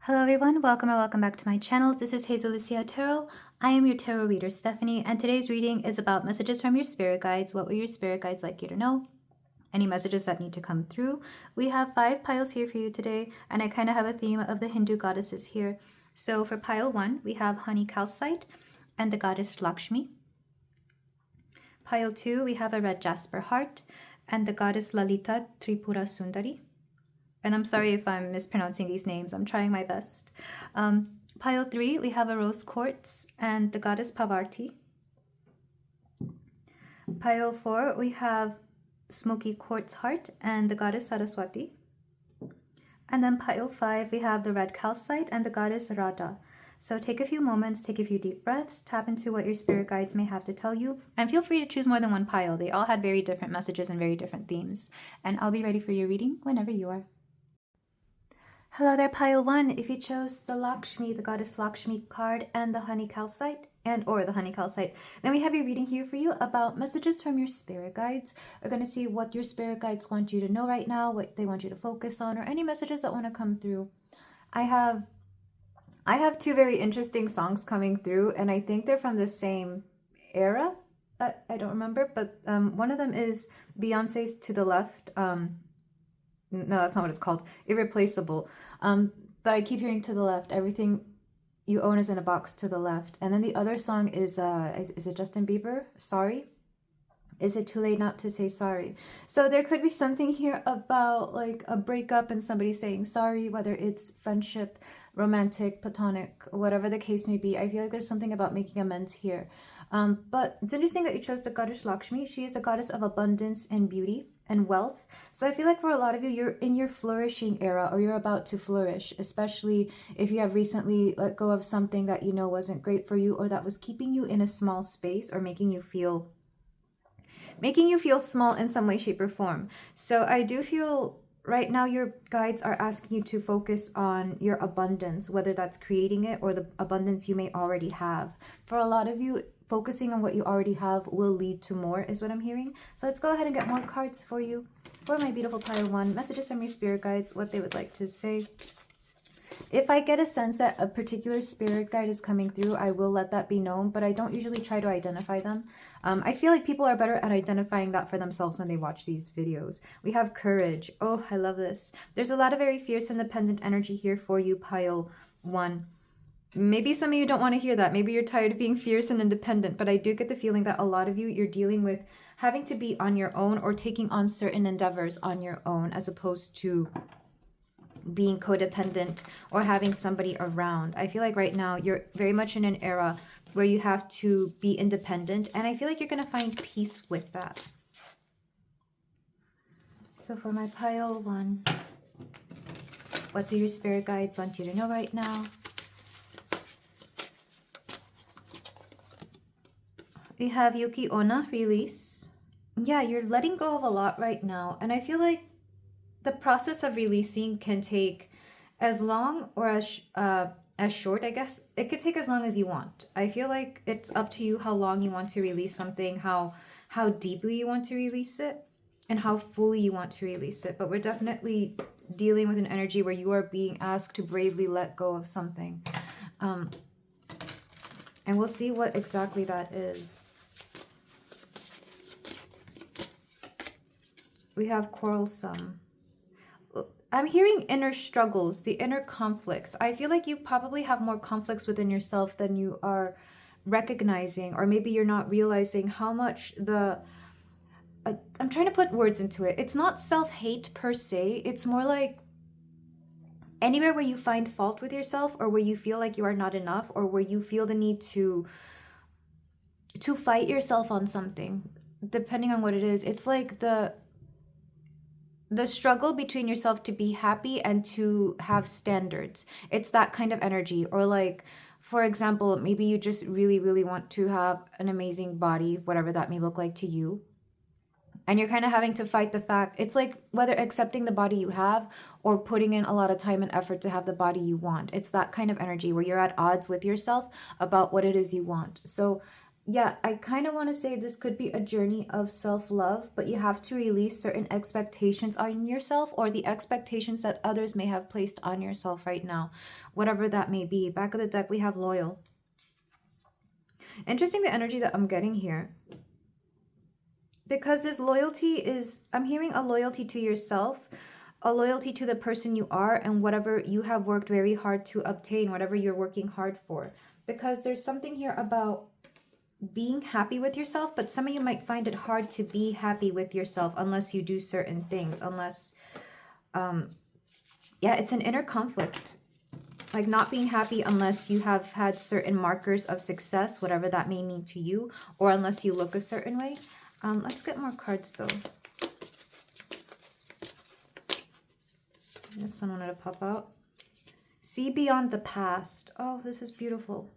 Hello everyone, welcome or welcome back to my channel. This is Hazel Tarot. I am your tarot reader, Stephanie, and today's reading is about messages from your spirit guides. What will your spirit guides like you to know? Any messages that need to come through? We have 5 piles here for you today, and I kind of have a theme of the Hindu goddesses here. So for pile 1, we have honey calcite and the goddess Lakshmi. Pile 2, we have a red jasper heart and the goddess Lalita Tripura Sundari. And I'm sorry if I'm mispronouncing these names. I'm trying my best. Pile 3, we have a rose quartz and the goddess Pavarti. Pile 4, we have smoky quartz heart and the goddess Saraswati. And then pile 5, we have the red calcite and the goddess Radha. So take a few moments, take a few deep breaths, tap into what your spirit guides may have to tell you, and feel free to choose more than one pile. They all had very different messages and very different themes. And I'll be ready for your reading whenever you are. Hello there, pile 1. If you chose the Lakshmi, the goddess Lakshmi card, and the honey calcite, or the honey calcite, then we have your reading here for you about messages from your spirit guides. We're going to see what your spirit guides want you to know right now, what they want you to focus on, or any messages that want to come through. I have 2 very interesting songs coming through, and I think they're from the same era. I don't remember, but one of them is Beyonce's To the Left. No, that's not what it's called. Irreplaceable. But I keep hearing To the Left. Everything you own is in a box to the left. And then the other song is it Justin Bieber? Sorry? Is it too late not to say sorry? So there could be something here about like a breakup and somebody saying sorry, whether it's friendship, romantic, platonic, whatever the case may be. I feel like there's something about making amends here. But it's interesting that you chose the goddess Lakshmi. She is a goddess of abundance and beauty and wealth. So I feel like for a lot of you, you're in your flourishing era, or you're about to flourish, especially if you have recently let go of something that you know wasn't great for you, or that was keeping you in a small space, or making you feel small in some way, shape, or form. So I do feel right now your guides are asking you to focus on your abundance, whether that's creating it or the abundance you may already have. For a lot of you, focusing on what you already have will lead to more, is what I'm hearing. So let's go ahead and get more cards for you. For my beautiful pile 1, messages from your spirit guides, what they would like to say. If I get a sense that a particular spirit guide is coming through, I will let that be known, but I don't usually try to identify them. I feel like people are better at identifying that for themselves when they watch these videos. We have courage. Oh, I love this. There's a lot of very fierce, independent energy here for you, pile 1. Maybe some of you don't want to hear that. Maybe you're tired of being fierce and independent, but I do get the feeling that a lot of you, you're dealing with having to be on your own, or taking on certain endeavors on your own, as opposed to being codependent or having somebody around. I feel like right now you're very much in an era where you have to be independent, and I feel like you're going to find peace with that. So for my pile 1, what do your spirit guides want you to know right now? We have Yuki Onna, release. Yeah, you're letting go of a lot right now, and I feel like the process of releasing can take as long or as short, I guess. It could take as long as you want. I feel like it's up to you how long you want to release something, how deeply you want to release it, and how fully you want to release it. But we're definitely dealing with an energy where you are being asked to bravely let go of something. And we'll see what exactly that is. We have quarrelsome. I'm hearing inner struggles, the inner conflicts. I feel like you probably have more conflicts within yourself than you are recognizing, or maybe you're not realizing how much I'm trying to put words into it. It's not self-hate per se. It's more like anywhere where you find fault with yourself, or where you feel like you are not enough, or where you feel the need to fight yourself on something, depending on what it is. It's like the struggle between yourself to be happy and to have standards. It's that kind of energy. Or like, for example, maybe you just really, really want to have an amazing body, whatever that may look like to you. And you're kind of having to fight the fact, it's like whether accepting the body you have or putting in a lot of time and effort to have the body you want. It's that kind of energy where you're at odds with yourself about what it is you want. So Yeah, I kind of want to say this could be a journey of self-love, but you have to release certain expectations on yourself or the expectations that others may have placed on yourself right now, whatever that may be. Back of the deck, we have loyal. Interesting the energy that I'm getting here. Because this loyalty is, I'm hearing a loyalty to yourself, a loyalty to the person you are and whatever you have worked very hard to obtain, whatever you're working hard for. Because there's something here about being happy with yourself, but some of you might find it hard to be happy with yourself unless you do certain things, unless, yeah, it's an inner conflict. Like not being happy unless you have had certain markers of success, whatever that may mean to you, or unless you look a certain way. Let's get more cards though. This one wanted to pop out. See beyond the past. Oh, this is beautiful.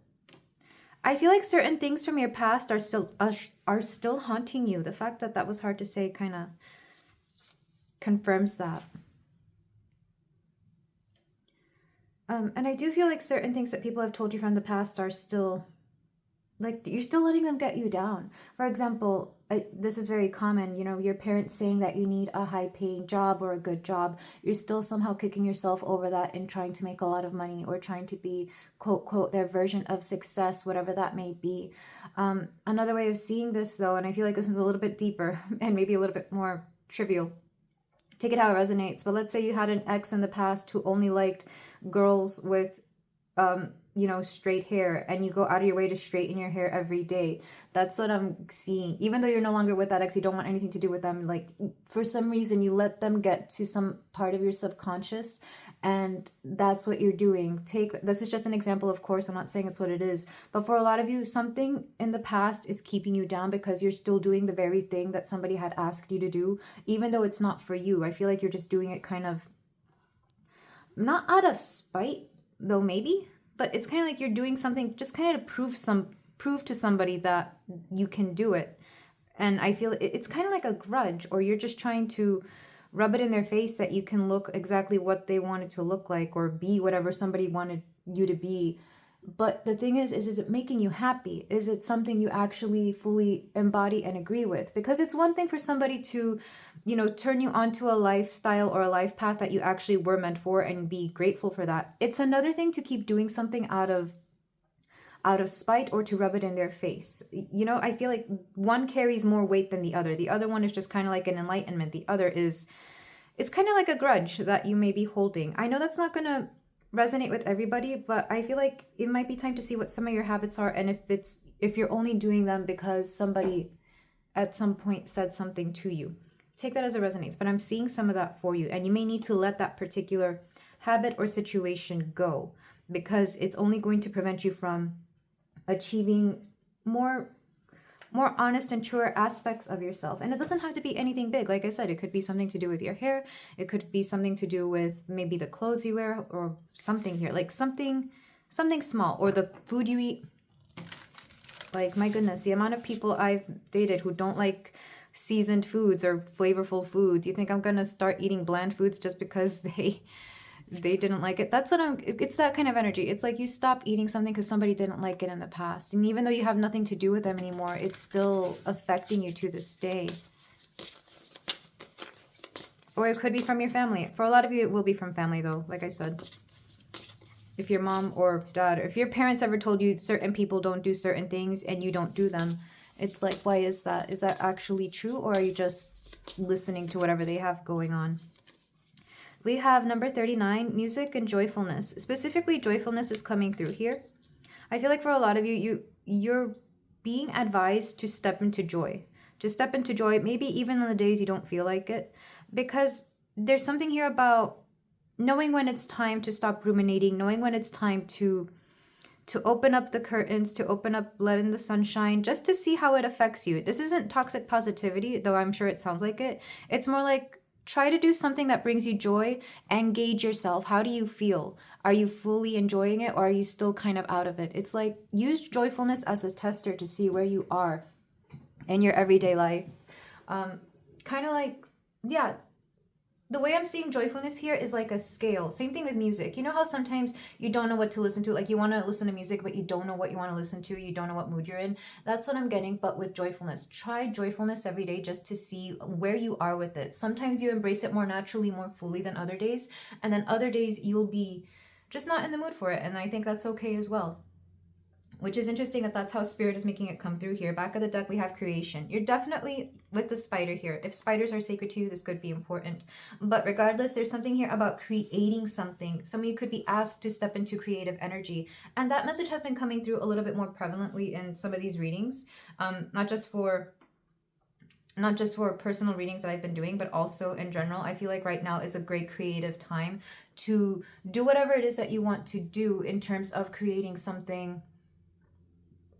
I feel like certain things from your past are still haunting you. The fact that that was hard to say kind of confirms that. And I do feel like certain things that people have told you from the past are still, like, you're still letting them get you down. For example, this is very common, you know, your parents saying that you need a high-paying job or a good job. You're still somehow kicking yourself over that and trying to make a lot of money or trying to be, quote, quote, their version of success, whatever that may be. Another way of seeing this, though, and I feel like this is a little bit deeper and maybe a little bit more trivial. Take it how it resonates. But let's say you had an ex in the past who only liked girls with you know, straight hair, and you go out of your way to straighten your hair every day. That's what I'm seeing. Even though you're no longer with that ex, you don't want anything to do with them. Like, for some reason, you let them get to some part of your subconscious, and that's what you're doing. This is just an example, of course. I'm not saying it's what it is. But for a lot of you, something in the past is keeping you down because you're still doing the very thing that somebody had asked you to do, even though it's not for you. I feel like you're just doing it kind of, not out of spite, though maybe, but it's kind of like you're doing something just kind of to prove to somebody that you can do it. And I feel it's kind of like a grudge, or you're just trying to rub it in their face that you can look exactly what they wanted to look like or be whatever somebody wanted you to be. But the thing is it making you happy? Is it something you actually fully embody and agree with? Because it's one thing for somebody to, you know, turn you onto a lifestyle or a life path that you actually were meant for and be grateful for that. It's another thing to keep doing something out of spite or to rub it in their face. You know, I feel like one carries more weight than the other. The other one is just kind of like an enlightenment. The other is, it's kind of like a grudge that you may be holding. I know that's not going to resonate with everybody, but I feel like it might be time to see what some of your habits are, and if you're only doing them because somebody at some point said something to you. Take that as it resonates, but I'm seeing some of that for you, and you may need to let that particular habit or situation go, because it's only going to prevent you from achieving more honest and truer aspects of yourself. And it doesn't have to be anything big. Like I said, it could be something to do with your hair. It could be something to do with maybe the clothes you wear, or something here, like something small, or the food you eat. Like, my goodness, the amount of people I've dated who don't like seasoned foods or flavorful foods. You think I'm gonna start eating bland foods just because they didn't like it? It's that kind of energy. It's like you stop eating something because somebody didn't like it in the past, and even though you have nothing to do with them anymore, it's still affecting you to this day. Or it could be from your family. For a lot of you, it will be from family, though, like I said. If your mom or dad, or if your parents ever told you certain people don't do certain things and you don't do them, it's like, why is that? Is that actually true, or are you just listening to whatever they have going on? We have number 39, music and joyfulness. Specifically, joyfulness is coming through here. I feel like for a lot of you, you're being advised to step into joy. To step into joy, maybe even on the days you don't feel like it. Because there's something here about knowing when it's time to stop ruminating, knowing when it's time to open up the curtains, to open up, let in the sunshine, just to see how it affects you. This isn't toxic positivity, though I'm sure it sounds like it. It's more like, try to do something that brings you joy and gauge yourself. How do you feel? Are you fully enjoying it, or are you still kind of out of it? It's like, use joyfulness as a tester to see where you are in your everyday life. Kind of like, yeah, the way I'm seeing joyfulness here is like a scale. Same thing with music. You know how sometimes you don't know what to listen to? Like you want to listen to music, but you don't know what you want to listen to. You don't know what mood you're in. That's what I'm getting, but with joyfulness. Try joyfulness every day just to see where you are with it. Sometimes you embrace it more naturally, more fully than other days. And then other days you'll be just not in the mood for it. And I think that's okay as well. Which is interesting that that's how spirit is making it come through here. Back of the deck, we have creation. You're definitely with the spider here. If spiders are sacred to you, this could be important. But regardless, there's something here about creating something. Some of you could be asked to step into creative energy. And that message has been coming through a little bit more prevalently in some of these readings. Not just for personal readings that I've been doing, but also in general. I feel like right now is a great creative time to do whatever it is that you want to do in terms of creating something,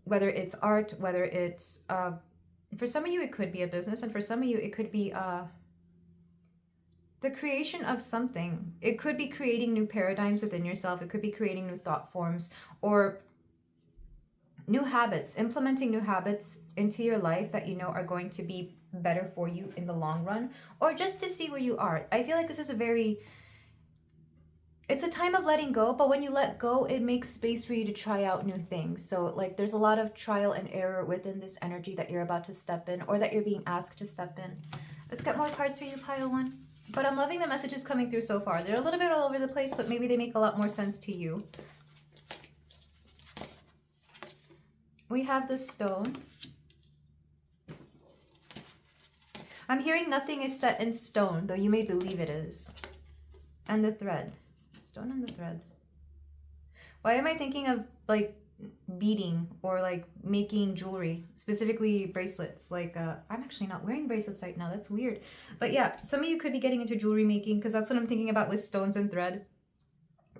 whether it's art, whether it's, for some of you, it could be a business, and for some of you, it could be the creation of something. It could be creating new paradigms within yourself. It could be creating new thought forms or new habits, implementing new habits into your life that you know are going to be better for you in the long run, or just to see where you are. I feel like this is it's a time of letting go, but when you let go, it makes space for you to try out new things. So like there's a lot of trial and error within this energy that you're about to step in, or that you're being asked to step in. Let's get more cards for you, pile one. But I'm loving the messages coming through so far. They're a little bit all over the place, but maybe they make a lot more sense to you. We have this stone. I'm hearing nothing is set in stone, though you may believe it is. And the thread. Stone and the thread. Why am I thinking of like beading or like making jewelry, specifically bracelets? Like I'm actually not wearing bracelets right now. That's weird. But yeah, some of you could be getting into jewelry making, because that's what I'm thinking about with stones and thread.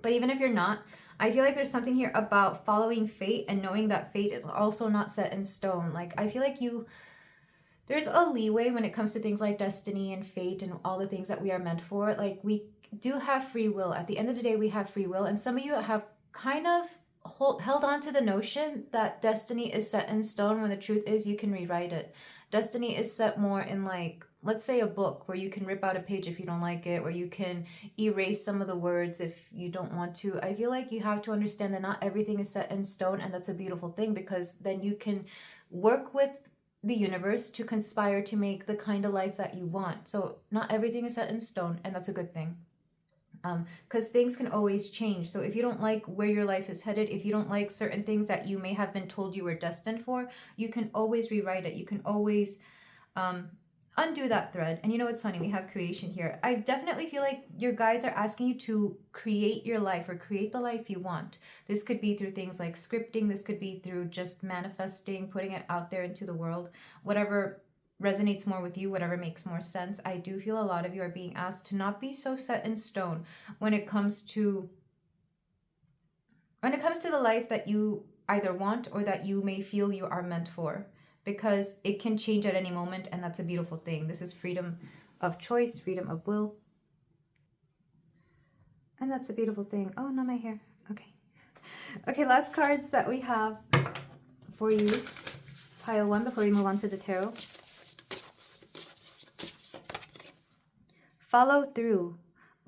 But even if you're not, I feel like there's something here about following fate and knowing that fate is also not set in stone. Like I feel like there's a leeway when it comes to things like destiny and fate and all the things that we are meant for. Like we do have free will. At the end of the day, we have free will. And some of you have kind of held on to the notion that destiny is set in stone, when the truth is you can rewrite it. Destiny is set more in, like, let's say a book where you can rip out a page if you don't like it, or you can erase some of the words if you don't want to. I feel like you have to understand that not everything is set in stone, and that's a beautiful thing, because then you can work with the universe to conspire to make the kind of life that you want. So not everything is set in stone, and that's a good thing. Because things can always change. So if you don't like where your life is headed, if you don't like certain things that you may have been told you were destined for, you can always rewrite it. You can always undo that thread. And you know, it's funny, we have creation here. I definitely feel like your guides are asking you to create your life, or create the life you want. This could be through things like scripting. This could be through just manifesting, putting it out there into the world, whatever resonates more with you, whatever makes more sense. I do feel a lot of you are being asked to not be so set in stone when it comes to the life that you either want or that you may feel you are meant for, because it can change at any moment, and that's a beautiful thing. This is freedom of choice, freedom of will, and that's a beautiful thing. Oh, not my hair. Okay, last cards that we have for you, pile one, before we move on to the tarot. Follow through.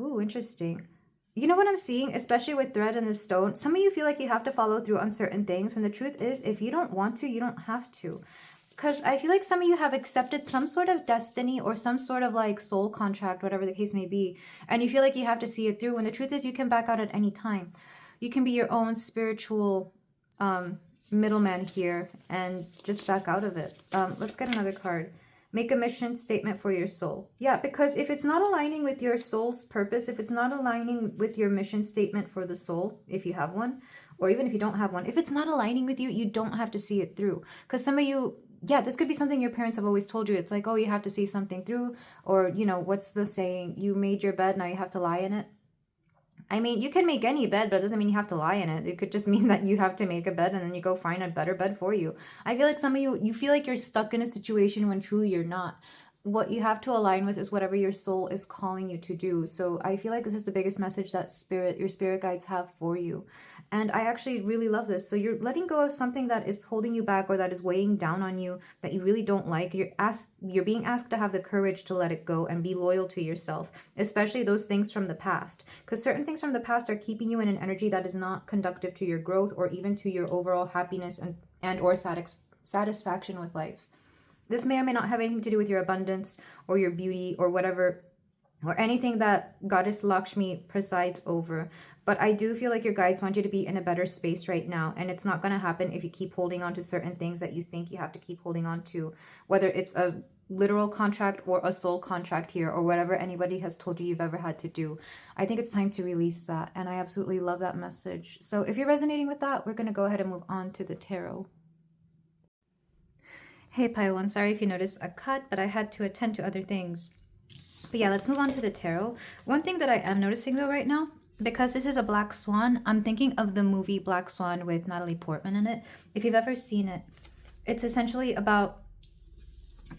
Ooh, interesting. You know what I'm seeing, especially with thread and the stone? Some of you feel like you have to follow through on certain things, when the truth is, if you don't want to, you don't have to. Because I feel like some of you have accepted some sort of destiny or some sort of like soul contract, whatever the case may be, and you feel like you have to see it through, when the truth is you can back out at any time. You can be your own spiritual middleman here and just back out of it. Let's get another card. Make a mission statement for your soul. Yeah, because if it's not aligning with your soul's purpose, if it's not aligning with your mission statement for the soul, if you have one, or even if you don't have one, if it's not aligning with you, you don't have to see it through. Because some of you, yeah, this could be something your parents have always told you. It's like, oh, you have to see something through, or, you know, what's the saying? You made your bed, now you have to lie in it. I mean, you can make any bed, but it doesn't mean you have to lie in it. It could just mean that you have to make a bed and then you go find a better bed for you. I feel like some of you feel like you're stuck in a situation when truly you're not. What you have to align with is whatever your soul is calling you to do. So I feel like this is the biggest message that your spirit guides have for you. And I actually really love this. So you're letting go of something that is holding you back or that is weighing down on you that you really don't like. You're being asked to have the courage to let it go and be loyal to yourself, especially those things from the past. Because certain things from the past are keeping you in an energy that is not conductive to your growth or even to your overall happiness and or satisfaction with life. This may or may not have anything to do with your abundance or your beauty or whatever, or anything that Goddess Lakshmi presides over. But I do feel like your guides want you to be in a better space right now. And it's not going to happen if you keep holding on to certain things that you think you have to keep holding on to, whether it's a literal contract or a soul contract here, or whatever anybody has told you you've ever had to do. I think it's time to release that. And I absolutely love that message. So if you're resonating with that, we're going to go ahead and move on to the tarot. Hey Pile, I'm sorry if you noticed a cut, but I had to attend to other things. But yeah, let's move on to the tarot. One thing that I am noticing though right now, because this is a black swan, I'm thinking of the movie Black Swan with Natalie Portman in it. If you've ever seen it, it's essentially about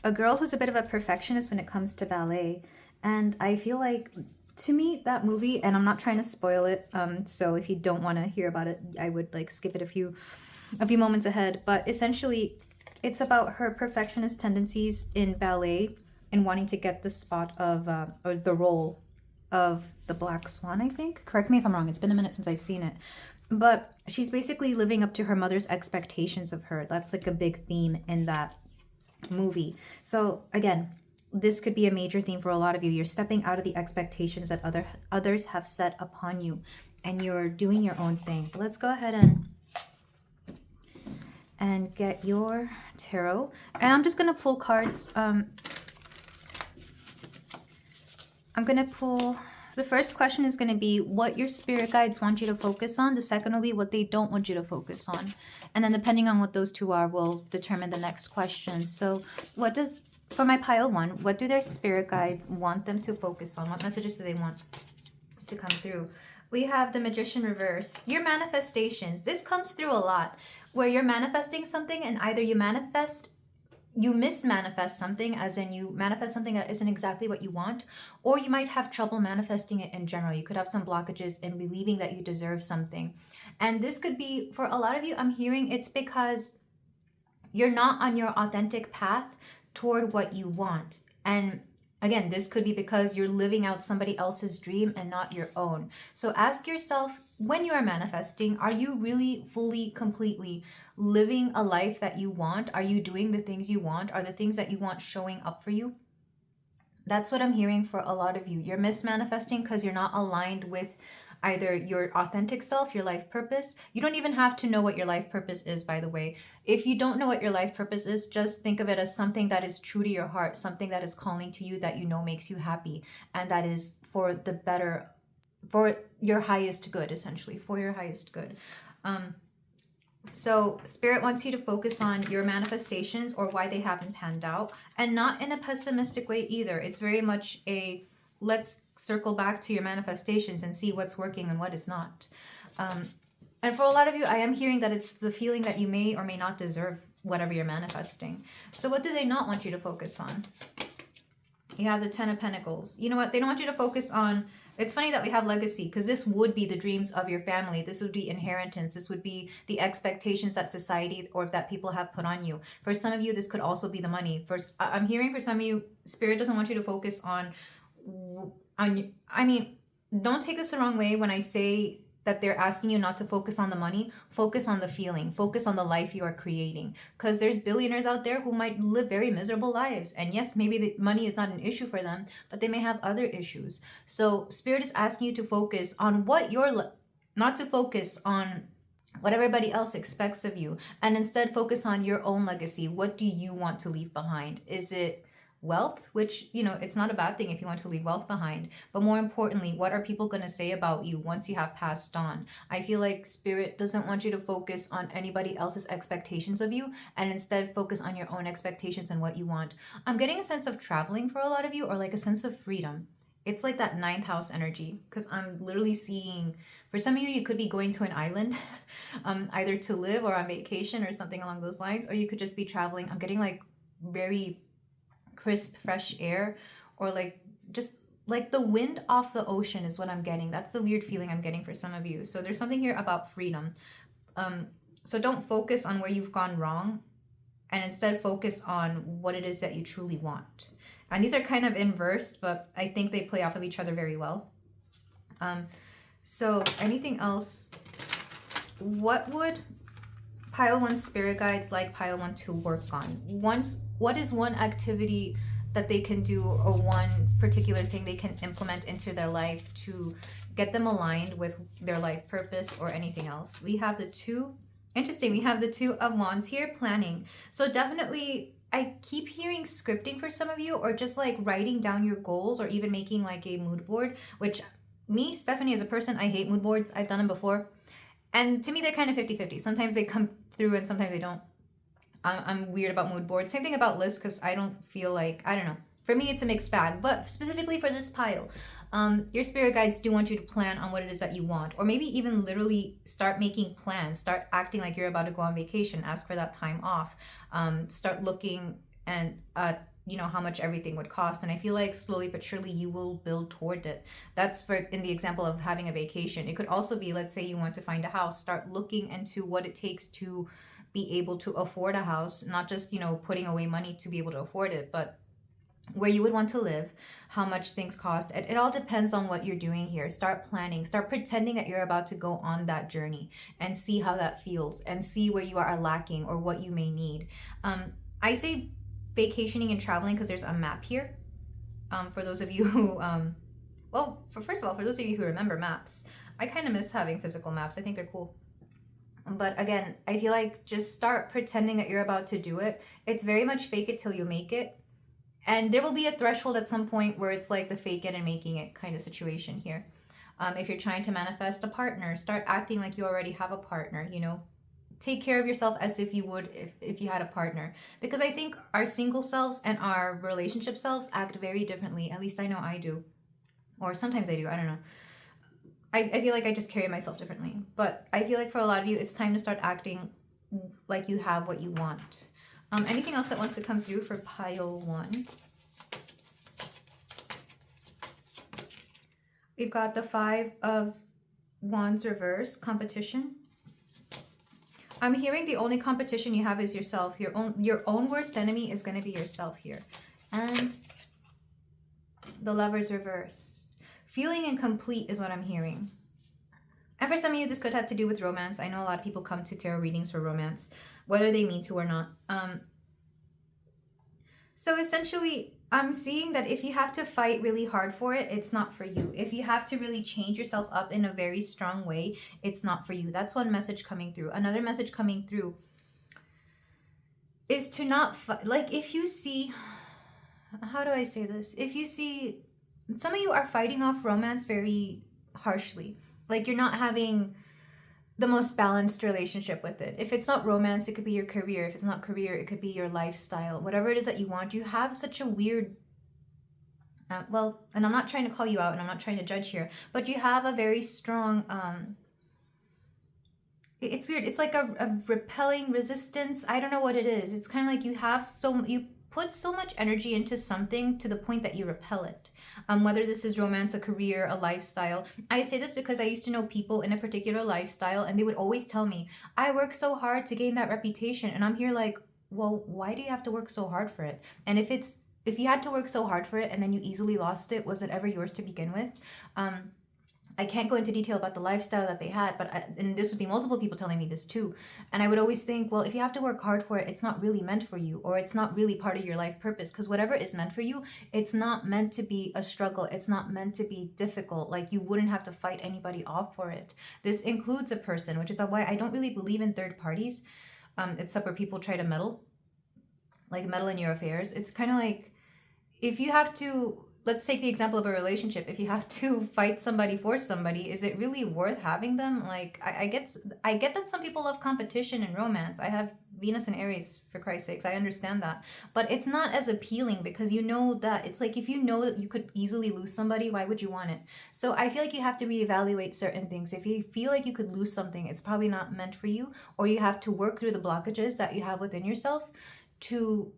a girl who's a bit of a perfectionist when it comes to ballet. And I feel like, to me, that movie, and I'm not trying to spoil it, so if you don't want to hear about it, I would like skip it a few moments ahead. But essentially, it's about her perfectionist tendencies in ballet and wanting to get the spot of, or the role of the Black Swan, I think. Correct me if I'm wrong. It's been a minute since I've seen it. But she's basically living up to her mother's expectations of her. That's like a big theme in that movie. So again, this could be a major theme for a lot of you. You're stepping out of the expectations that others have set upon you, and you're doing your own thing. Let's go ahead and get your tarot. And I'm just going to pull cards. I'm going to pull, the first question is going to be what your spirit guides want you to focus on. The second will be what they don't want you to focus on. And then depending on what those two are, will determine the next question. So for my pile one, what do their spirit guides want them to focus on? What messages do they want to come through? We have the Magician reverse. Your manifestations. This comes through a lot, where you're manifesting something and either you mismanifest something, as in you manifest something that isn't exactly what you want, or you might have trouble manifesting it in general. You could have some blockages in believing that you deserve something. And this could be, for a lot of you, I'm hearing it's because you're not on your authentic path toward what you want. And again, this could be because you're living out somebody else's dream and not your own. So ask yourself, when you are manifesting, are you really fully, completely living a life that you want? Are you doing the things you want? Are the things that you want showing up for you? That's what I'm hearing for a lot of you. You're mismanifesting because you're not aligned with either your authentic self, your life purpose. You don't even have to know what your life purpose is, by the way. If you don't know what your life purpose is, just think of it as something that is true to your heart, something that is calling to you, that you know makes you happy, and that is for the better, for your highest good, essentially, for your highest good. So Spirit wants you to focus on your manifestations or why they haven't panned out, and not in a pessimistic way either. It's very much a let's circle back to your manifestations and see what's working and what is not. And for a lot of you, I am hearing that it's the feeling that you may or may not deserve whatever you're manifesting. So what do they not want you to focus on? You have the Ten of Pentacles. You know what? They don't want you to focus on... It's funny that we have legacy, because this would be the dreams of your family. This would be inheritance. This would be the expectations that society or that people have put on you. For some of you, this could also be the money. I'm hearing for some of you, Spirit doesn't want you to focus on... I mean, don't take this the wrong way when I say that they're asking you not to focus on the money. Focus on the feeling. Focus on the life you are creating. Because there's billionaires out there who might live very miserable lives. And yes, maybe the money is not an issue for them, but they may have other issues. So Spirit is asking you to focus on what you're... Not to focus on what everybody else expects of you. And instead focus on your own legacy. What do you want to leave behind? Is it wealth, which, you know, it's not a bad thing if you want to leave wealth behind, but more importantly, what are people going to say about you once you have passed on? I feel like Spirit doesn't want you to focus on anybody else's expectations of you, and instead focus on your own expectations and what you want. I'm getting a sense of traveling for a lot of you, or like a sense of freedom. It's like that ninth house energy, because I'm literally seeing, for some of you, you could be going to an island, either to live or on vacation or something along those lines, or you could just be traveling. I'm getting like very crisp, fresh air, or like just like the wind off the ocean is what I'm getting. That's the weird feeling I'm getting for some of you. So there's something here about freedom. So don't focus on where you've gone wrong, and instead focus on what it is that you truly want. And these are kind of inversed, but I think they play off of each other very well. So anything else? What would Pile 1 spirit guides like Pile 1 to work on? What is one activity that they can do, or one particular thing they can implement into their life to get them aligned with their life purpose or anything else? We have the two, interesting, we have the Two of Wands here, planning. So definitely, I keep hearing scripting for some of you, or just like writing down your goals, or even making like a mood board, which me, Stephanie, as a person, I hate mood boards. I've done them before. And to me, they're kind of 50-50. Sometimes they come through and sometimes they don't. I'm weird about mood boards. Same thing about lists, because I don't feel like, I don't know. For me, it's a mixed bag. But specifically for this pile, your spirit guides do want you to plan on what it is that you want. Or maybe even literally start making plans. Start acting like you're about to go on vacation. Ask for that time off. Start looking and you know, how much everything would cost. And I feel like slowly but surely you will build toward it. That's for in the example of having a vacation. It could also be, let's say you want to find a house, start looking into what it takes to be able to afford a house, not just, you know, putting away money to be able to afford it, but where you would want to live, how much things cost. It all depends on what you're doing here. Start planning, start pretending that you're about to go on that journey, and see how that feels, and see where you are lacking or what you may need. I say vacationing and traveling because there's a map here. For those of you who, first of all, for those of you who remember maps, I kind of miss having physical maps. I think they're cool. But again, I feel like just start pretending that you're about to do it. It's very much fake it till you make it. And there will be a threshold at some point where it's like the fake it and making it kind of situation here. If you're trying to manifest a partner, start acting like you already have a partner, you know. Take care of yourself as if you would if you had a partner. Because I think our single selves and our relationship selves act very differently. At least I know I do. Or sometimes I do, I don't know. I feel like I just carry myself differently. But I feel like for a lot of you, it's time to start acting like you have what you want. Anything else that wants to come through for pile 1? We've got the 5 of Wands reverse, competition. I'm hearing the only competition you have is yourself. Your own worst enemy is going to be yourself here. And the Lovers reverse. Feeling incomplete is what I'm hearing. And for some of you, this could have to do with romance. I know a lot of people come to tarot readings for romance, whether they mean to or not. So essentially, I'm seeing that if you have to fight really hard for it, it's not for you. If you have to really change yourself up in a very strong way, it's not for you. That's one message coming through. Another message coming through is to not like, if you see, how do I say this? If you see, some of you are fighting off romance very harshly. Like, you're not having the most balanced relationship with it. If it's not romance, it could be your career. If it's not career, it could be your lifestyle. Whatever it is that you want, you have such a weird, and I'm not trying to call you out and I'm not trying to judge here, but you have a very strong, it's weird. It's like a repelling resistance. I don't know what it is. It's kind of like you put so much energy into something to the point that you repel it. Whether this is romance, a career, a lifestyle. I say this because I used to know people in a particular lifestyle, and they would always tell me, I work so hard to gain that reputation. And I'm here like, well, why do you have to work so hard for it? And if you had to work so hard for it and then you easily lost it, was it ever yours to begin with? I can't go into detail about the lifestyle that they had, and this would be multiple people telling me this too. And I would always think, well, if you have to work hard for it, it's not really meant for you, or it's not really part of your life purpose, because whatever is meant for you, it's not meant to be a struggle. It's not meant to be difficult. Like, you wouldn't have to fight anybody off for it. This includes a person, which is why I don't really believe in third parties, except where people try to meddle in your affairs. It's kind of like, if you have to, let's take the example of a relationship. If you have to fight somebody for somebody, is it really worth having them? Like, I get that some people love competition and romance. I have Venus and Aries, for Christ's sakes. I understand that. But it's not as appealing, because you know that it's like, if you know that you could easily lose somebody, why would you want it? So I feel like you have to reevaluate certain things. If you feel like you could lose something, it's probably not meant for you, or you have to work through the blockages that you have within yourself to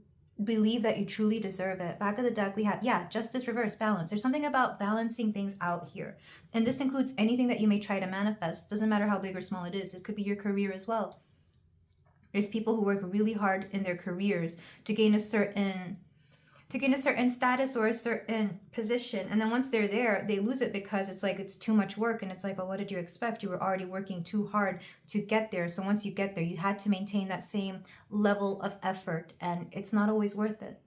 believe that you truly deserve it. Back of the deck, we have, yeah, justice, reverse, balance. There's something about balancing things out here. And this includes anything that you may try to manifest. Doesn't matter how big or small it is. This could be your career as well. There's people who work really hard in their careers to gain a certain status or a certain position, and then once they're there, they lose it because it's like it's too much work, and it's like, well, what did you expect? You were already working too hard to get there. So once you get there, you had to maintain that same level of effort, and it's not always worth it.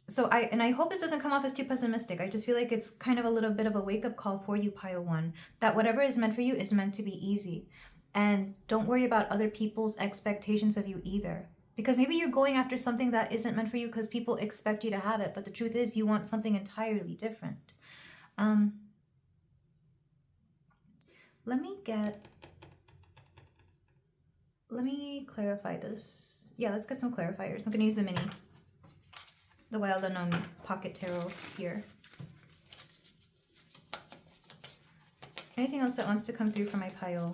So I hope this doesn't come off as too pessimistic. I just feel like it's kind of a little bit of a wake-up call for you, pile 1, that whatever is meant for you is meant to be easy. And don't worry about other people's expectations of you either. Because maybe you're going after something that isn't meant for you because people expect you to have it. But the truth is you want something entirely different. Let me clarify this. Yeah, let's get some clarifiers. I'm going to use the Wild Unknown Pocket Tarot here. Anything else that wants to come through for my pile?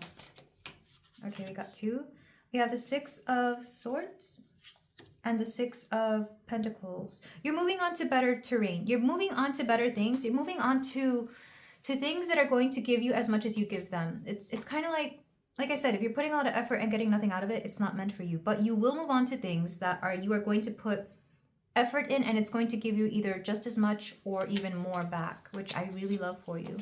Okay, we got 2. We have the 6 of Swords and the 6 of Pentacles. You're moving on to better terrain. You're moving on to better things. You're moving on to things that are going to give you as much as you give them. It's kind of like I said, if you're putting a lot of effort and getting nothing out of it, it's not meant for you. But you will move on to things that you are going to put effort in, and it's going to give you either just as much or even more back, which I really love for you.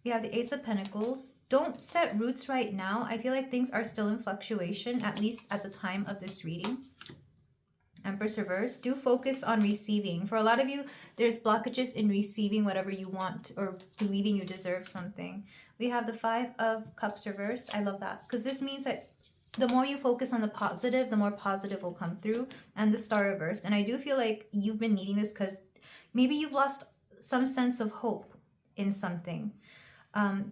We have the Ace of Pentacles. Don't set roots right now. I feel like things are still in fluctuation, at least at the time of this reading. Empress reverse. Do focus on receiving. For a lot of you, there's blockages in receiving whatever you want or believing you deserve something. We have the 5 of Cups reversed. I love that because this means that the more you focus on the positive, the more positive will come through. And the Star reversed. And I do feel like you've been needing this because maybe you've lost some sense of hope in something.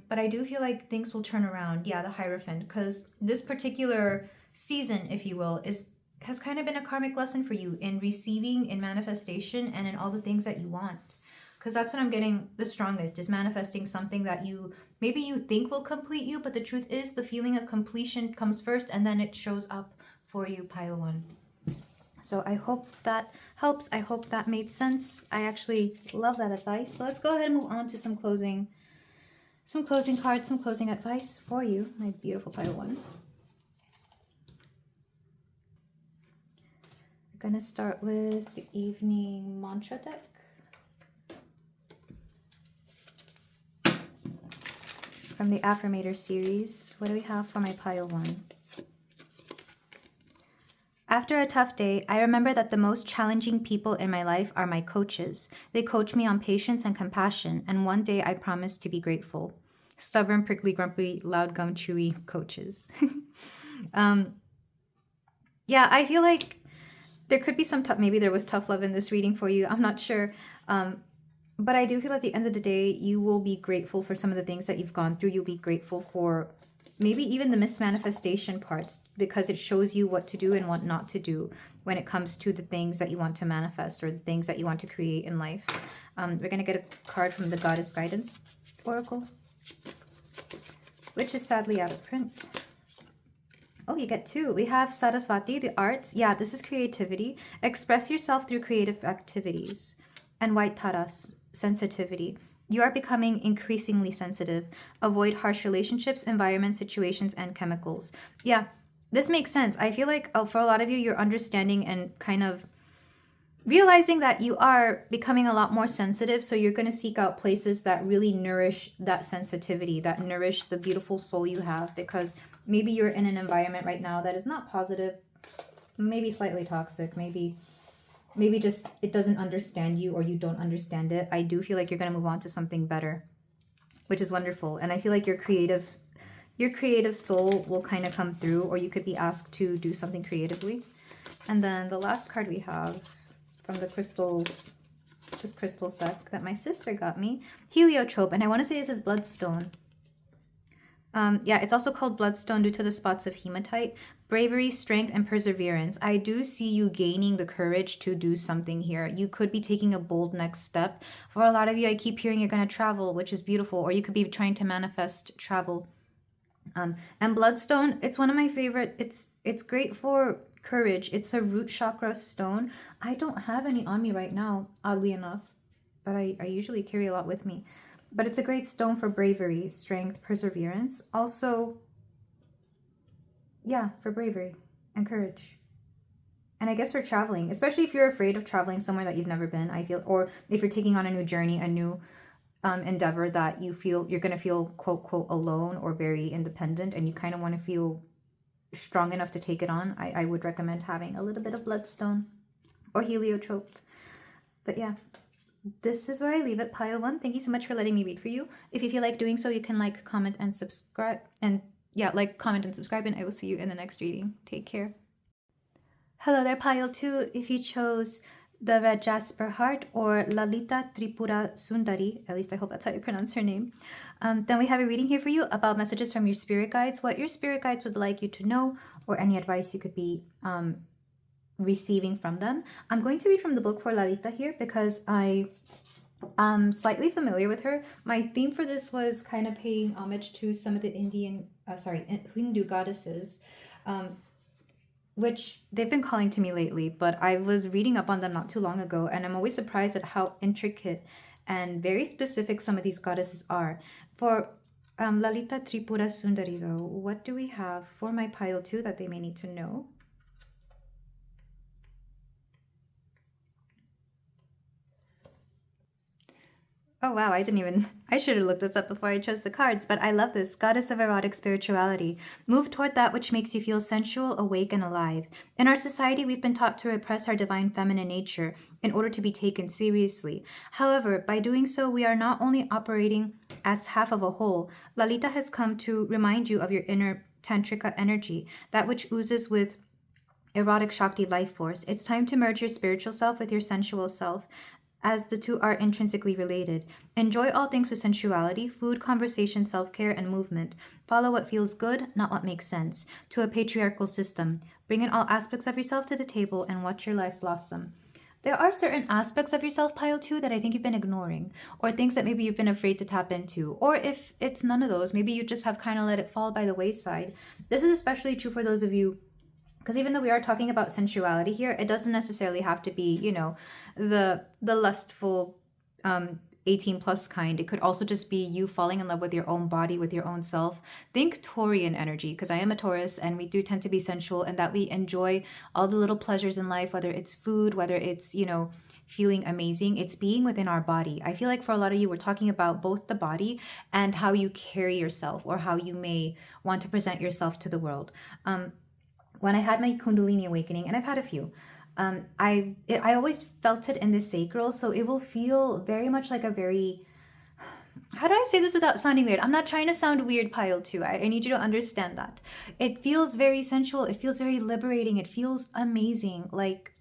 But I do feel like things will turn around. Yeah, the Hierophant, because this particular season, if you will, has kind of been a karmic lesson for you in receiving, in manifestation, and in all the things that you want. Because that's what I'm getting the strongest, is manifesting something that maybe you think will complete you, but the truth is the feeling of completion comes first, and then it shows up for you, pile 1. So I hope that helps. I hope that made sense. I actually love that advice. But let's go ahead and move on to some closing cards, some closing advice for you, my beautiful pile 1. We're going to start with the evening mantra deck. From the Affirmator series, what do we have for my pile 1? After a tough day, I remember that the most challenging people in my life are my coaches. They coach me on patience and compassion, and one day I promise to be grateful. Stubborn, prickly, grumpy, loud, gum, chewy coaches. Yeah, I feel like there could be some maybe there was tough love in this reading for you. I'm not sure. But I do feel at the end of the day, you will be grateful for some of the things that you've gone through. You'll be grateful for maybe even the mismanifestation parts, because it shows you what to do and what not to do when it comes to the things that you want to manifest or the things that you want to create in life. We're going to get a card from the Goddess Guidance Oracle, which is sadly out of print. Oh, you get 2. We have Saraswati, the arts. Yeah, this is creativity. Express yourself through creative activities. And White Taurus, sensitivity. You are becoming increasingly sensitive. Avoid harsh relationships, environments, situations, and chemicals. Yeah, this makes sense. I feel like for a lot of you, you're understanding and kind of realizing that you are becoming a lot more sensitive. So you're going to seek out places that really nourish that sensitivity, that nourish the beautiful soul you have, because maybe you're in an environment right now that is not positive, maybe slightly toxic, maybe just it doesn't understand you or you don't understand it. I do feel like you're going to move on to something better, which is wonderful. And I feel like your creative soul will kind of come through, or you could be asked to do something creatively. And then the last card we have from the crystals deck that my sister got me, Heliotrope, and I want to say this is Bloodstone. Yeah, it's also called Bloodstone due to the spots of hematite. Bravery, strength, and perseverance. I do see you gaining the courage to do something here. You could be taking a bold next step. For a lot of you, I keep hearing you're going to travel, which is beautiful, or you could be trying to manifest travel. And Bloodstone, it's one of my favorite. It's great for courage. It's a root chakra stone. I don't have any on me right now, oddly enough, but I usually carry a lot with me. But it's a great stone for bravery, strength, perseverance. Also, yeah, for bravery and courage. And I guess for traveling, especially if you're afraid of traveling somewhere that you've never been, I feel, or if you're taking on a new journey, a new endeavor that you feel you're going to feel quote, quote, alone or very independent, and you kind of want to feel strong enough to take it on, I would recommend having a little bit of bloodstone or heliotrope. But yeah, this is where I leave it, pile 1. Thank you so much for letting me read for you. If you feel like doing so, you can like, comment, and subscribe. And yeah, like, comment, and subscribe, and I will see you in the next reading. Take care. Hello there, pile 2. If you chose the red jasper heart or Lalita Tripura Sundari, at least I hope that's how you pronounce her name, then we have a reading here for you about messages from your spirit guides, what your spirit guides would like you to know, or any advice you could be receiving from them. I'm going to read from the book for Lalita here because I am slightly familiar with her. My theme for this was kind of paying homage to some of the Hindu goddesses, which they've been calling to me lately, but I was reading up on them not too long ago, and I'm always surprised at how intricate and very specific some of these goddesses are. For Lalita Tripura Sundari, though, what do we have for my pile 2 that they may need to know? Oh wow, I should have looked this up before I chose the cards, but I love this. Goddess of erotic spirituality. Move toward that which makes you feel sensual, awake, and alive. In our society, we've been taught to repress our divine feminine nature in order to be taken seriously. However, by doing so, we are not only operating as half of a whole. Lalita has come to remind you of your inner tantrika energy, that which oozes with erotic Shakti life force. It's time to merge your spiritual self with your sensual self, as the two are intrinsically related. Enjoy all things with sensuality, food, conversation, self-care, and movement. Follow what feels good, not what makes sense, to a patriarchal system. Bring in all aspects of yourself to the table and watch your life blossom. There are certain aspects of yourself, pile 2, that I think you've been ignoring, or things that maybe you've been afraid to tap into. Or if it's none of those, maybe you just have kind of let it fall by the wayside. This is especially true for those of you, because even though we are talking about sensuality here, it doesn't necessarily have to be, the lustful 18 plus kind. It could also just be you falling in love with your own body, with your own self. Think Taurian energy, because I am a Taurus, and we do tend to be sensual, and that we enjoy all the little pleasures in life, whether it's food, whether it's, feeling amazing. It's being within our body. I feel like for a lot of you, we're talking about both the body and how you carry yourself, or how you may want to present yourself to the world. When I had my Kundalini awakening, and I've had a few, I always felt it in the sacral, so it will feel very much like a very, how do I say this without sounding weird? I'm not trying to sound weird, pile 2. I need you to understand that. It feels very sensual. It feels very liberating. It feels amazing. Like,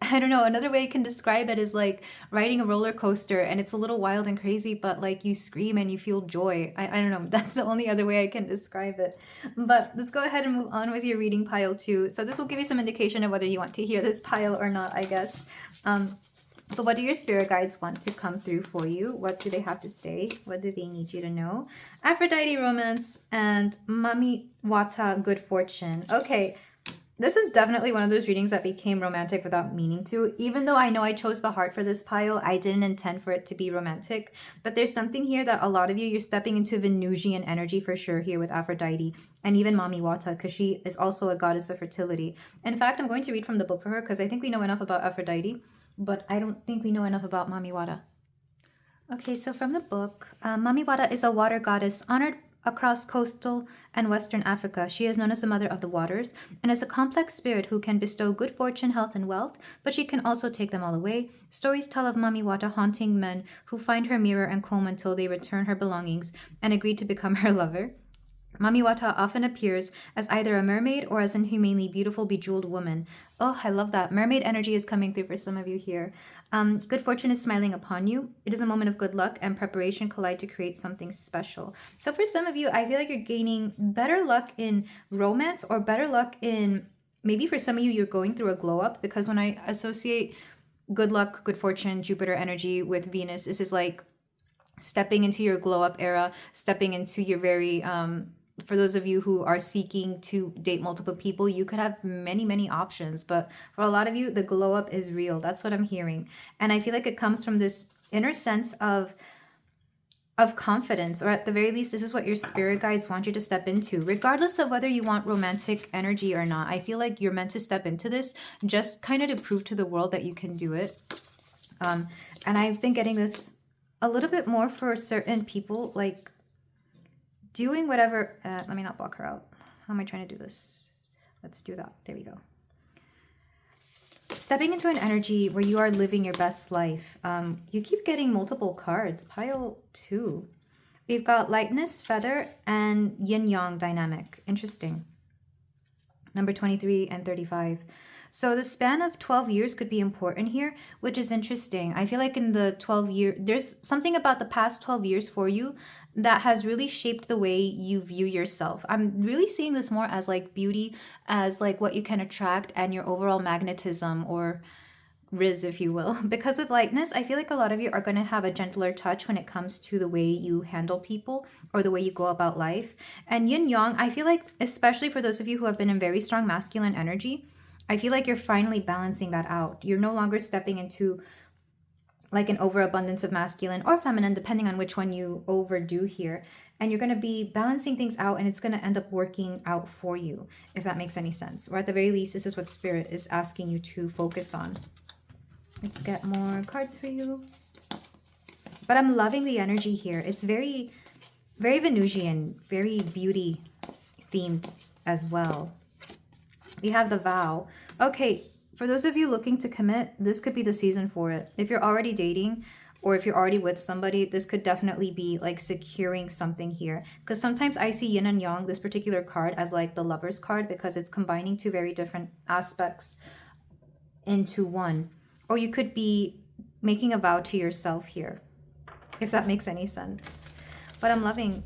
I don't know, another way I can describe it is like riding a roller coaster, and it's a little wild and crazy, but like you scream and you feel joy. I don't know, that's the only other way I can describe it. But let's go ahead and move on with your reading, pile 2. So this will give you some indication of whether you want to hear this pile or not, I guess. But what do your spirit guides want to come through for you? What do they have to say? What do they need you to know? Aphrodite romance and Mami Wata good fortune. Okay. This is definitely one of those readings that became romantic without meaning to. Even though I know I chose the heart for this pile, I didn't intend for it to be romantic. But there's something here that a lot of you're stepping into Venusian energy for sure here with Aphrodite, and even Mami Wata, because she is also a goddess of fertility. In fact, I'm going to read from the book for her because I think we know enough about Aphrodite, but I don't think we know enough about Mami Wata. Okay, so from the book, Mami Wata is a water goddess honored across coastal and western Africa. She is known as the Mother of the Waters and is a complex spirit who can bestow good fortune, health, and wealth, but she can also take them all away. Stories tell of Mami Wata haunting men who find her mirror and comb until they return her belongings and agree to become her lover. Mami Wata often appears as either a mermaid or as an inhumanely beautiful, bejeweled woman. Oh, I love that. Mermaid energy is coming through for some of you here. Good fortune is smiling upon you. It is a moment of good luck and preparation collide to create something special. So for some of you, I feel like you're gaining better luck in romance, or better luck in, maybe for some of you, you're going through a glow up, because when I associate good luck, good fortune, Jupiter energy with Venus, this is like stepping into your glow up era, stepping into your very For those of you who are seeking to date multiple people, you could have many, many options. But for a lot of you, the glow up is real. That's what I'm hearing. And I feel like it comes from this inner sense of confidence, or at the very least, this is what your spirit guides want you to step into, regardless of whether you want romantic energy or not. I feel like you're meant to step into this just kind of to prove to the world that you can do it. And I've been getting this a little bit more for certain people, like doing whatever. Let me not block her out. How am I trying to do this? Let's do that. There we go. Stepping into an energy where you are living your best life. You keep getting multiple cards. Pile 2. We've got lightness, feather, and yin-yang dynamic. Interesting. Number 23 and 35. So the span of 12 years could be important here, which is interesting. I feel like in the 12 year, there's something about the past 12 years for you that has really shaped the way you view yourself. I'm really seeing this more as like beauty, as like what you can attract and your overall magnetism, or riz, if you will. Because with lightness, I feel like a lot of you are going to have a gentler touch when it comes to the way you handle people or the way you go about life. And yin yang, I feel like, especially for those of you who have been in very strong masculine energy, I feel like you're finally balancing that out. You're no longer stepping into like an overabundance of masculine or feminine, depending on which one you overdo here. And you're going to be balancing things out, and it's going to end up working out for you, if that makes any sense. Or at the very least, this is what Spirit is asking you to focus on. Let's get more cards for you. But I'm loving the energy here. It's very, very Venusian, very beauty themed as well. We have the vow. Okay, for those of you looking to commit, this could be the season for it. If you're already dating, or if you're already with somebody, this could definitely be like securing something here. Because sometimes I see yin and yang, this particular card, as like the Lover's card, because it's combining two very different aspects into one. Or you could be making a vow to yourself here, if that makes any sense. But I'm loving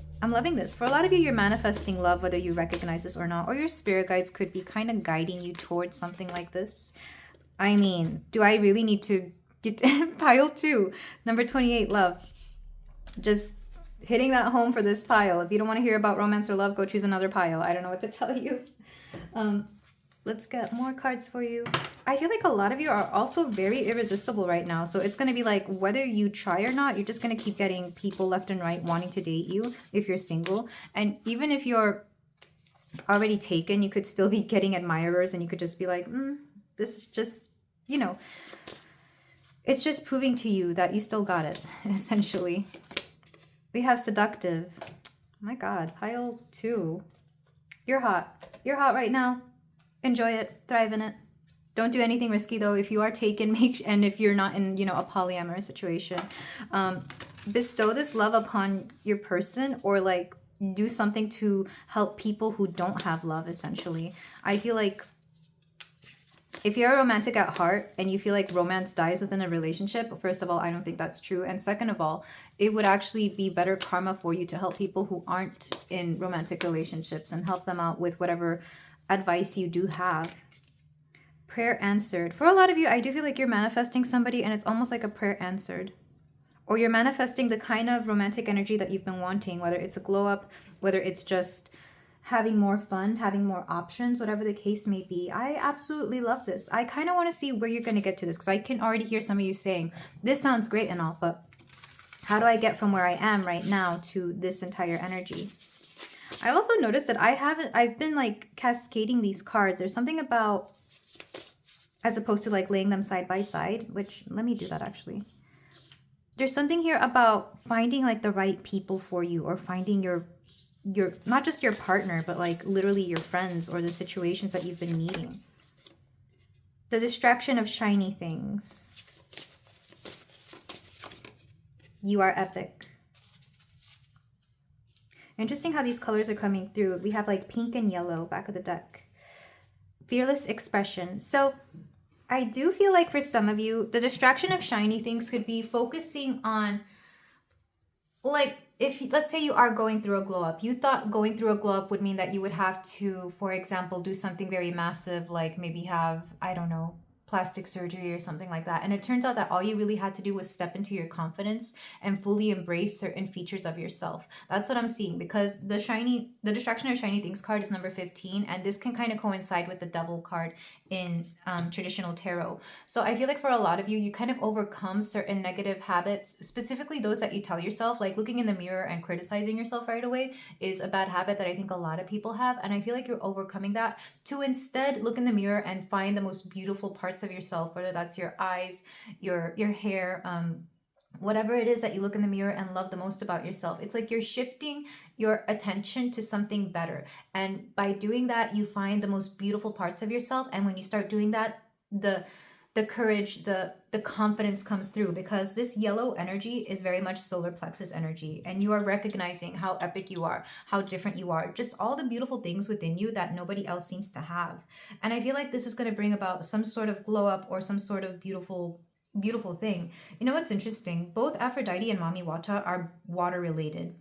this. For a lot of you, you're manifesting love, whether you recognize this or not, or your spirit guides could be kind of guiding you towards something like this. I mean, do I really need to get pile 2? Number 28, love. Just hitting that home for this pile. If you don't want to hear about romance or love, go choose another pile. I don't know what to tell you. Let's get more cards for you. I feel like a lot of you are also very irresistible right now. So it's going to be like, whether you try or not, you're just going to keep getting people left and right wanting to date you if you're single. And even if you're already taken, you could still be getting admirers, and you could just be like, this is just, you know, it's just proving to you that you still got it, essentially. We have seductive. Oh my God, pile 2. You're hot. You're hot right now. Enjoy it. Thrive in it. Don't do anything risky, though. If you are taken, and if you're not in, you know, a polyamorous situation, bestow this love upon your person, or like do something to help people who don't have love, essentially. I feel like if you're romantic at heart and you feel like romance dies within a relationship, first of all, I don't think that's true. And second of all, it would actually be better karma for you to help people who aren't in romantic relationships and help them out with whatever advice you do have. Prayer answered. For a lot of you, I do feel like you're manifesting somebody, and it's almost like a prayer answered. Or you're manifesting the kind of romantic energy that you've been wanting, whether it's a glow up, whether it's just having more fun, having more options, whatever the case may be. I absolutely love this. I kind of want to see where you're going to get to this, because I can already hear some of you saying, this sounds great and all, but how do I get from where I am right now to this entire energy? I also noticed that I've been like cascading these cards. There's something about, as opposed to like laying them side by side, which, let me do that actually. There's something here about finding like the right people for you, or finding your not just your partner, but like literally your friends, or the situations that you've been needing. The distraction of shiny things. You are epic. Interesting how these colors are coming through. We have like pink and yellow back of the deck. Fearless expression. So I do feel like for some of you, the distraction of shiny things could be focusing on, like, if let's say you are going through a glow up, you thought going through a glow up would mean that you would have to, for example, do something very massive, like maybe have, I don't know, plastic surgery or something like that. And it turns out that all you really had to do was step into your confidence and fully embrace certain features of yourself. That's what I'm seeing, because the distraction of shiny things card is number 15. And this can kind of coincide with the devil card in traditional tarot. So I feel like for a lot of you, you kind of overcome certain negative habits, specifically those that you tell yourself, like looking in the mirror and criticizing yourself right away is a bad habit that I think a lot of people have. And I feel like you're overcoming that to instead look in the mirror and find the most beautiful parts of yourself, whether that's your eyes, your hair, whatever it is that you look in the mirror and love the most about yourself. It's like you're shifting your attention to something better. And by doing that, you find the most beautiful parts of yourself. And when you start doing that, the courage, the confidence comes through, because this yellow energy is very much solar plexus energy. And you are recognizing how epic you are, how different you are, just all the beautiful things within you that nobody else seems to have. And I feel like this is going to bring about some sort of glow up or some sort of beautiful thing. You know what's interesting? Both Aphrodite and Mami Wata are water related,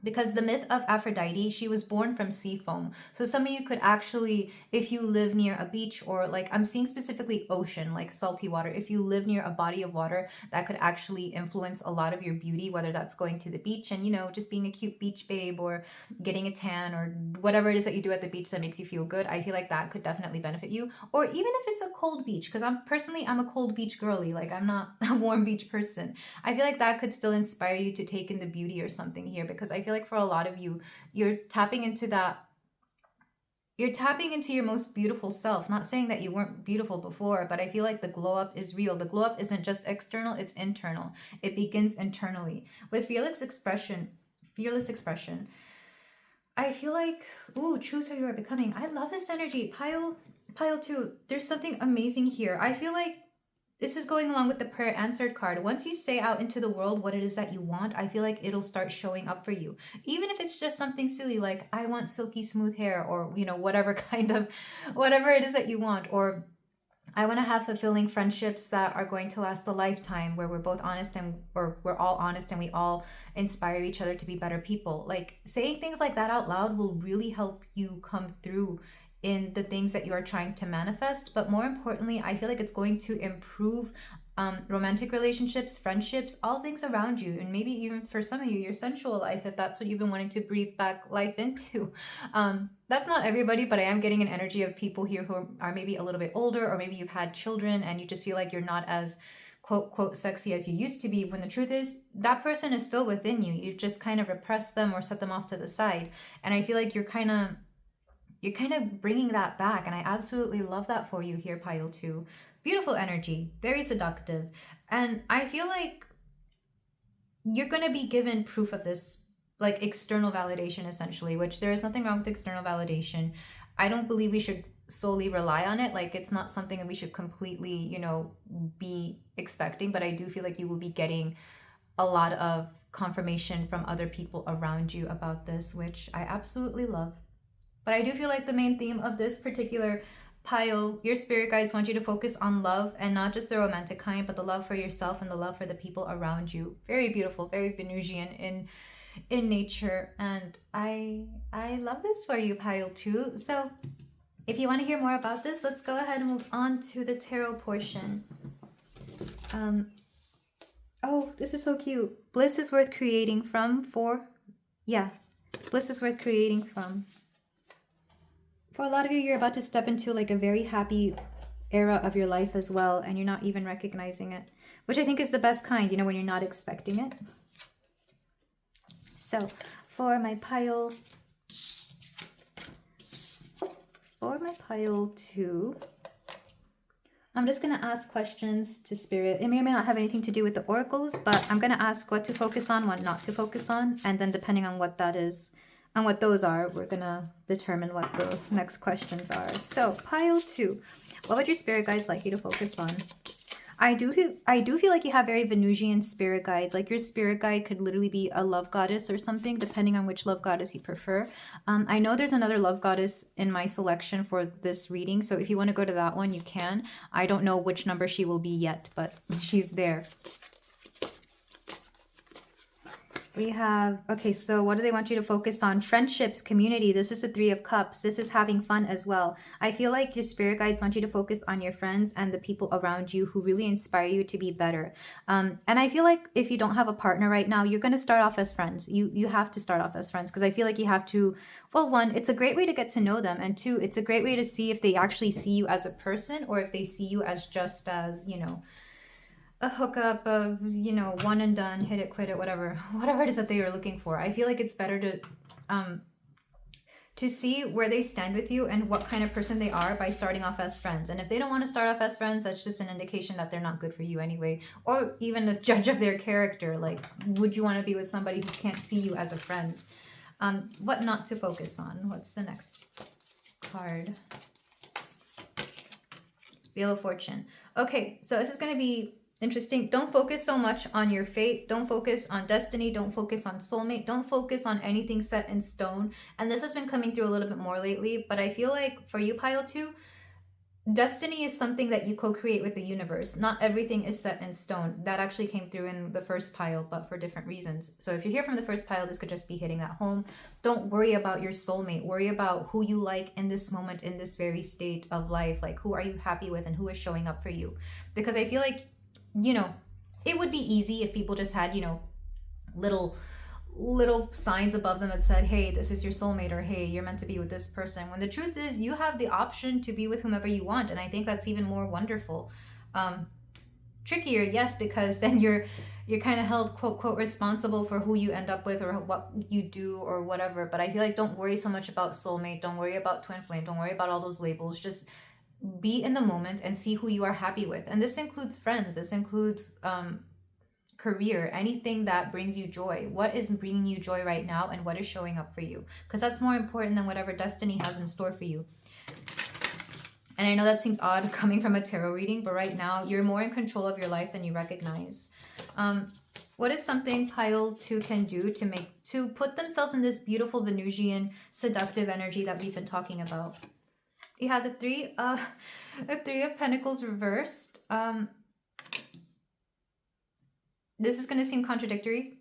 because the myth of Aphrodite, she was born from sea foam. So some of you could actually, if you live near a beach, or like I'm seeing specifically ocean, like salty water, if you live near a body of water, that could actually influence a lot of your beauty, whether that's going to the beach and, you know, just being a cute beach babe, or getting a tan, or whatever it is that you do at the beach that makes you feel good. I feel like that could definitely benefit you. Or even if it's a cold beach, because I'm a cold beach girly. Like I'm not a warm beach person. I feel like that could still inspire you to take in the beauty or something here, because I feel like for a lot of you, you're tapping into your most beautiful self. Not saying that you weren't beautiful before, but I feel like the glow up is real. The glow up isn't just external, it's internal. It begins internally. With fearless expression, I feel like, ooh, choose who you are becoming. I love this energy. Pile 2, there's something amazing here. I feel like this is going along with the prayer answered card. Once you say out into the world what it is that you want, I feel like it'll start showing up for you. Even if it's just something silly like, I want silky smooth hair, or, you know, whatever it is that you want. Or I want to have fulfilling friendships that are going to last a lifetime, where we're both honest or we're all honest and we all inspire each other to be better people. Like saying things like that out loud will really help you come through in the things that you are trying to manifest. But more importantly, I feel like it's going to improve romantic relationships, friendships, all things around you. And maybe even for some of you, your sensual life, if that's what you've been wanting to breathe back life into. That's not everybody, but I am getting an energy of people here who are maybe a little bit older, or maybe you've had children and you just feel like you're not as quote sexy as you used to be, when the truth is that person is still within you. You just kind of repressed them or set them off to the side. And I feel like you're kind of bringing that back. And I absolutely love that for you here, Pile 2. Beautiful energy, very seductive. And I feel like you're going to be given proof of this, like external validation, essentially, which there is nothing wrong with external validation. I don't believe we should solely rely on it. Like it's not something that we should completely, you know, be expecting. But I do feel like you will be getting a lot of confirmation from other people around you about this, which I absolutely love. But I do feel like the main theme of this particular pile, your spirit guides want you to focus on love, and not just the romantic kind, but the love for yourself and the love for the people around you. Very beautiful, very Venusian in nature. And I love this for you, pile 2. So if you want to hear more about this, let's go ahead and move on to the tarot portion. Oh, this is so cute. Bliss is worth creating from. Bliss is worth creating from. For a lot of you, you're about to step into like a very happy era of your life as well, and you're not even recognizing it, which I think is the best kind, you know, when you're not expecting it. So for my pile 2, I'm just going to ask questions to Spirit. It may or may not have anything to do with the oracles, but I'm going to ask what to focus on, what not to focus on, and then depending on what that is, and what those are, we're gonna determine what the next questions are. So pile 2, what would your spirit guides like you to focus on? I do feel like you have very Venusian spirit guides. Like your spirit guide could literally be a love goddess or something, depending on which love goddess you prefer. I know there's another love goddess in my selection for this reading, so if you want to go to that one, you can. I don't know which number she will be yet, but she's there. We have, okay, so what do they want you to focus on? Friendships, community. This is the Three of Cups. This is having fun as well. I feel like your spirit guides want you to focus on your friends and the people around you who really inspire you to be better. And I feel like if you don't have a partner right now, you're going to start off as friends. You have to start off as friends because I feel like you have to, well, one, it's a great way to get to know them. And two, it's a great way to see if they actually see you as a person or if they see you as just as, a hookup of, one and done, hit it, quit it, whatever it is that they are looking for. I feel like it's better to see where they stand with you and what kind of person they are by starting off as friends. And if they don't want to start off as friends, that's just an indication that they're not good for you anyway, or even a judge of their character. Like, would you want to be with somebody who can't see you as a friend? What not to focus on? What's the next card? Wheel of Fortune. Okay, so this is going to be interesting. Don't focus so much on your fate. Don't focus on destiny. Don't focus on soulmate. Don't focus on anything set in stone. And this has been coming through a little bit more lately, but I feel like for you, pile 2, destiny is something that you co-create with the universe. Not everything is set in stone. That actually came through in the first pile, but for different reasons. So if you're here from the first pile, this could just be hitting that home. Don't worry about your soulmate. Worry about who you like in this moment, in this very state of life. Like, who are you happy with and who is showing up for you? Because I feel like, it would be easy if people just had, little signs above them that said, hey, this is your soulmate, or hey, you're meant to be with this person, when the truth is you have the option to be with whomever you want. And I think that's even more wonderful. Trickier, yes, because then you're kind of held quote quote responsible for who you end up with or what you do or whatever. But I feel like don't worry so much about soulmate, don't worry about twin flame, don't worry about all those labels. Just be in the moment and see who you are happy with. And this includes friends, this includes career, anything that brings you joy. What is bringing you joy right now and what is showing up for you? Because that's more important than whatever destiny has in store for you. And I know that seems odd coming from a tarot reading, but right now you're more in control of your life than you recognize. What is something pile 2 can do to put themselves in this beautiful Venusian seductive energy that we've been talking about? You have the Three of Pentacles reversed. This is going to seem contradictory,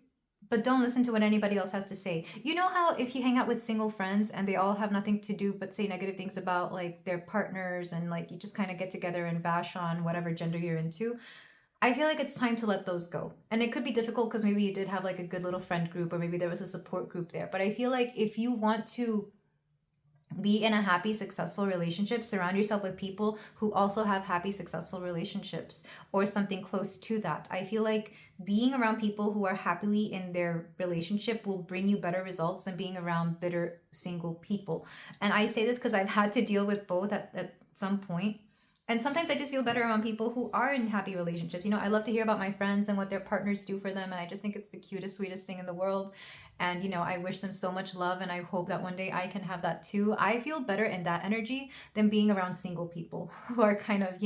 but don't listen to what anybody else has to say. You know how if you hang out with single friends and they all have nothing to do but say negative things about like their partners, and like you just kind of get together and bash on whatever gender you're into? I feel like it's time to let those go. And it could be difficult because maybe you did have like a good little friend group, or maybe there was a support group there. But I feel like if you want to be in a happy, successful relationship, surround yourself with people who also have happy, successful relationships or something close to that. I feel like being around people who are happily in their relationship will bring you better results than being around bitter single people. And I say this because I've had to deal with both at some point. And sometimes I just feel better around people who are in happy relationships. I love to hear about my friends and what their partners do for them. And I just think it's the cutest, sweetest thing in the world. And, I wish them so much love. And I hope that one day I can have that too. I feel better in that energy than being around single people who are kind of,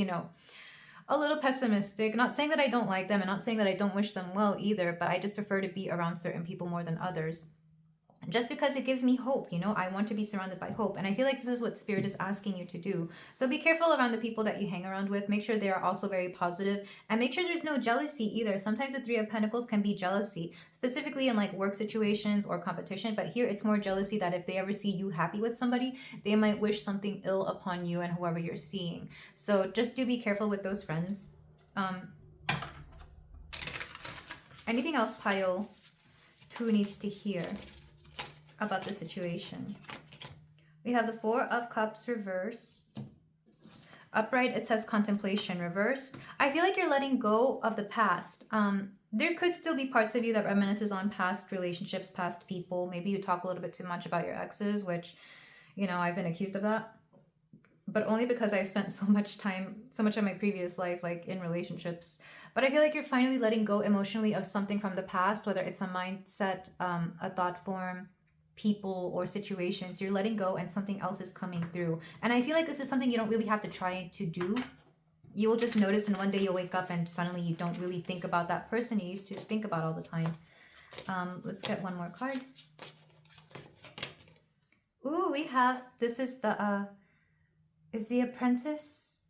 a little pessimistic. Not saying that I don't like them and not saying that I don't wish them well either, but I just prefer to be around certain people more than others. Just because it gives me hope, I want to be surrounded by hope. And I feel like this is what Spirit is asking you to do. So be careful around the people that you hang around with. Make sure they are also very positive, and make sure there's no jealousy either. Sometimes the Three of Pentacles can be jealousy, specifically in like work situations or competition. But here it's more jealousy that if they ever see you happy with somebody, they might wish something ill upon you and whoever you're seeing. So just do be careful with those friends. Anything else pile 2 needs to hear about the situation? We have the Four of Cups reversed. Upright, it says contemplation. Reversed, I feel like you're letting go of the past. There could still be parts of you that reminisces on past relationships, past people. Maybe you talk a little bit too much about your exes, which, I've been accused of that. But only because I've spent so much of my previous life, like in relationships. But I feel like you're finally letting go emotionally of something from the past, whether it's a mindset, a thought form, people, or situations. You're letting go and something else is coming through. And I feel like this is something you don't really have to try to do. You will just notice, and one day you'll wake up and suddenly you don't really think about that person you used to think about all the time. Let's get one more card. Ooh, we have, this is the Apprentice,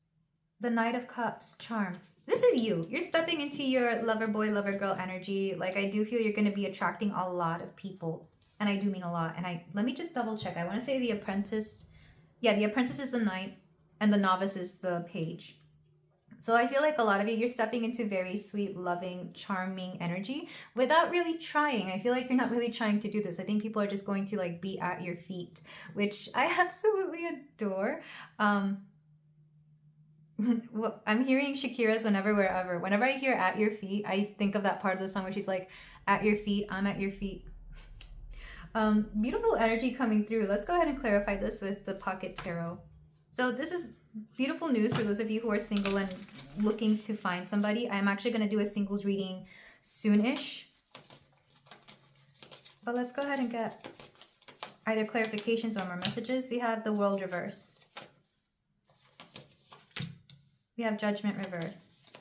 the Knight of Cups charm. this is you. You're stepping into your lover boy, lover girl energy. Like, I do feel you're going to be attracting a lot of people. And I do mean a lot. And let me just double check. I want to say the apprentice. Yeah, the apprentice is the knight and the novice is the page. So I feel like a lot of you, you're stepping into very sweet, loving, charming energy without really trying. I feel like you're not really trying to do this. I think people are just going to like be at your feet, which I absolutely adore. Well, I'm hearing Shakira's Whenever, Wherever. Whenever I hear At Your Feet, I think of that part of the song where she's like, at your feet, I'm at your feet. Beautiful energy coming through. Let's go ahead and clarify this with the Pocket Tarot. So this is beautiful news for those of you who are single and looking to find somebody. I'm actually going to do a singles reading soonish. But let's go ahead and get either clarifications or more messages. We have the World reversed. We have Judgment reversed.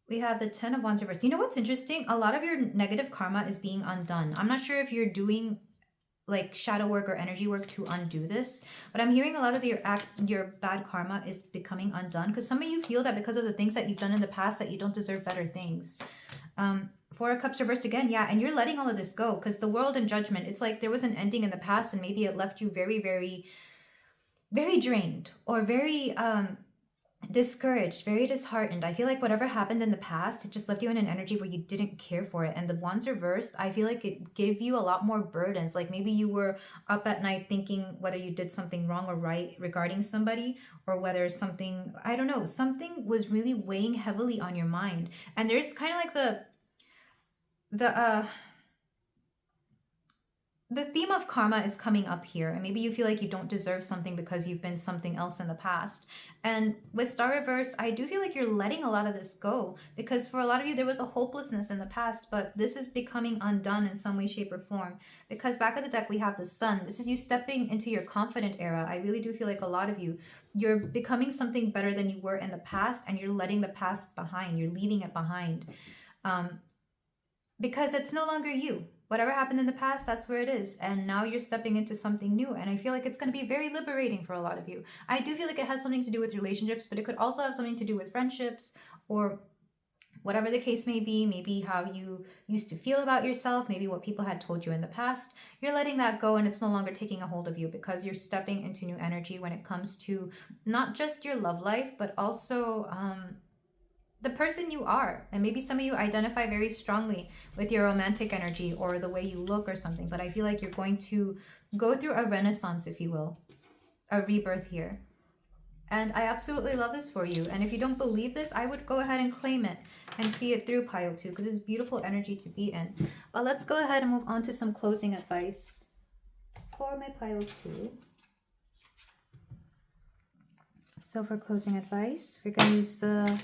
We have the Ten of Wands reversed. You know what's interesting? A lot of your negative karma is being undone. I'm not sure if you're doing like shadow work or energy work to undo this, but I'm hearing a lot of your bad karma is becoming undone because some of you feel that because of the things that you've done in the past that you don't deserve better things. Four of Cups reversed again. Yeah, and you're letting all of this go because the World and Judgment, it's like there was an ending in the past and maybe it left you very, very, very drained or very discouraged, very disheartened. I feel like whatever happened in the past, it just left you in an energy where you didn't care for it. And the Wands reversed, I feel like it gave you a lot more burdens. Like maybe you were up at night thinking whether you did something wrong or right regarding somebody, or whether something, I don't know, something was really weighing heavily on your mind. And there's kind of like the theme of karma is coming up here, and maybe you feel like you don't deserve something because you've been something else in the past. And with Star reversed, I do feel like you're letting a lot of this go because for a lot of you, there was a hopelessness in the past, but this is becoming undone in some way, shape, or form. Because back of the deck, we have the Sun. This is you stepping into your confident era. I really do feel like a lot of you, you're becoming something better than you were in the past, and you're letting the past behind. You're leaving it behind because it's no longer you. Whatever happened in the past, that's where it is. And now you're stepping into something new. And I feel like it's going to be very liberating for a lot of you. I do feel like it has something to do with relationships, but it could also have something to do with friendships or whatever the case may be. Maybe how you used to feel about yourself, maybe what people had told you in the past. You're letting that go and it's no longer taking a hold of you because you're stepping into new energy when it comes to not just your love life, but also the person you are. And maybe some of you identify very strongly with your romantic energy or the way you look or something, but I feel like you're going to go through a renaissance, if you will, a rebirth here. And I absolutely love this for you. And if you don't believe this, I would go ahead and claim it and see it through pile 2 because it's beautiful energy to be in. But let's go ahead and move on to some closing advice for my pile 2. So for closing advice, we're going to use the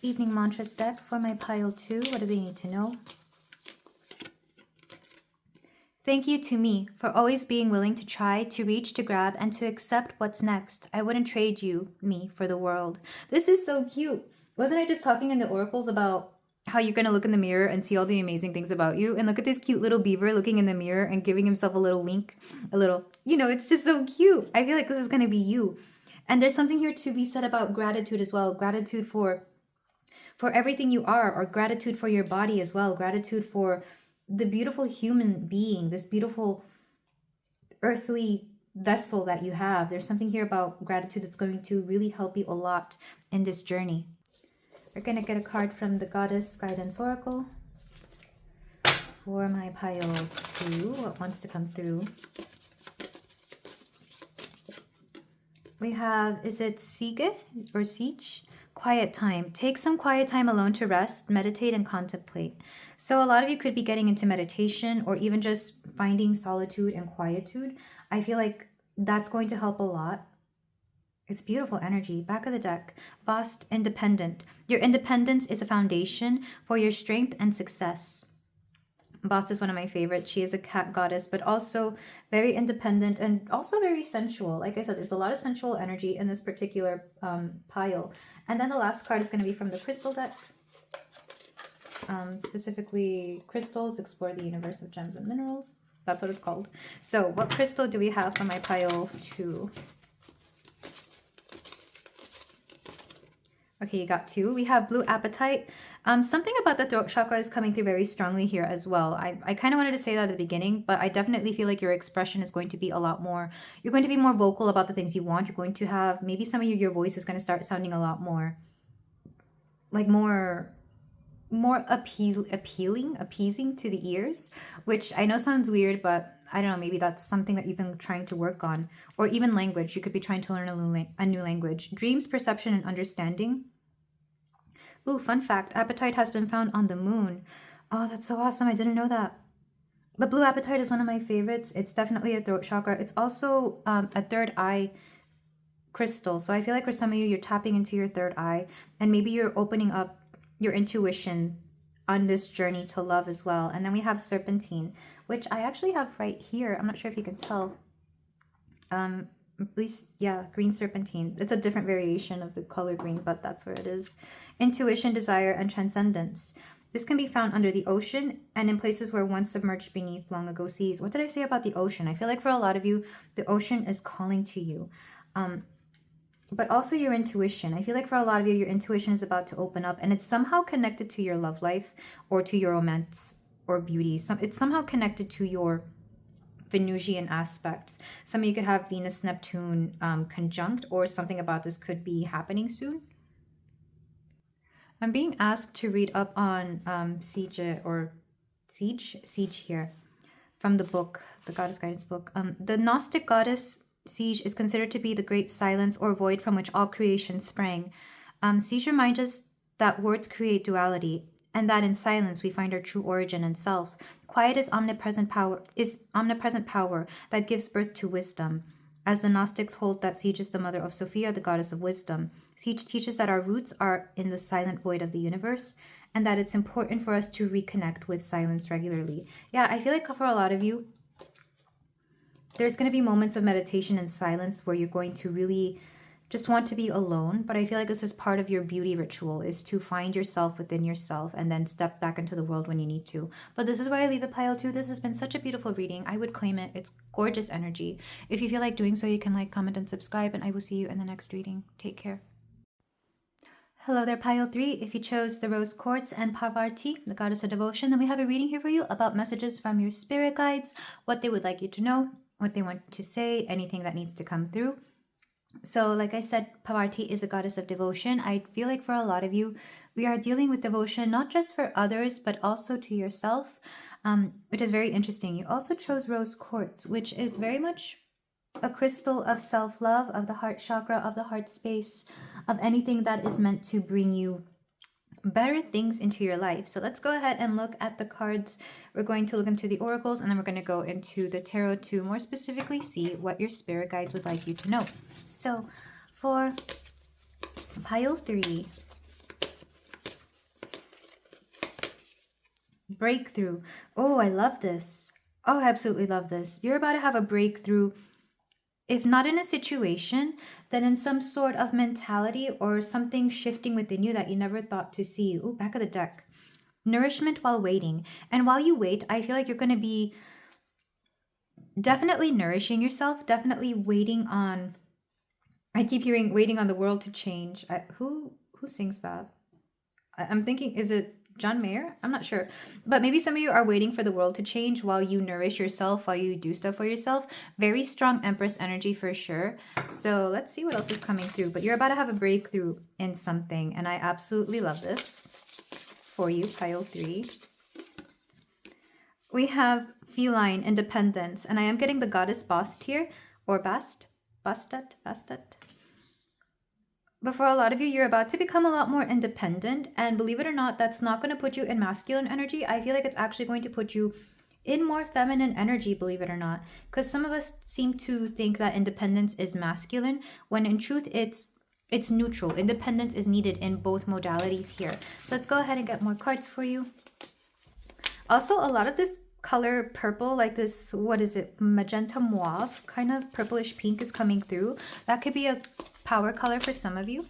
Evening Mantras deck for my pile 2. What do we need to know? Thank you to me for always being willing to try, to reach, to grab, and to accept what's next. I wouldn't trade you, me, for the world. This is so cute. Wasn't I just talking in the oracles about how you're going to look in the mirror and see all the amazing things about you? And look at this cute little beaver looking in the mirror and giving himself a little wink, a little, you know, it's just so cute. I feel like this is going to be you. And there's something here to be said about gratitude as well. Gratitude for everything you are, or gratitude for your body as well. Gratitude for the beautiful human being, this beautiful earthly vessel that you have. There's something here about gratitude that's going to really help you a lot in this journey. We're going to get a card from the Goddess Guidance Oracle for my pile 2. What wants to come through? We have, is it Sige or Siege? Quiet time. Take some quiet time alone to rest, meditate, and contemplate. So a lot of you could be getting into meditation or even just finding solitude and quietude. I feel like that's going to help a lot. It's beautiful energy. Back of the deck. Bossed, independent. Your independence is a foundation for your strength and success. Boss is one of my favorites. She is a cat goddess, but also very independent and also very sensual. Like I said, there's a lot of sensual energy in this particular pile. And then the last card is going to be from the crystal deck. Specifically, crystals explore the universe of gems and minerals. That's what it's called. So what crystal do we have for my pile 2? Okay, you got 2. We have blue apatite. Something about the throat chakra is coming through very strongly here as well. I kind of wanted to say that at the beginning, but I definitely feel like your expression is going to be a lot more, you're going to be more vocal about the things you want. You're going to have, maybe some of you, your voice is going to start sounding a lot more, like more appeasing to the ears, which I know sounds weird, but I don't know, maybe that's something that you've been trying to work on. Or even language, you could be trying to learn a new language. Dreams, perception, and understanding. Ooh, fun fact, apatite has been found on the moon. Oh, that's so awesome. I didn't know that. But blue apatite is one of my favorites. It's definitely a throat chakra. It's also a third eye crystal. So I feel like for some of you, you're tapping into your third eye, and maybe you're opening up your intuition on this journey to love as well. And then we have serpentine, which I actually have right here. I'm not sure if you can tell. At least, yeah, green serpentine. It's a different variation of the color green, but that's where it is. Intuition, desire, and transcendence. This can be found under the ocean and in places where once submerged beneath long ago seas. What did I say about the ocean? I feel like for a lot of you, the ocean is calling to you. But also your intuition. I feel like for a lot of you, your intuition is about to open up, and it's somehow connected to your love life or to your romance or beauty. It's somehow connected to your Venusian aspects. Some of you could have Venus, Neptune conjunct, or something about this could be happening soon. I'm being asked to read up on siege here from the book, the Goddess Guidance book. The Gnostic goddess Siege is considered to be the great silence or void from which all creation sprang. Siege reminds us that words create duality, and that in silence we find our true origin and self. Quiet is omnipresent power that gives birth to wisdom. As the Gnostics hold that Siege is the mother of Sophia, the goddess of wisdom. Siege teaches that our roots are in the silent void of the universe, and that it's important for us to reconnect with silence regularly. Yeah, I feel like for a lot of you, there's going to be moments of meditation and silence where you're going to really just want to be alone. But I feel like this is part of your beauty ritual, is to find yourself within yourself and then step back into the world when you need to. But this is where I leave it, pile 2. This has been such a beautiful reading. I would claim it. It's gorgeous energy. If you feel like doing so, you can like, comment, and subscribe. And I will see you in the next reading. Take care. Hello there, pile 3. If you chose the rose quartz and Parvati, the goddess of devotion, then we have a reading here for you about messages from your spirit guides, what they would like you to know, what they want to say, anything that needs to come through. So like I said, Parvati is a goddess of devotion. I feel like for a lot of you, we are dealing with devotion not just for others, but also to yourself, which is very interesting. You also chose rose quartz, which is very much a crystal of self-love, of the heart chakra, of the heart space, of anything that is meant to bring you better things into your life. So let's go ahead and look at the cards. We're going to look into the oracles, and then we're going to go into the tarot to more specifically see what your spirit guides would like you to know. So for pile 3, breakthrough. Oh, I love this. Oh, I absolutely love this. You're about to have a breakthrough, if not in a situation, then in some sort of mentality or something shifting within you that you never thought to see. Ooh, back of the deck. Nourishment while waiting. And while you wait, I feel like you're going to be definitely nourishing yourself, definitely waiting on, I keep hearing waiting on the world to change. Who sings that? I'm thinking, is it John Mayer? I'm not sure. But maybe some of you are waiting for the world to change while you nourish yourself, while you do stuff for yourself. Very strong Empress energy for sure. So let's see what else is coming through. But you're about to have a breakthrough in something. And I absolutely love this for you, pile 3. We have feline independence. And I am getting the goddess Bast here. Or Bastet. But for a lot of you, you're about to become a lot more independent. And believe it or not, that's not going to put you in masculine energy. I feel like it's actually going to put you in more feminine energy, believe it or not. Because some of us seem to think that independence is masculine, when in truth, it's neutral. Independence is needed in both modalities here. So let's go ahead and get more cards for you. Also, a lot of this color purple, like this, what is it, magenta mauve, kind of purplish pink is coming through. That could be a power color for some of you,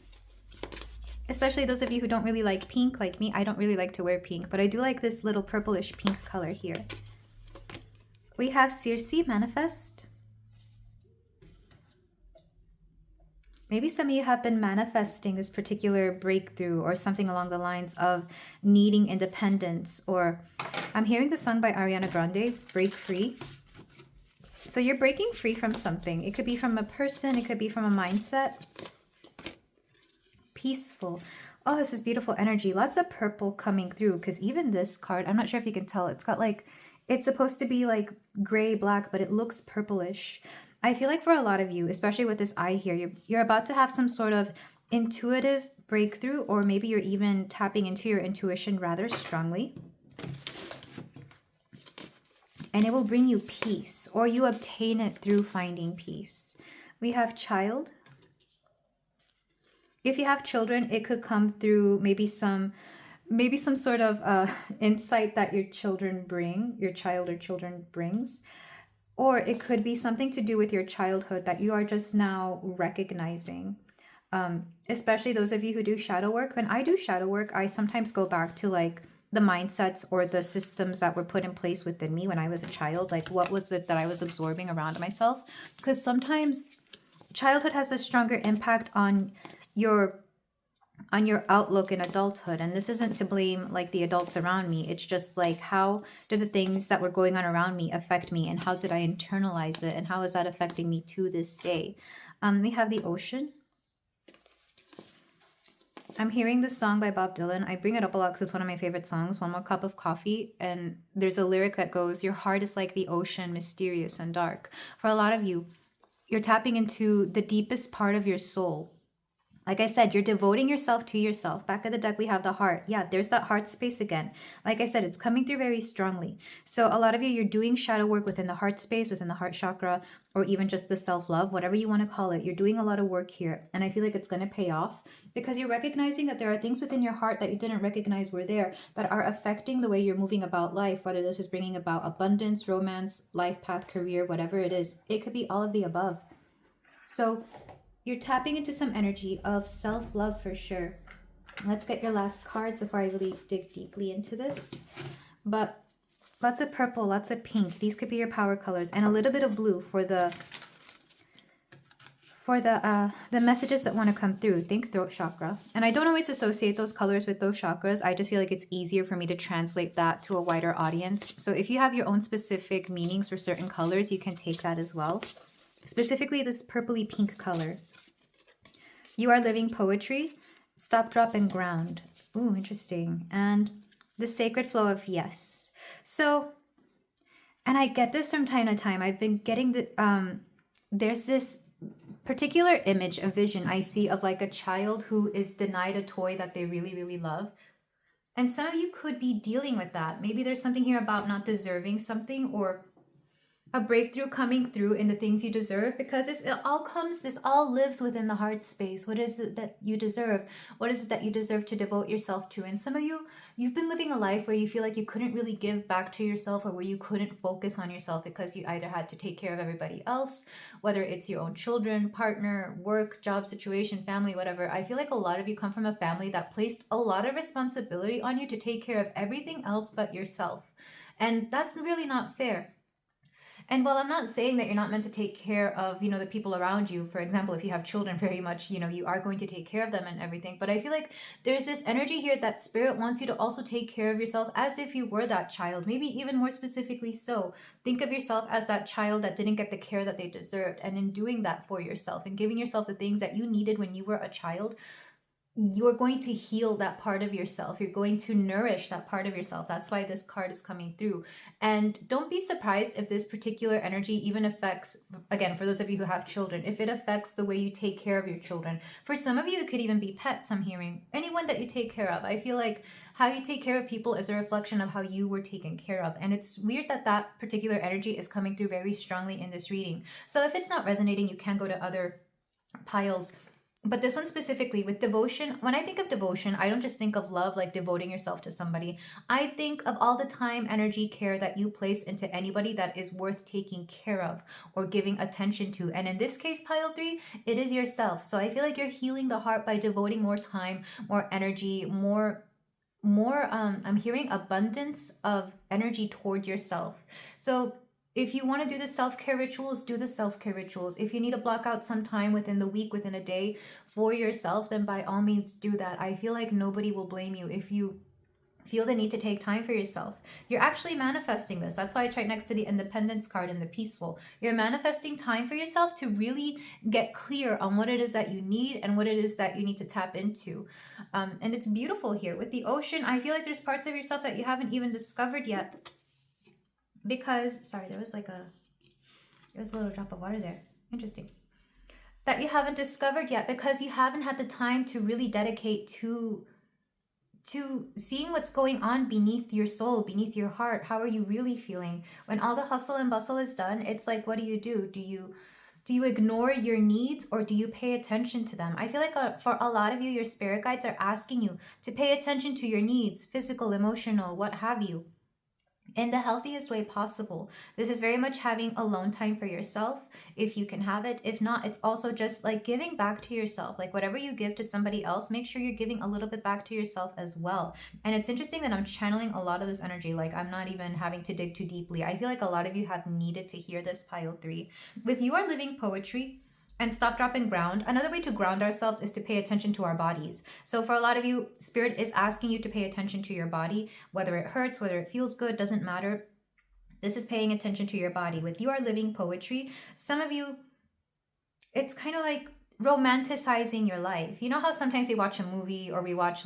especially those of you who don't really like pink like me. I don't really like to wear pink, but I do like this little purplish pink color here. We have Circe, manifest. Maybe some of you have been manifesting this particular breakthrough or something along the lines of needing independence. Or I'm hearing the song by Ariana Grande, Break Free. So you're breaking free from something. It could be from a person. It could be from a mindset. Peaceful. Oh, this is beautiful energy. Lots of purple coming through, because even this card, I'm not sure if you can tell, it's got like, it's supposed to be like gray, black, but it looks purplish. I feel like for a lot of you, especially with this eye here, you're about to have some sort of intuitive breakthrough, or maybe you're even tapping into your intuition rather strongly. And it will bring you peace, or you obtain it through finding peace. We have child. If you have children, it could come through maybe some sort of insight that your children bring, your child or children brings. Or it could be something to do with your childhood that you are just now recognizing. Especially those of you who do shadow work. When I do shadow work, I sometimes go back to like the mindsets or the systems that were put in place within me when I was a child. Like, what was it that I was absorbing around myself? Because sometimes childhood has a stronger impact on your outlook in adulthood. And this isn't to blame like the adults around me. It's just like, how did the things that were going on around me affect me, and how did I internalize it, and how is that affecting me to this day? We have the ocean. I'm hearing this song by Bob Dylan. I bring it up a lot because it's one of my favorite songs, One More Cup of Coffee. And there's a lyric that goes, your heart is like the ocean, mysterious and dark. For a lot of you, you're tapping into the deepest part of your soul. Like I said, you're devoting yourself to yourself. Back of the deck, we have the heart. Yeah, there's that heart space again. Like I said, it's coming through very strongly. So a lot of you, you're doing shadow work within the heart space, within the heart chakra, or even just the self-love, whatever you want to call it. You're doing a lot of work here. And I feel like it's going to pay off because you're recognizing that there are things within your heart that you didn't recognize were there that are affecting the way you're moving about life, whether this is bringing about abundance, romance, life path, career, whatever it is. It could be all of the above. So you're tapping into some energy of self-love for sure. Let's get your last cards before I really dig deeply into this. But lots of purple, lots of pink. These could be your power colors, and a little bit of blue for the messages that want to come through. Think throat chakra. And I don't always associate those colors with those chakras. I just feel like it's easier for me to translate that to a wider audience. So if you have your own specific meanings for certain colors, you can take that as well. Specifically this purpley pink color. You are living poetry, stop, drop, and ground. Ooh, interesting. And the sacred flow of yes. So, and I get this from time to time. I've been getting there's this particular image, a vision I see of like a child who is denied a toy that they really, really love. And some of you could be dealing with that. Maybe there's something here about not deserving something, or a breakthrough coming through in the things you deserve, because this all lives within the heart space. What is it that you deserve? What is it that you deserve to devote yourself to? And some of you, you've been living a life where you feel like you couldn't really give back to yourself, or where you couldn't focus on yourself because you either had to take care of everybody else, whether it's your own children, partner, work, job situation, family, whatever. I feel like a lot of you come from a family that placed a lot of responsibility on you to take care of everything else but yourself. And that's really not fair. And while I'm not saying that you're not meant to take care of, the people around you, for example, if you have children, very much, you are going to take care of them and everything. But I feel like there's this energy here that spirit wants you to also take care of yourself as if you were that child, maybe even more specifically so. Think of yourself as that child that didn't get the care that they deserved. And in doing that for yourself and giving yourself the things that you needed when you were a child, you're going to heal that part of yourself. You're going to nourish that part of yourself. That's why this card is coming through. And don't be surprised if this particular energy even affects, again, for those of you who have children, if it affects the way you take care of your children. For some of you, it could even be pets, I'm hearing. Anyone that you take care of. I feel like how you take care of people is a reflection of how you were taken care of. And it's weird that that particular energy is coming through very strongly in this reading. So if it's not resonating, you can go to other piles. But this one specifically with devotion, when I think of devotion, I don't just think of love, like devoting yourself to somebody. I think of all the time, energy, care that you place into anybody that is worth taking care of or giving attention to. And in this case, pile 3, it is yourself. So I feel like you're healing the heart by devoting more time, more energy, more I'm hearing abundance of energy toward yourself. So If you want to do the self-care rituals, do the self-care rituals. If you need to block out some time within the week, within a day for yourself, then by all means do that. I feel like nobody will blame you if you feel the need to take time for yourself. You're actually manifesting this. That's why I tried next to the Independence card and the Peaceful. You're manifesting time for yourself to really get clear on what it is that you need and what it is that you need to tap into. And it's beautiful here. With the ocean, I feel like there's parts of yourself that you haven't even discovered yet. Because, sorry, there was a little drop of water there. Interesting. That you haven't discovered yet because you haven't had the time to really dedicate to seeing what's going on beneath your soul, beneath your heart. How are you really feeling? When all the hustle and bustle is done, it's like, what do? Do you ignore your needs or do you pay attention to them? I feel like for a lot of you, your spirit guides are asking you to pay attention to your needs, physical, emotional, what have you, in the healthiest way possible. This is very much having alone time for yourself, if you can have it. If not, it's also just like giving back to yourself. Like whatever you give to somebody else, make sure you're giving a little bit back to yourself as well. And it's interesting that I'm channeling a lot of this energy. Like I'm not even having to dig too deeply. I feel like a lot of you have needed to hear this, pile 3. With You Are Living Poetry and Stop, Drop, and Ground, another way to ground ourselves is to pay attention to our bodies. So for a lot of you, Spirit is asking you to pay attention to your body, whether it hurts, whether it feels good, doesn't matter. This is paying attention to your body. With You Are Living Poetry, some of you, it's kind of like romanticizing your life. You know how sometimes we watch a movie or we watch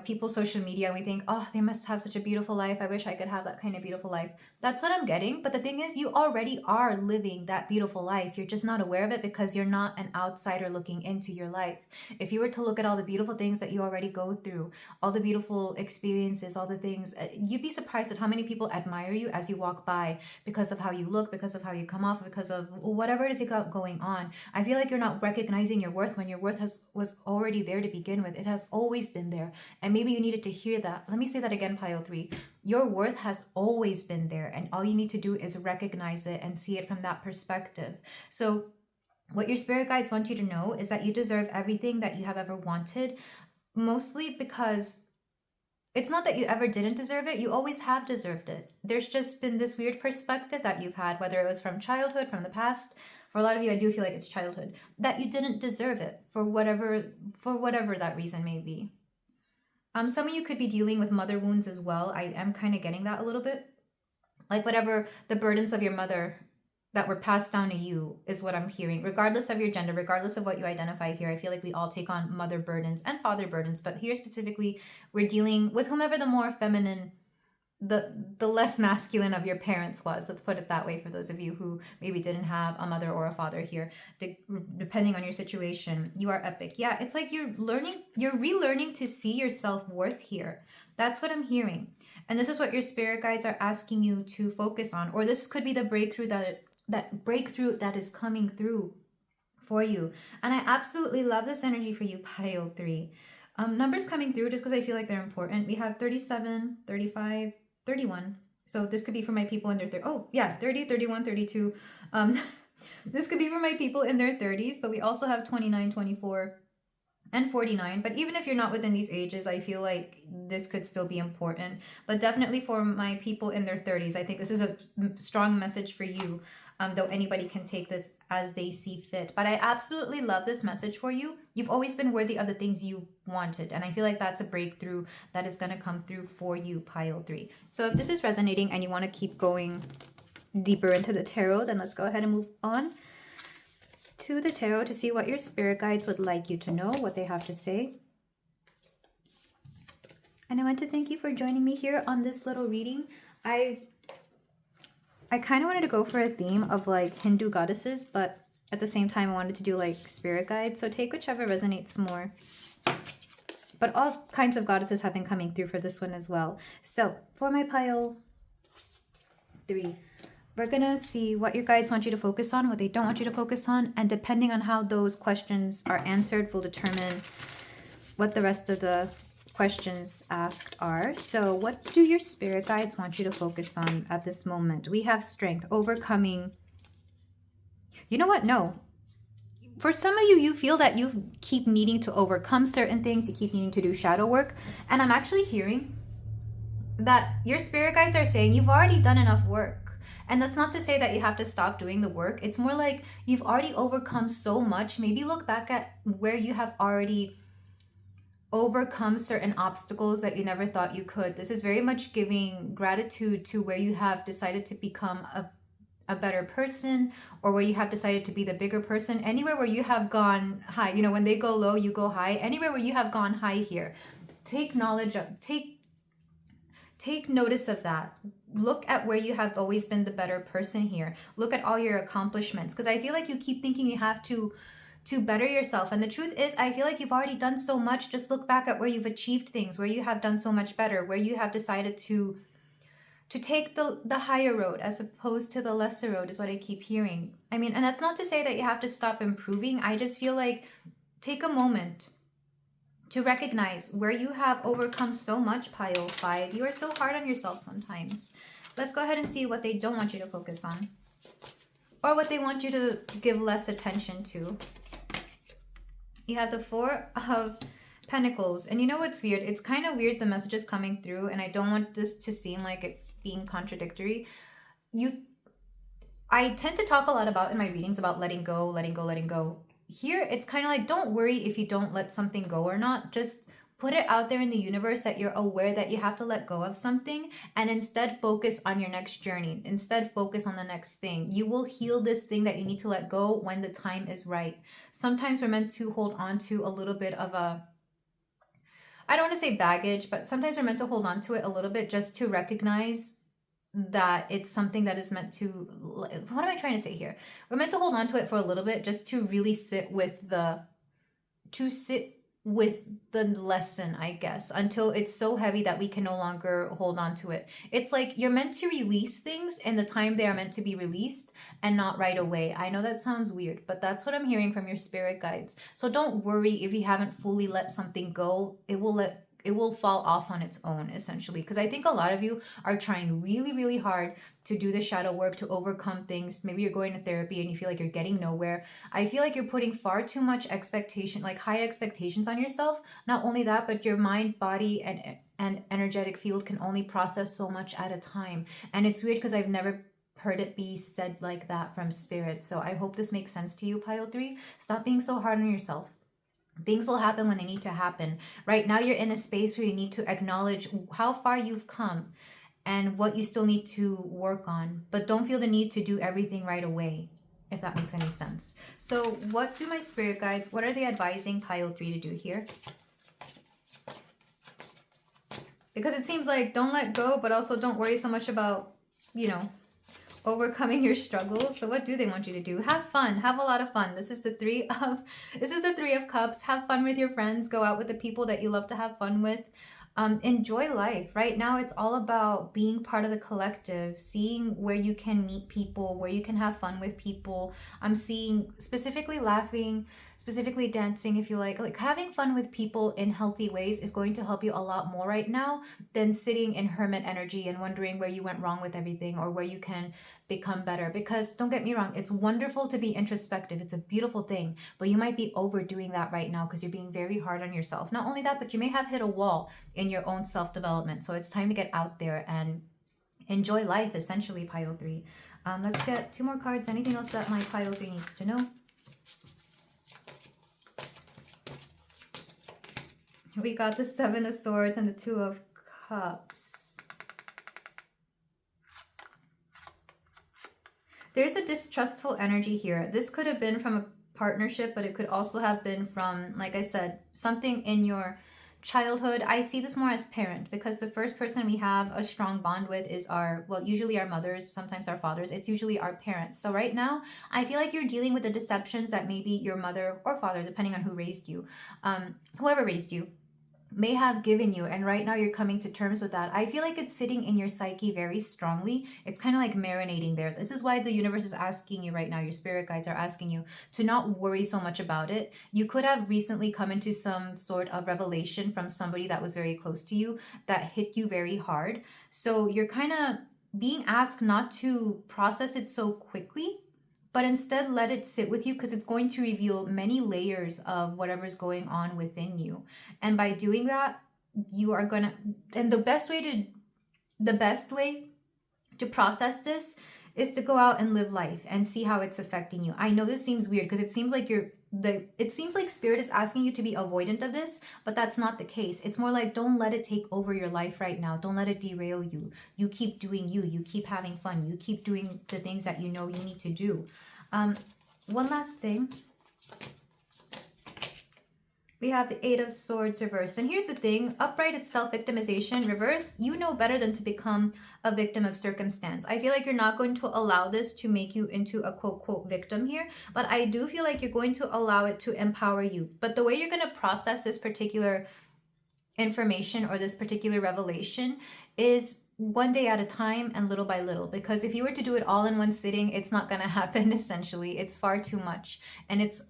people's social media and we think, oh, they must have such a beautiful life. I wish I could have that kind of beautiful life. That's what I'm getting. But the thing is, you already are living that beautiful life. You're just not aware of it because you're not an outsider looking into your life. If you were to look at all the beautiful things that you already go through, all the beautiful experiences, all the things, you'd be surprised at how many people admire you as you walk by because of how you look, because of how you come off, because of whatever it is you got going on. I feel like you're not recognizing your worth when your worth was already there to begin with. It has always been there. And maybe you needed to hear that. Let me say that again, pile 3. Your worth has always been there, and all you need to do is recognize it and see it from that perspective. So what your spirit guides want you to know is that you deserve everything that you have ever wanted, mostly because it's not that you ever didn't deserve it. You always have deserved it. There's just been this weird perspective that you've had, whether it was from childhood, from the past. For a lot of you, I do feel like it's childhood, that you didn't deserve it for whatever that reason may be. Some of you could be dealing with mother wounds as well. I am kind of getting that a little bit. Like whatever the burdens of your mother that were passed down to you is what I'm hearing. Regardless of your gender, regardless of what you identify here, I feel like we all take on mother burdens and father burdens. But here specifically, we're dealing with whomever the more feminine, the less masculine of your parents was. Let's put it that way for those of you who maybe didn't have a mother or a father here. Depending on your situation, you are epic. Yeah, it's like you're relearning to see your self-worth here. That's what I'm hearing. And this is what your spirit guides are asking you to focus on. Or this could be the breakthrough that is coming through for you. And I absolutely love this energy for you, pile 3. Numbers coming through just because I feel like they're important. We have 37, 35, 31. So this could be for my people in their 30, 31, 32. This could be for my people in their 30s, but we also have 29, 24, and 49. But even if you're not within these ages, I feel like this could still be important. But definitely for my people in their 30s, I think this is a strong message for you, though anybody can take this as they see fit. But I absolutely love this message for you. You've always been worthy of the things you wanted. And I feel like that's a breakthrough that is going to come through for you, pile 3. So if this is resonating and you want to keep going deeper into the tarot, then let's go ahead and move on to the tarot to see what your spirit guides would like you to know, what they have to say. And I want to thank you for joining me here on this little reading. I kind of wanted to go for a theme of like Hindu goddesses, but at the same time I wanted to do like spirit guides. So take whichever resonates more. But all kinds of goddesses have been coming through for this one as well. So for my pile 3, we're going to see what your guides want you to focus on, what they don't want you to focus on. And depending on how those questions are answered will determine what the rest of the questions asked are. So what do your spirit guides want you to focus on at this moment? We have strength, overcoming. You know what? No. For some of you, you feel that you keep needing to overcome certain things. You keep needing to do shadow work. And I'm actually hearing that your spirit guides are saying you've already done enough work. And that's not to say that you have to stop doing the work. It's more like you've already overcome so much. Maybe look back at where you have already overcome certain obstacles that you never thought you could. This is very much giving gratitude to where you have decided to become a better person, or where you have decided to be the bigger person. Anywhere where you have gone high, you know, when they go low, you go high. Anywhere where you have gone high here, take knowledge of, take notice of that. Look at where you have always been the better person here. Look at all your accomplishments, because I feel like you keep thinking you have to better yourself, and the truth is I feel like you've already done so much. Just look back at where you've achieved things, where you have done so much better, where you have decided to take the higher road as opposed to the lesser road, is what I keep hearing. I mean, and that's not to say that you have to stop improving. I just feel like take a moment to recognize where you have overcome so much, pile 5. You are so hard on yourself sometimes. Let's go ahead and see what they don't want you to focus on, or what they want you to give less attention to. You have the 4 of Pentacles. And you know what's weird? It's kind of weird, the messages coming through, and I don't want this to seem like it's being contradictory. I tend to talk a lot about in my readings about letting go, letting go, letting go. Here, it's kind of like, don't worry if you don't let something go or not. Just put it out there in the universe that you're aware that you have to let go of something, and instead focus on your next journey. Instead, focus on the next thing. You will heal this thing that you need to let go when the time is right. Sometimes we're meant to hold on to a little bit of a, I don't want to say baggage, but sometimes we're meant to hold on to it a little bit just to recognize that it's something that is meant to, what am I trying to say here? We're meant to hold on to it for a little bit just to really sit with the lesson, I guess, until it's so heavy that we can no longer hold on to it. It's like you're meant to release things in the time they are meant to be released, and not right away. I know that sounds weird, but that's what I'm hearing from your spirit guides. So don't worry if you haven't fully let something go. It will fall off on its own, essentially, because I think a lot of you are trying really, really hard to do the shadow work, to overcome things. Maybe you're going to therapy and you feel like you're getting nowhere. I feel like you're putting far too much expectation, like high expectations on yourself. Not only that, but your mind, body, and energetic field can only process so much at a time. And it's weird because I've never heard it be said like that from spirit. So I hope this makes sense to you, pile 3. Stop being so hard on yourself. Things will happen when they need to happen. Right now, you're in a space where you need to acknowledge how far you've come and what you still need to work on. But don't feel the need to do everything right away, if that makes any sense. So what do my spirit guides, what are they advising pile 3 to do here? Because it seems like don't let go, but also don't worry so much about, you know, overcoming your struggles. So what do they want you to do? Have fun. Have a lot of fun. This is the 3 of Cups. Have fun with your friends. Go out with the people that you love to have fun with. Enjoy life. Right now, it's all about being part of the collective, seeing where you can meet people, where you can have fun with people. I'm seeing specifically laughing, specifically dancing, if you like having fun with people in healthy ways is going to help you a lot more right now than sitting in hermit energy and wondering where you went wrong with everything or where you can become better. Because don't get me wrong, it's wonderful to be introspective. It's a beautiful thing, but you might be overdoing that right now because you're being very hard on yourself. Not only that, but you may have hit a wall in your own self-development. So it's time to get out there and enjoy life, essentially, pile 3. Let's get 2 more cards. Anything else that my pile 3 needs to know? We got the 7 of Swords and the 2 of Cups. There's a distrustful energy here. This could have been from a partnership, but it could also have been from, like I said, something in your childhood. I see this more as parent, because the first person we have a strong bond with is usually our mothers, sometimes our fathers. It's usually our parents. So right now, I feel like you're dealing with the deceptions that maybe your mother or father, depending on who raised you, whoever raised you, may have given you, and right now you're coming to terms with that. I feel like it's sitting in your psyche very strongly. It's kind of like marinating there. This is why the universe is asking you right now, your spirit guides are asking you to not worry so much about it. You could have recently come into some sort of revelation from somebody that was very close to you that hit you very hard. So you're kind of being asked not to process it so quickly, but instead let it sit with you, because it's going to reveal many layers of whatever's going on within you. And by doing that, you are gonna, and the best way to process this is to go out and live life and see how it's affecting you. I know this seems weird because it seems like it seems like spirit is asking you to be avoidant of this, but that's not the case. It's more like, don't let it take over your life right now. Don't let it derail you. You keep doing you. You keep having fun. You keep doing the things that you know you need to do. One last thing. We have the Eight of Swords reversed. And here's the thing. Upright, it's self-victimization. Reverse, you know better than to become a victim of circumstance. I feel like you're not going to allow this to make you into a quote-quote victim here. But I do feel like you're going to allow it to empower you. But the way you're going to process this particular information or this particular revelation is one day at a time and little by little. Because if you were to do it all in one sitting, it's not going to happen, essentially. It's far too much. And it's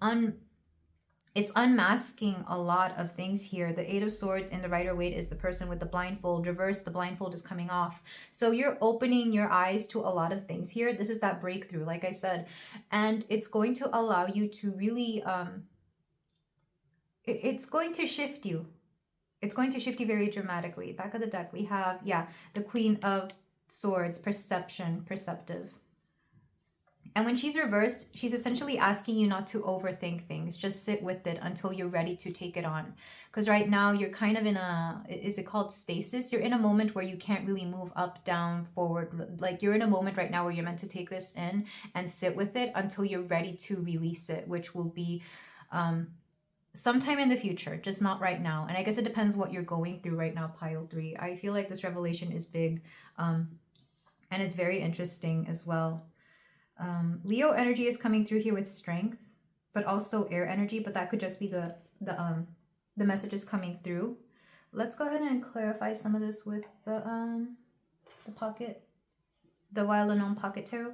unmasking a lot of things here. The Eight of Swords in the Rider-Waite is the person with the blindfold. Reverse, the blindfold is coming off. So you're opening your eyes to a lot of things here. This is that breakthrough, like I said. And it's going to allow you to really, it's going to shift you. It's going to shift you very dramatically. Back of the deck, we have, the Queen of Swords, perception, perceptive. And when she's reversed, she's essentially asking you not to overthink things. Just sit with it until you're ready to take it on. Because right now you're kind of in a, is it called stasis? You're in a moment where you can't really move up, down, forward. Like you're in a moment right now where you're meant to take this in and sit with it until you're ready to release it, which will be sometime in the future, just not right now. And I guess it depends what you're going through right now, pile 3. I feel like this revelation is big and it's very interesting as well. Leo energy is coming through here with strength, but also air energy, but that could just be the messages coming through. Let's go ahead and clarify some of this with the pocket, the Wild Unknown Pocket Tarot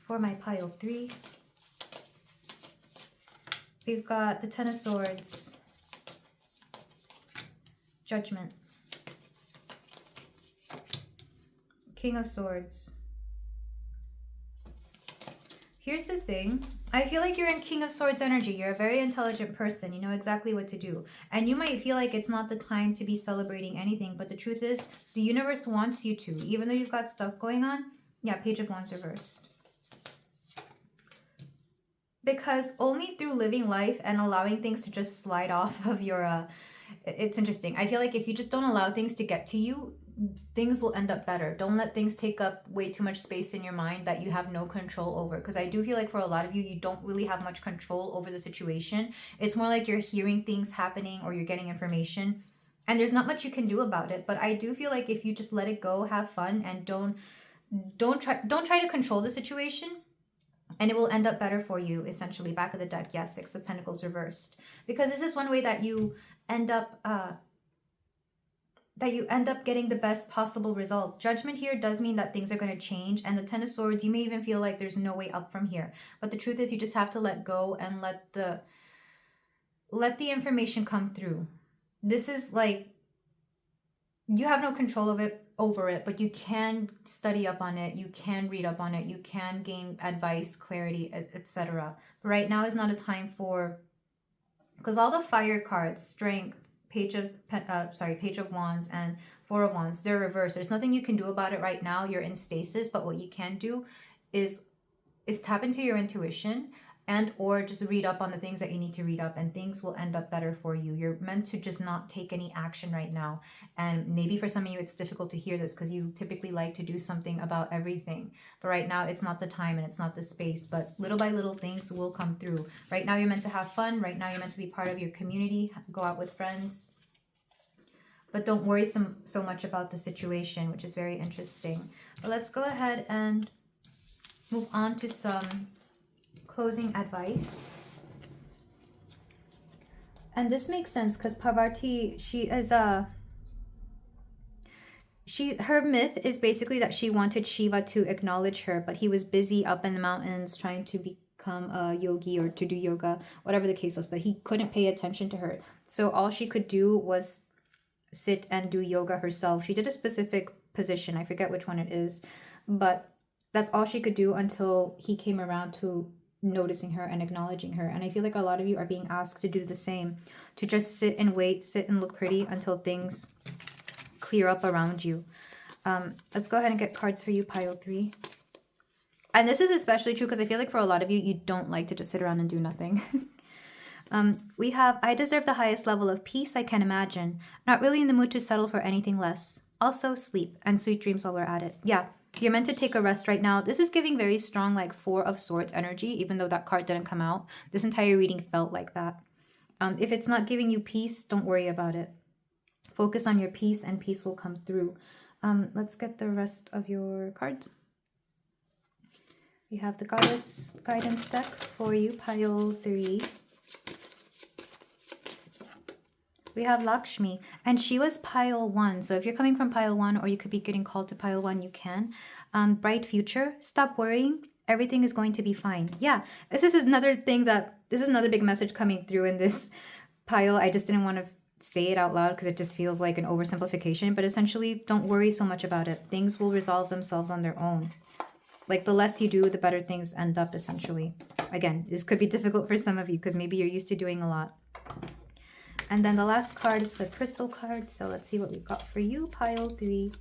for my pile 3. We've got the Ten of Swords, Judgment, King of Swords. Here's the thing. I feel like you're in King of Swords energy. You're a very intelligent person. You know exactly what to do. And you might feel like it's not the time to be celebrating anything. But the truth is, the universe wants you to. Even though you've got stuff going on. Yeah, Page of Wands reversed. Because only through living life and allowing things to just slide off of your... it's interesting. I feel like if you just don't allow things to get to you, things will end up better. Don't let things take up way too much space in your mind that you have no control over. Because I do feel like for a lot of you, you don't really have much control over the situation. It's more like you're hearing things happening or you're getting information and there's not much you can do about it. But I do feel like if you just let it go, have fun, and don't try to control the situation, and it will end up better for you, essentially. Back of the deck, yeah, Six of Pentacles reversed. Because this is one way that you end up getting the best possible result. Judgment here does mean that things are going to change. And the Ten of Swords, you may even feel like there's no way up from here. But the truth is you just have to let go and let the information come through. This is like, you have no control over it, but you can study up on it. You can read up on it. You can gain advice, clarity, etc. But right now is not a time for, because all the fire cards, strength, Page of Wands and Four of Wands, they're reversed. There's nothing you can do about it right now. You're in stasis, but what you can do is tap into your intuition and or just read up on the things that you need to read up, and things will end up better for you. You're meant to just not take any action right now. And maybe for some of you, it's difficult to hear this because you typically like to do something about everything. But right now, it's not the time and it's not the space. But little by little, things will come through. Right now, you're meant to have fun. Right now, you're meant to be part of your community. Go out with friends. But don't worry so much about the situation, which is very interesting. But let's go ahead and move on to some closing advice. And this makes sense because Parvati, her myth is basically that she wanted Shiva to acknowledge her, but he was busy up in the mountains trying to become a yogi or to do yoga, whatever the case was, but he couldn't pay attention to her. So all she could do was sit and do yoga herself. She did a specific position. I forget which one it is, but that's all she could do until he came around to noticing her and acknowledging her. And I feel like a lot of you are being asked to do the same, to just sit and wait, sit and look pretty until things clear up around you. Let's go ahead and get cards for you, pile 3. And this is especially true because I feel like for a lot of you, you don't like to just sit around and do nothing. We have, I deserve the highest level of peace I can imagine. Not really in the mood to settle for anything less. Also, sleep and sweet dreams while we're at it. Yeah, you're meant to take a rest right now. This is giving very strong, like, 4 of Swords energy, even though that card didn't come out. This entire reading felt like that. If it's not giving you peace, don't worry about it. Focus on your peace and peace will come through. Let's get the rest of your cards. We have the Goddess Guidance deck for you, pile 3. We have Lakshmi, and she was pile 1. So if you're coming from pile 1, or you could be getting called to pile 1, you can. Bright future. Stop worrying. Everything is going to be fine. Yeah, this is another thing this is another big message coming through in this pile. I just didn't want to say it out loud because it just feels like an oversimplification. But essentially, don't worry so much about it. Things will resolve themselves on their own. Like, the less you do, the better things end up, essentially. Again, this could be difficult for some of you because maybe you're used to doing a lot. And then the last card is the crystal card. So let's see what we've got for you, pile 3.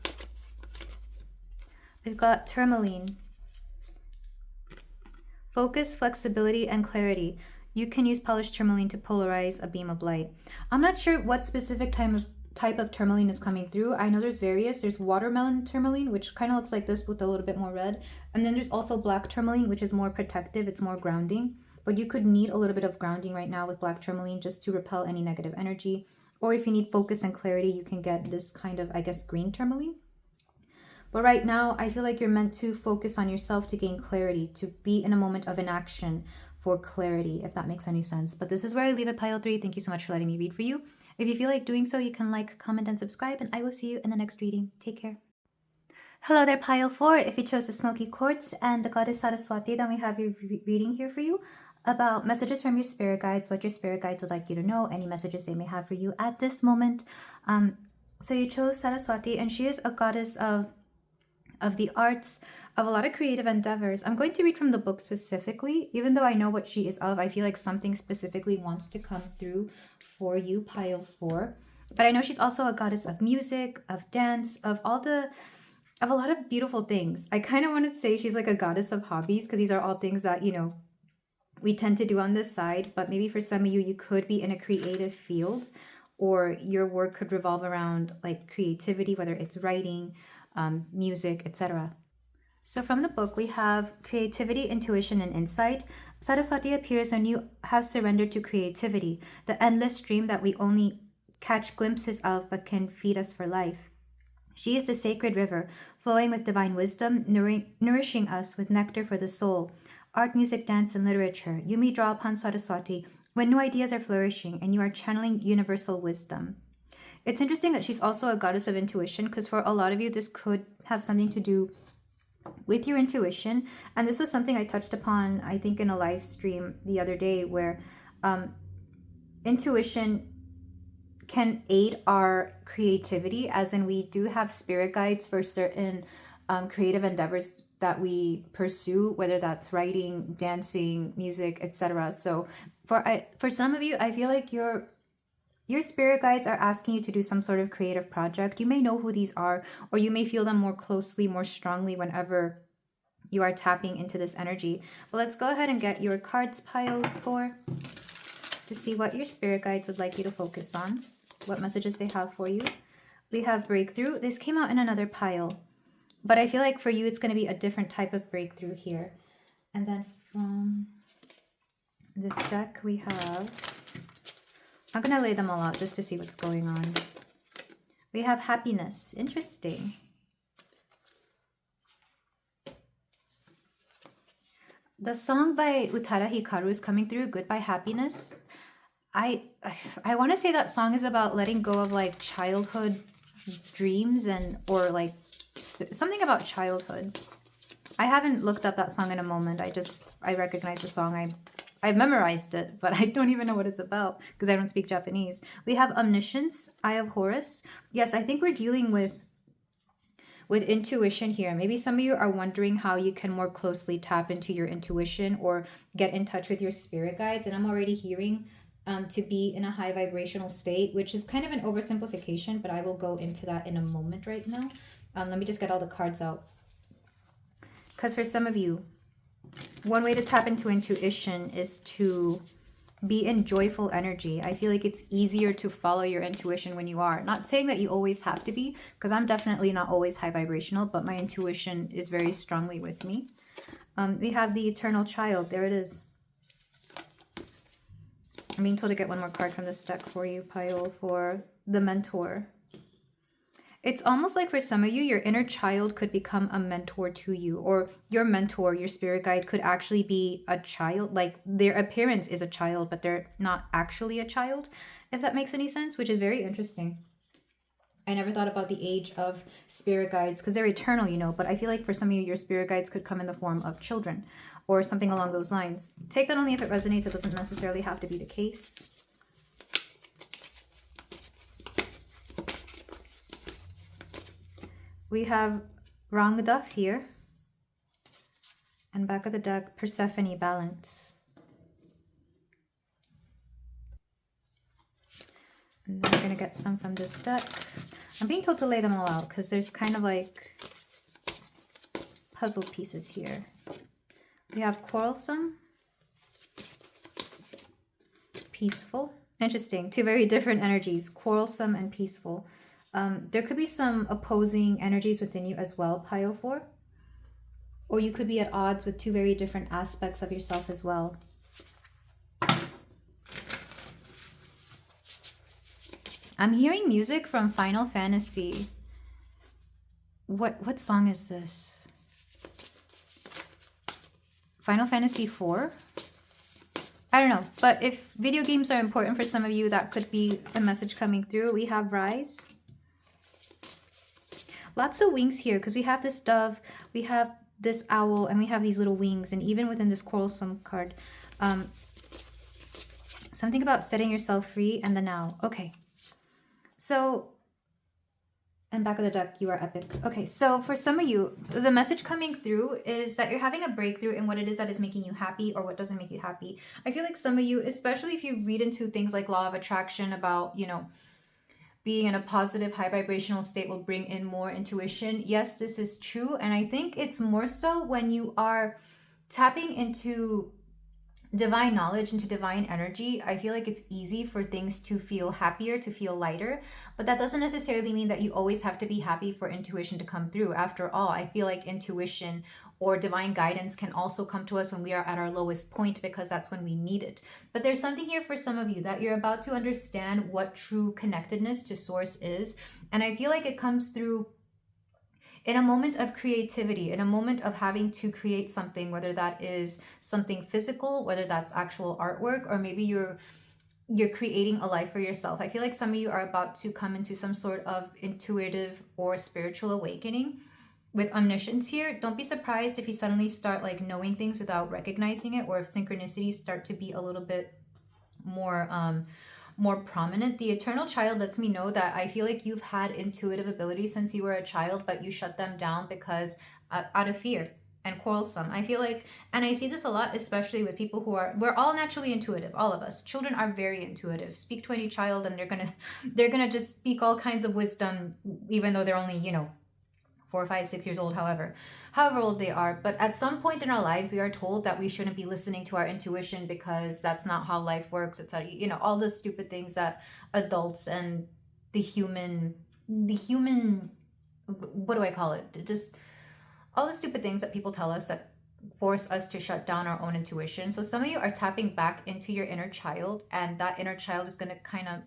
We've got tourmaline. Focus, flexibility, and clarity. You can use polished tourmaline to polarize a beam of light. I'm not sure what specific type of tourmaline is coming through. I know there's various. There's watermelon tourmaline, which kind of looks like this with a little bit more red. And then there's also black tourmaline, which is more protective. It's more grounding. But you could need a little bit of grounding right now with black tourmaline just to repel any negative energy. Or if you need focus and clarity, you can get this kind of, I guess, green tourmaline. But right now, I feel like you're meant to focus on yourself to gain clarity, to be in a moment of inaction for clarity, if that makes any sense. But this is where I leave it, pile 3. Thank you so much for letting me read for you. If you feel like doing so, you can like, comment, and subscribe, and I will see you in the next reading. Take care. Hello there, pile 4. If you chose the smoky quartz and the goddess Saraswati, then we have your reading here for you about messages from your spirit guides, what your spirit guides would like you to know, any messages they may have for you at this moment. So you chose Saraswati, and she is a goddess of the arts, of a lot of creative endeavors. I'm going to read from the book specifically. Even though I know what she is of, I feel like something specifically wants to come through for you, pile 4. But I know she's also a goddess of music, of dance, of a lot of beautiful things. I kind of want to say she's like a goddess of hobbies, because these are all things that, you know, we tend to do on this side. But maybe for some of you, you could be in a creative field, or your work could revolve around like creativity, whether it's writing, music, etc. So from the book, we have creativity, intuition, and insight. Saraswati appears when you have surrendered to creativity, the endless stream that we only catch glimpses of but can feed us for life. She is the sacred river, flowing with divine wisdom, nourishing us with nectar for the soul. Art, music, dance, and literature. You may draw upon Saraswati when new ideas are flourishing and you are channeling universal wisdom. It's interesting that she's also a goddess of intuition, because for a lot of you, this could have something to do with your intuition. And this was something I touched upon, I think, in a live stream the other day, where intuition can aid our creativity, as in we do have spirit guides for certain creative endeavors that we pursue, whether that's writing, dancing, music, etc. So for some of you, I feel like your spirit guides are asking you to do some sort of creative project. You may know who these are, or you may feel them more closely, more strongly whenever you are tapping into this energy. But let's go ahead and get your cards, pile 4, to see what your spirit guides would like you to focus on, what messages they have for you. We have breakthrough. This came out in another pile, but I feel like for you, it's going to be a different type of breakthrough here. And then from this deck, we have... I'm going to lay them all out just to see what's going on. We have happiness. Interesting. The song by Utada Hikaru is coming through, Goodbye Happiness. I want to say that song is about letting go of like childhood dreams, or like something about childhood. I haven't looked up that song in a moment. I recognize the song. I've memorized it, but I don't even know what it's about because I don't speak Japanese. We have omniscience, Eye of Horus. Yes, I think we're dealing with intuition here. Maybe some of you are wondering how you can more closely tap into your intuition or get in touch with your spirit guides. And I'm already hearing to be in a high vibrational state, which is kind of an oversimplification, but I will go into that in a moment right now. Let me just get all the cards out. Because for some of you, one way to tap into intuition is to be in joyful energy. I feel like it's easier to follow your intuition when you are. Not saying that you always have to be, because I'm definitely not always high vibrational, but my intuition is very strongly with me. We have the Eternal Child. There it is. I'm being told to get one more card from this deck for you, Pyle, for the Mentor. It's almost like for some of you, your inner child could become a mentor to you, or your mentor, your spirit guide could actually be a child. Like their appearance is a child, but they're not actually a child, if that makes any sense, which is very interesting. I never thought about the age of spirit guides because they're eternal, you know, but I feel like for some of you, your spirit guides could come in the form of children or something along those lines. Take that only if it resonates. It doesn't necessarily have to be the case. We have Rangda here. And back of the deck, Persephone, Balance. And then we're going to get some from this deck. I'm being told to lay them all out because there's kind of like puzzle pieces here. We have Quarrelsome, Peaceful. Interesting. Two very different energies, Quarrelsome and Peaceful. There could be some opposing energies within you as well, Pile 4. Or you could be at odds with two very different aspects of yourself as well. I'm hearing music from Final Fantasy. What song is this? Final Fantasy 4? I don't know, but if video games are important for some of you, that could be a message coming through. We have Rise. Lots of wings here because we have this dove, we have this owl, and we have these little wings. And even within this Quarrelsome card, something about setting yourself free and the now. Okay. So, and back of the deck, you are epic. Okay, so for some of you, the message coming through is that you're having a breakthrough in what it is that is making you happy or what doesn't make you happy. I feel like some of you, especially if you read into things like law of attraction about, you know, being in a positive, high vibrational state will bring in more intuition. Yes, this is true. And I think it's more so when you are tapping into divine knowledge, into divine energy. I feel like it's easy for things to feel happier, to feel lighter, but that doesn't necessarily mean that you always have to be happy for intuition to come through. After all, I feel like intuition or divine guidance can also come to us when we are at our lowest point because that's when we need it. But there's something here for some of you that you're about to understand what true connectedness to source is. And I feel like it comes through in a moment of creativity, in a moment of having to create something, whether that is something physical, whether that's actual artwork, or maybe you're creating a life for yourself. I feel like some of you are about to come into some sort of intuitive or spiritual awakening with omniscience here. Don't be surprised if you suddenly start like knowing things without recognizing it, or if synchronicities start to be a little bit more prominent. The Eternal Child lets me know that I feel like you've had intuitive abilities since you were a child, but you shut them down because out of fear and quarrelsome. I feel like, and I see this a lot, especially with people who we're all naturally intuitive, all of us. Children are very intuitive. Speak to any child and they're gonna just speak all kinds of wisdom, even though they're only, 4, 5, 6 years old, however old they are. But at some point in our lives, we are told that we shouldn't be listening to our intuition because that's not how life works. It's how, all the stupid things that adults and the human, what do I call it? Just all the stupid things that people tell us that force us to shut down our own intuition. So some of you are tapping back into your inner child, and that inner child is going to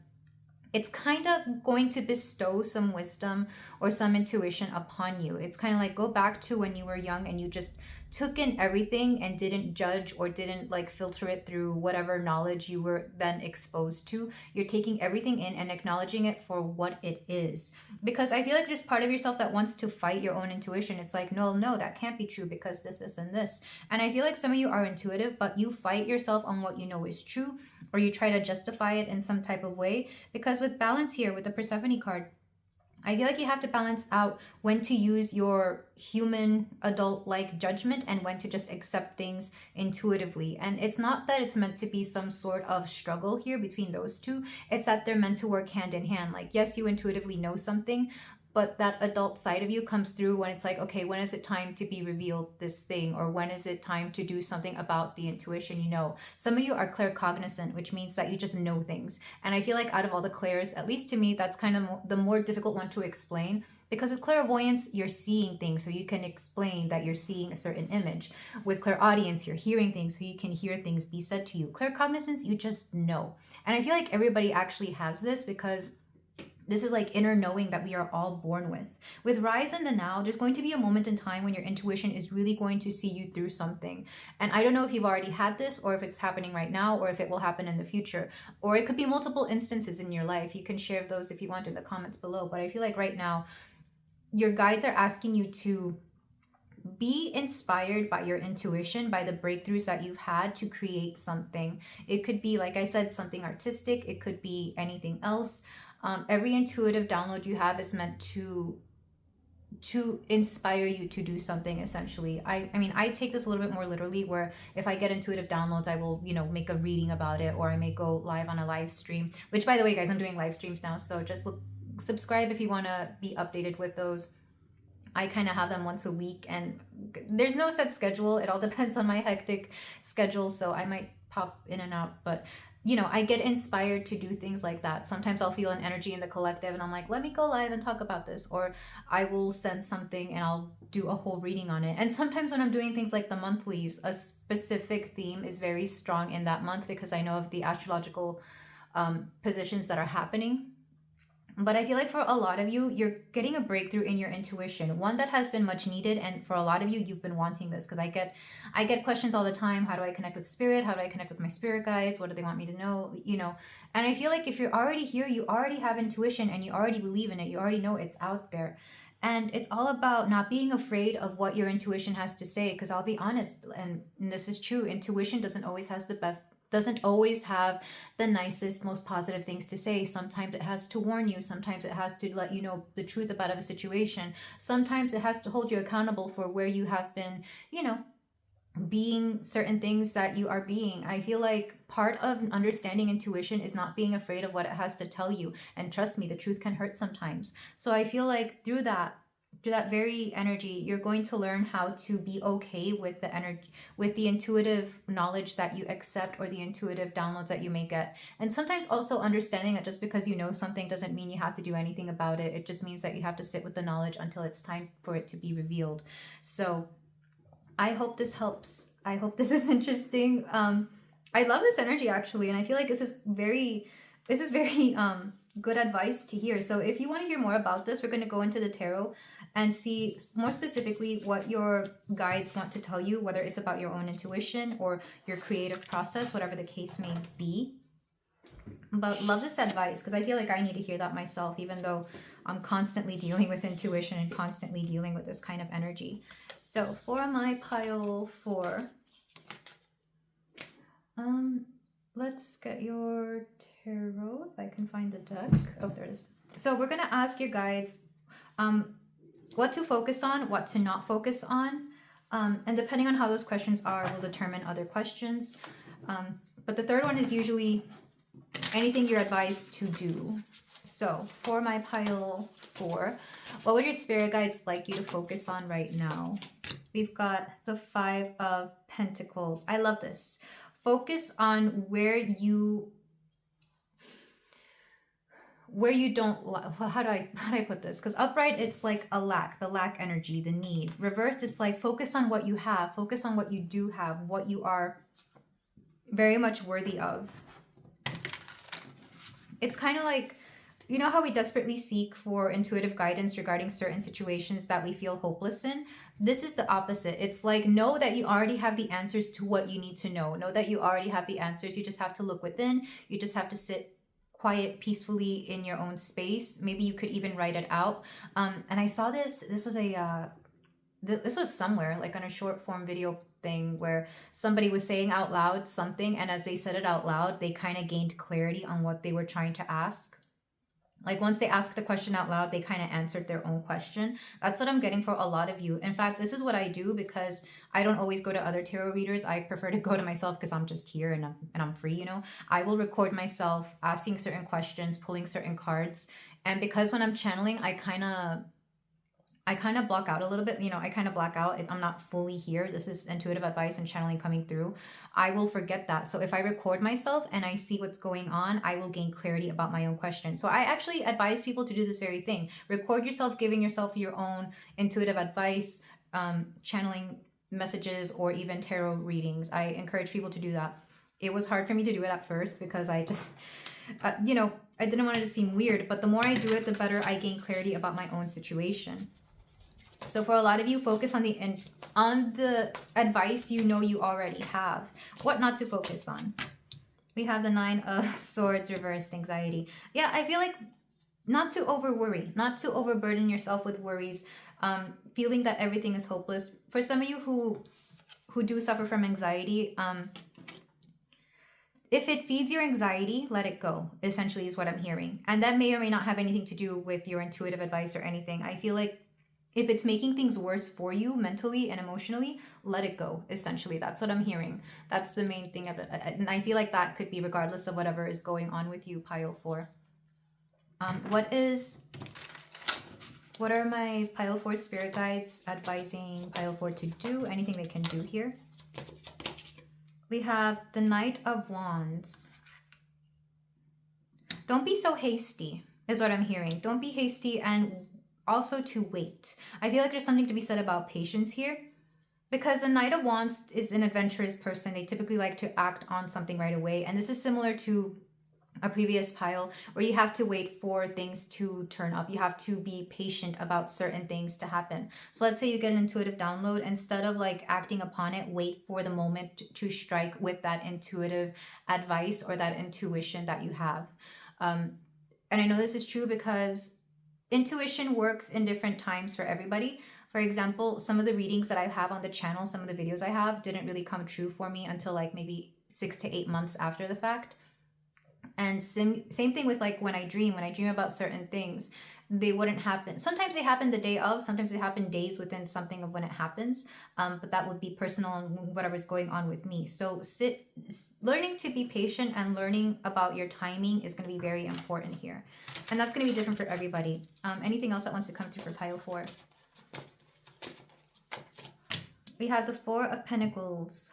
it's kind of going to bestow some wisdom or some intuition upon you. It's kind of like, go back to when you were young and you just took in everything and didn't judge or didn't like filter it through whatever knowledge you were then exposed to. You're taking everything in and acknowledging it for what it is. Because I feel like there's part of yourself that wants to fight your own intuition. It's like, no, that can't be true because this, and this. And I feel like some of you are intuitive, but you fight yourself on what you know is true, or you try to justify it in some type of way. Because with balance here, with the Persephone card, I feel like you have to balance out when to use your human adult-like judgment and when to just accept things intuitively. And it's not that it's meant to be some sort of struggle here between those two. It's that they're meant to work hand in hand. Like, yes, you intuitively know something, but that adult side of you comes through when it's like, okay, when is it time to be revealed this thing, or when is it time to do something about the intuition? Some of you are claircognizant, which means that you just know things. And I feel like out of all the clairs, at least to me, that's kind of the more difficult one to explain, because with clairvoyance, you're seeing things, so you can explain that you're seeing a certain image. With clairaudience, you're hearing things, so you can hear things be said to you. Claircognizance, you just know. And I feel like everybody actually has this, because this is like inner knowing that we are all born with. With Rise in the Now, there's going to be a moment in time when your intuition is really going to see you through something. And I don't know if you've already had this, or if it's happening right now, or if it will happen in the future. Or it could be multiple instances in your life. You can share those if you want in the comments below. But I feel like right now, your guides are asking you to be inspired by your intuition, by the breakthroughs that you've had to create something. It could be, like I said, something artistic. It could be anything else. Every intuitive download you have is meant to inspire you to do something, essentially. I mean, I take this a little bit more literally, where if I get intuitive downloads, I will, make a reading about it, or I may go live on a live stream, which, by the way, guys, I'm doing live streams now. So just subscribe if you want to be updated with those. I kind of have them once a week, and there's no set schedule. It all depends on my hectic schedule. So I might pop in and out, but I get inspired to do things like that. Sometimes I'll feel an energy in the collective and I'm like, let me go live and talk about this. Or I will send something and I'll do a whole reading on it. And sometimes when I'm doing things like the monthlies, a specific theme is very strong in that month, because I know of the astrological positions that are happening. But I feel like for a lot of you, you're getting a breakthrough in your intuition, one that has been much needed. And for a lot of you, you've been wanting this, because I get questions all the time. How do I connect with spirit? How do I connect with my spirit guides? What do they want me to know? And I feel like if you're already here, you already have intuition and you already believe in it. You already know it's out there. And it's all about not being afraid of what your intuition has to say. Because I'll be honest, and this is true, intuition doesn't always have the nicest, most positive things to say. Sometimes it has to warn you. Sometimes it has to let you know the truth about a situation. Sometimes it has to hold you accountable for where you have been, being certain things that you are being. I feel like part of understanding intuition is not being afraid of what it has to tell you. And trust me, the truth can hurt sometimes. So I feel like through that very energy, you're going to learn how to be okay with the energy, with the intuitive knowledge that you accept, or the intuitive downloads that you may get. And sometimes also understanding that just because you know something doesn't mean you have to do anything about it. It just means that you have to sit with the knowledge until it's time for it to be revealed. So I hope this helps. I hope this is interesting. I love this energy, actually, and I feel like this is very good advice to hear. So if you want to hear more about this, we're going to go into the tarot and see more specifically what your guides want to tell you, whether it's about your own intuition or your creative process, whatever the case may be. But love this advice, because I feel like I need to hear that myself, even though I'm constantly dealing with intuition and constantly dealing with this kind of energy. So for my pile 4, let's get your tarot, if I can find the deck. Oh, there it is. So we're going to ask your guides what to focus on, what to not focus on. And depending on how those questions are, will determine other questions. But the third one is usually anything you're advised to do. So for my pile 4, what would your spirit guides like you to focus on right now? We've got the 5 of Pentacles. I love this. Focus on where you don't, how do I put this? Because upright, it's like the lack energy, the need. Reversed, it's like focus on what you have, focus on what you do have, what you are very much worthy of. It's kind of like, you know how we desperately seek for intuitive guidance regarding certain situations that we feel hopeless in? This is the opposite. It's like, know that you already have the answers to what you need to know. Know that you already have the answers. You just have to look within. You just have to sit quiet, peacefully in your own space. Maybe you could even write it out. And I saw this was somewhere, like on a short form video thing, where somebody was saying out loud something, and as they said it out loud, they kind of gained clarity on what they were trying to ask. Like once they asked a question out loud, they kind of answered their own question. That's what I'm getting for a lot of you. In fact, this is what I do, because I don't always go to other tarot readers. I prefer to go to myself, because I'm just here and I'm free, I will record myself asking certain questions, pulling certain cards. And because when I'm channeling, I kind of block out a little bit. I kind of black out. I'm not fully here. This is intuitive advice and channeling coming through. I will forget that. So if I record myself and I see what's going on, I will gain clarity about my own question. So I actually advise people to do this very thing. Record yourself, giving yourself your own intuitive advice, channeling messages, or even tarot readings. I encourage people to do that. It was hard for me to do it at first because I just, I didn't want it to seem weird. But the more I do it, the better I gain clarity about my own situation. So for a lot of you, focus on the advice you already have. What not to focus on. We have the 9 of Swords reversed, anxiety. Yeah, I feel like not to over worry, not to overburden yourself with worries, feeling that everything is hopeless. For some of you who do suffer from anxiety, if it feeds your anxiety, let it go, essentially is what I'm hearing. And that may or may not have anything to do with your intuitive advice or anything. I feel like if it's making things worse for you mentally and emotionally, let it go. Essentially, that's what I'm hearing. That's the main thing of it. And I feel like that could be regardless of whatever is going on with you, pile 4. What are my pile 4 spirit guides advising pile 4 to do? Anything they can do here? We have the Knight of Wands. Don't be so hasty, is what I'm hearing. Don't be hasty, and also to wait. I feel like there's something to be said about patience here, because the Knight of Wands is an adventurous person. They typically like to act on something right away. And this is similar to a previous pile where you have to wait for things to turn up. You have to be patient about certain things to happen. So let's say you get an intuitive download. Instead of like acting upon it, wait for the moment to strike with that intuitive advice or that intuition that you have. And I know this is true because intuition works in different times for everybody. For example, some of the readings that I have on the channel, some of the videos I have didn't really come true for me until like maybe 6 to 8 months after the fact. And same thing with like when I dream about certain things, they wouldn't happen. Sometimes they happen the day of, sometimes they happen days within something of when it happens. But that would be personal and whatever's going on with me. So learning to be patient and learning about your timing is going to be very important here. And that's going to be different for everybody. Anything else that wants to come through for pile 4? We have the 4 of Pentacles.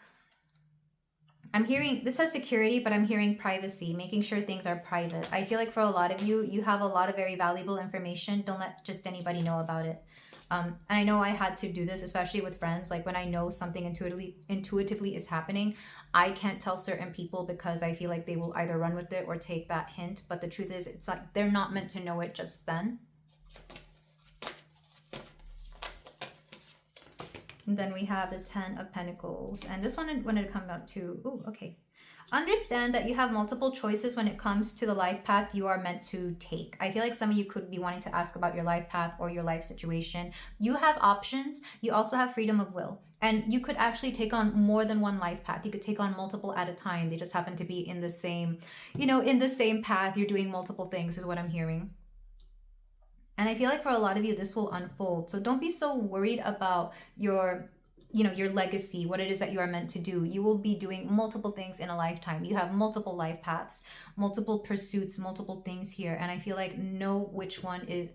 I'm hearing, this has security, but I'm hearing privacy, making sure things are private. I feel like for a lot of you, you have a lot of very valuable information. Don't let just anybody know about it. And I know I had to do this, especially with friends. Like when I know something intuitively is happening, I can't tell certain people because I feel like they will either run with it or take that hint. But the truth is, it's like they're not meant to know it just then. And then we have the 10 of Pentacles. And this one wanted to come out to, oh, okay. Understand that you have multiple choices when it comes to the life path you are meant to take. I feel like some of you could be wanting to ask about your life path or your life situation. You have options. You also have freedom of will. And you could actually take on more than one life path. You could take on multiple at a time. They just happen to be in the same, in the same path. You're doing multiple things is what I'm hearing. And I feel like for a lot of you, this will unfold. So don't be so worried about your legacy, what it is that you are meant to do. You will be doing multiple things in a lifetime. You have multiple life paths, multiple pursuits, multiple things here. And I feel like know which one is,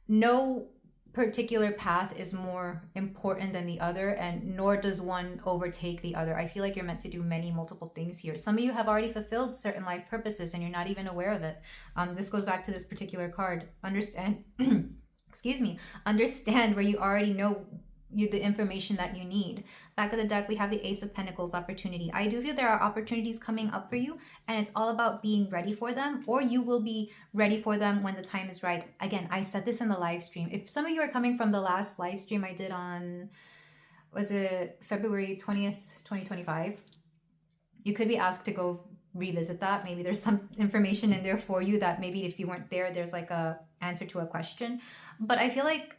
no particular path is more important than the other, and nor does one overtake the other. I feel like you're meant to do multiple things here. Some of you have already fulfilled certain life purposes and you're not even aware of it. This goes back to this particular card. Understand, excuse me, understand where you already know the information that you need. Back of the deck, we have the Ace of Pentacles, opportunity. I do feel there are opportunities coming up for you, and it's all about being ready for them, or you will be ready for them when the time is right. Again, I said this in the live stream. If some of you are coming from the last live stream I did on, was it February 20th, 2025? You could be asked to go revisit that. Maybe there's some information in there for you that maybe if you weren't there, there's like a answer to a question. But I feel like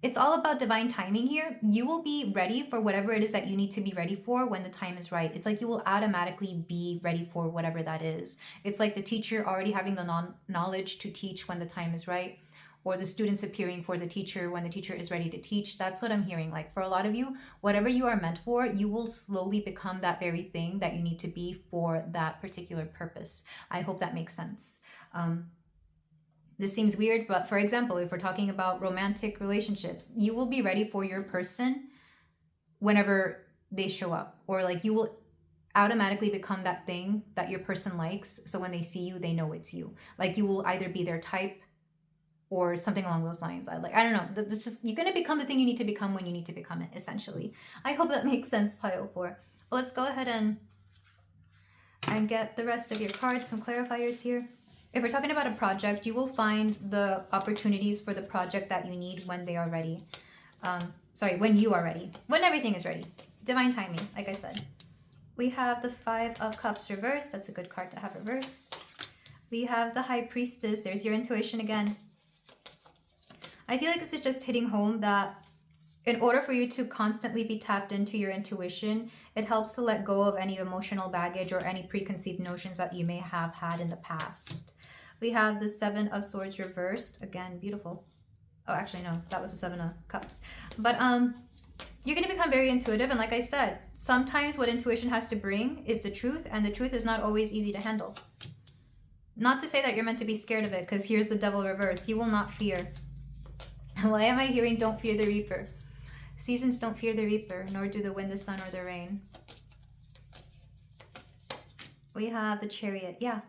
it's all about divine timing here. You will be ready for whatever it is that you need to be ready for when the time is right. It's like you will automatically be ready for whatever that is. It's like the teacher already having the knowledge to teach when the time is right, or the students appearing for the teacher when the teacher is ready to teach. That's what I'm hearing. Like for a lot of you, whatever you are meant for, you will slowly become that very thing that you need to be for that particular purpose. I hope that makes sense. This seems weird, but for example, if we're talking about romantic relationships, you will be ready for your person whenever they show up, or like you will automatically become that thing that your person likes. So when they see you, they know it's you. Like you will either be their type or something along those lines. I don't know. That's just, you're going to become the thing you need to become when you need to become it, essentially. I hope that makes sense, pile 4. Well, let's go ahead and get the rest of your cards, some clarifiers here. If we're talking about a project, you will find the opportunities for the project that you need when they are ready. When you are ready. When everything is ready. Divine timing, like I said. We have the 5 of Cups reversed. That's a good card to have reversed. We have the High Priestess. There's your intuition again. I feel like this is just hitting home that in order for you to constantly be tapped into your intuition, it helps to let go of any emotional baggage or any preconceived notions that you may have had in the past. We have the 7 of Swords reversed. Again, beautiful. Oh, actually, no, that was the 7 of Cups. But you're going to become very intuitive. And like I said, sometimes what intuition has to bring is the truth. And the truth is not always easy to handle. Not to say that you're meant to be scared of it, because here's the Devil reversed. You will not fear. Why am I hearing don't fear the reaper? Seasons don't fear the reaper, nor do the wind, the sun, or the rain. We have the Chariot. Yeah.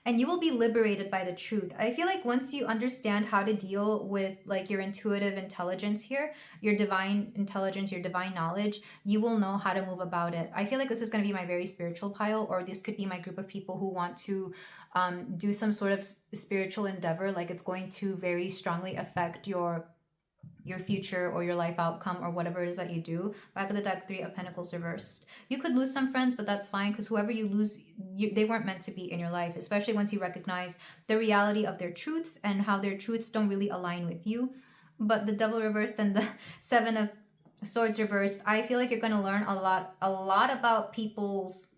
And you will be liberated by the truth. I feel like once you understand how to deal with like your intuitive intelligence here, your divine intelligence, your divine knowledge, you will know how to move about it. I feel like this is going to be my very spiritual pile, or this could be my group of people who want to do some sort of spiritual endeavor. Like it's going to very strongly affect your future or your life outcome or whatever it is that you do. Back of the deck, 3 of Pentacles reversed. You could lose some friends, but that's fine, because whoever you lose, they weren't meant to be in your life, especially once you recognize the reality of their truths and how their truths don't really align with you. But the Devil reversed and the 7 of Swords reversed, I feel like you're going to learn a lot about people's,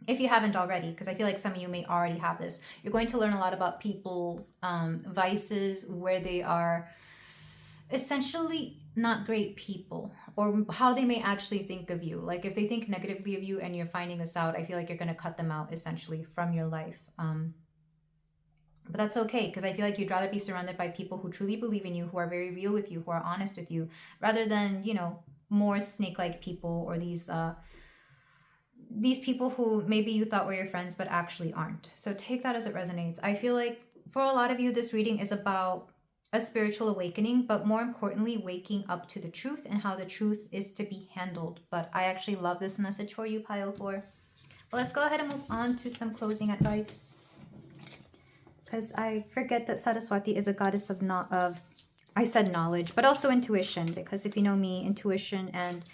if you haven't already, because I feel like some of you may already have this, you're going to learn a lot about people's vices, where they are essentially not great people, or how they may actually think of you. Like if they think negatively of you and you're finding this out, I feel like you're going to cut them out essentially from your life. But that's okay, because I feel like you'd rather be surrounded by people who truly believe in you, who are very real with you, who are honest with you, rather than, you know, more snake-like people, or these people who maybe you thought were your friends but actually aren't. So take that as it resonates. I feel like for a lot of you, this reading is about a spiritual awakening, but more importantly, waking up to the truth and how the truth is to be handled. But I actually love this message for you, pile 4. Well, let's go ahead and move on to some closing advice, because I forget that Saraswati is a goddess of I said knowledge, but also intuition, because if you know me, intuition and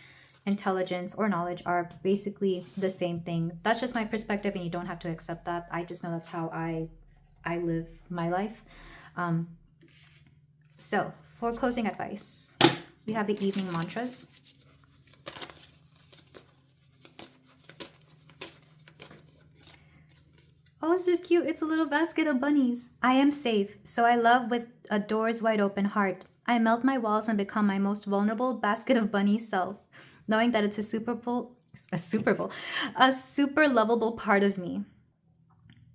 intelligence or knowledge are basically the same thing. That's just my perspective, and you don't have to accept that. I just know that's how I live my life. So, for closing advice, we have the evening mantras. Oh, this is cute. It's a little basket of bunnies. I am safe, so I love with a doors wide open heart. I melt my walls and become my most vulnerable basket of bunny self, knowing that it's a super lovable part of me.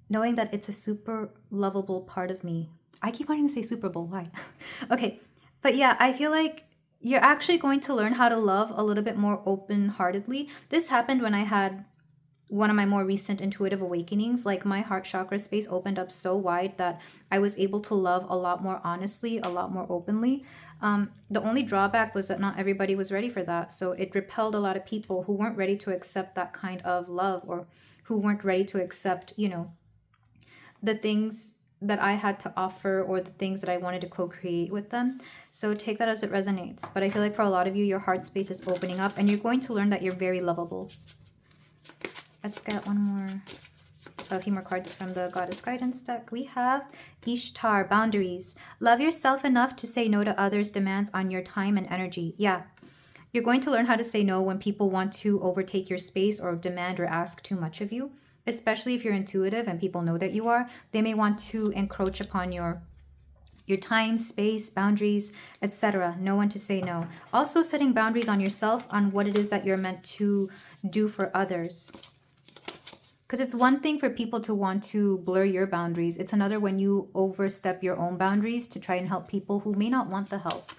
Knowing that it's a super lovable part of me. I keep wanting to say Super Bowl. Why? Okay. But yeah, I feel like you're actually going to learn how to love a little bit more open-heartedly. This happened when I had one of my more recent intuitive awakenings. Like my heart chakra space opened up so wide that I was able to love a lot more honestly, a lot more openly. The only drawback was that not everybody was ready for that. So it repelled a lot of people who weren't ready to accept that kind of love, or who weren't ready to accept, you know, the things that I had to offer, or the things that I wanted to co-create with them. So take that as it resonates. But I feel like for a lot of you, your heart space is opening up, and you're going to learn that you're very lovable. Let's get a few more cards from the Goddess Guidance deck. We have Ishtar, boundaries. Love yourself enough to say no to others' demands on your time and energy. Yeah. You're going to learn how to say no when people want to overtake your space or demand or ask too much of you. Especially if you're intuitive and people know that you are, they may want to encroach upon your time, space, boundaries, etc. Know when to say no. Also setting boundaries on yourself on what it is that you're meant to do for others. Because it's one thing for people to want to blur your boundaries. It's another when you overstep your own boundaries to try and help people who may not want the help.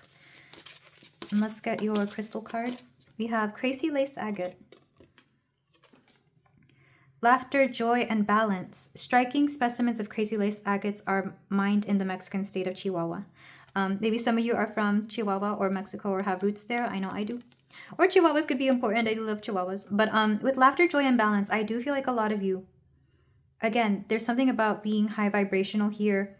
And let's get your crystal card. We have Crazy Lace Agate. Laughter, joy, and balance. Striking specimens of crazy lace agates are mined in the Mexican state of Chihuahua. Maybe some of you are from Chihuahua or Mexico or have roots there. I know I do. Or Chihuahuas could be important. I do love Chihuahuas. But with laughter, joy, and balance, I do feel like a lot of you, again, there's something about being high vibrational here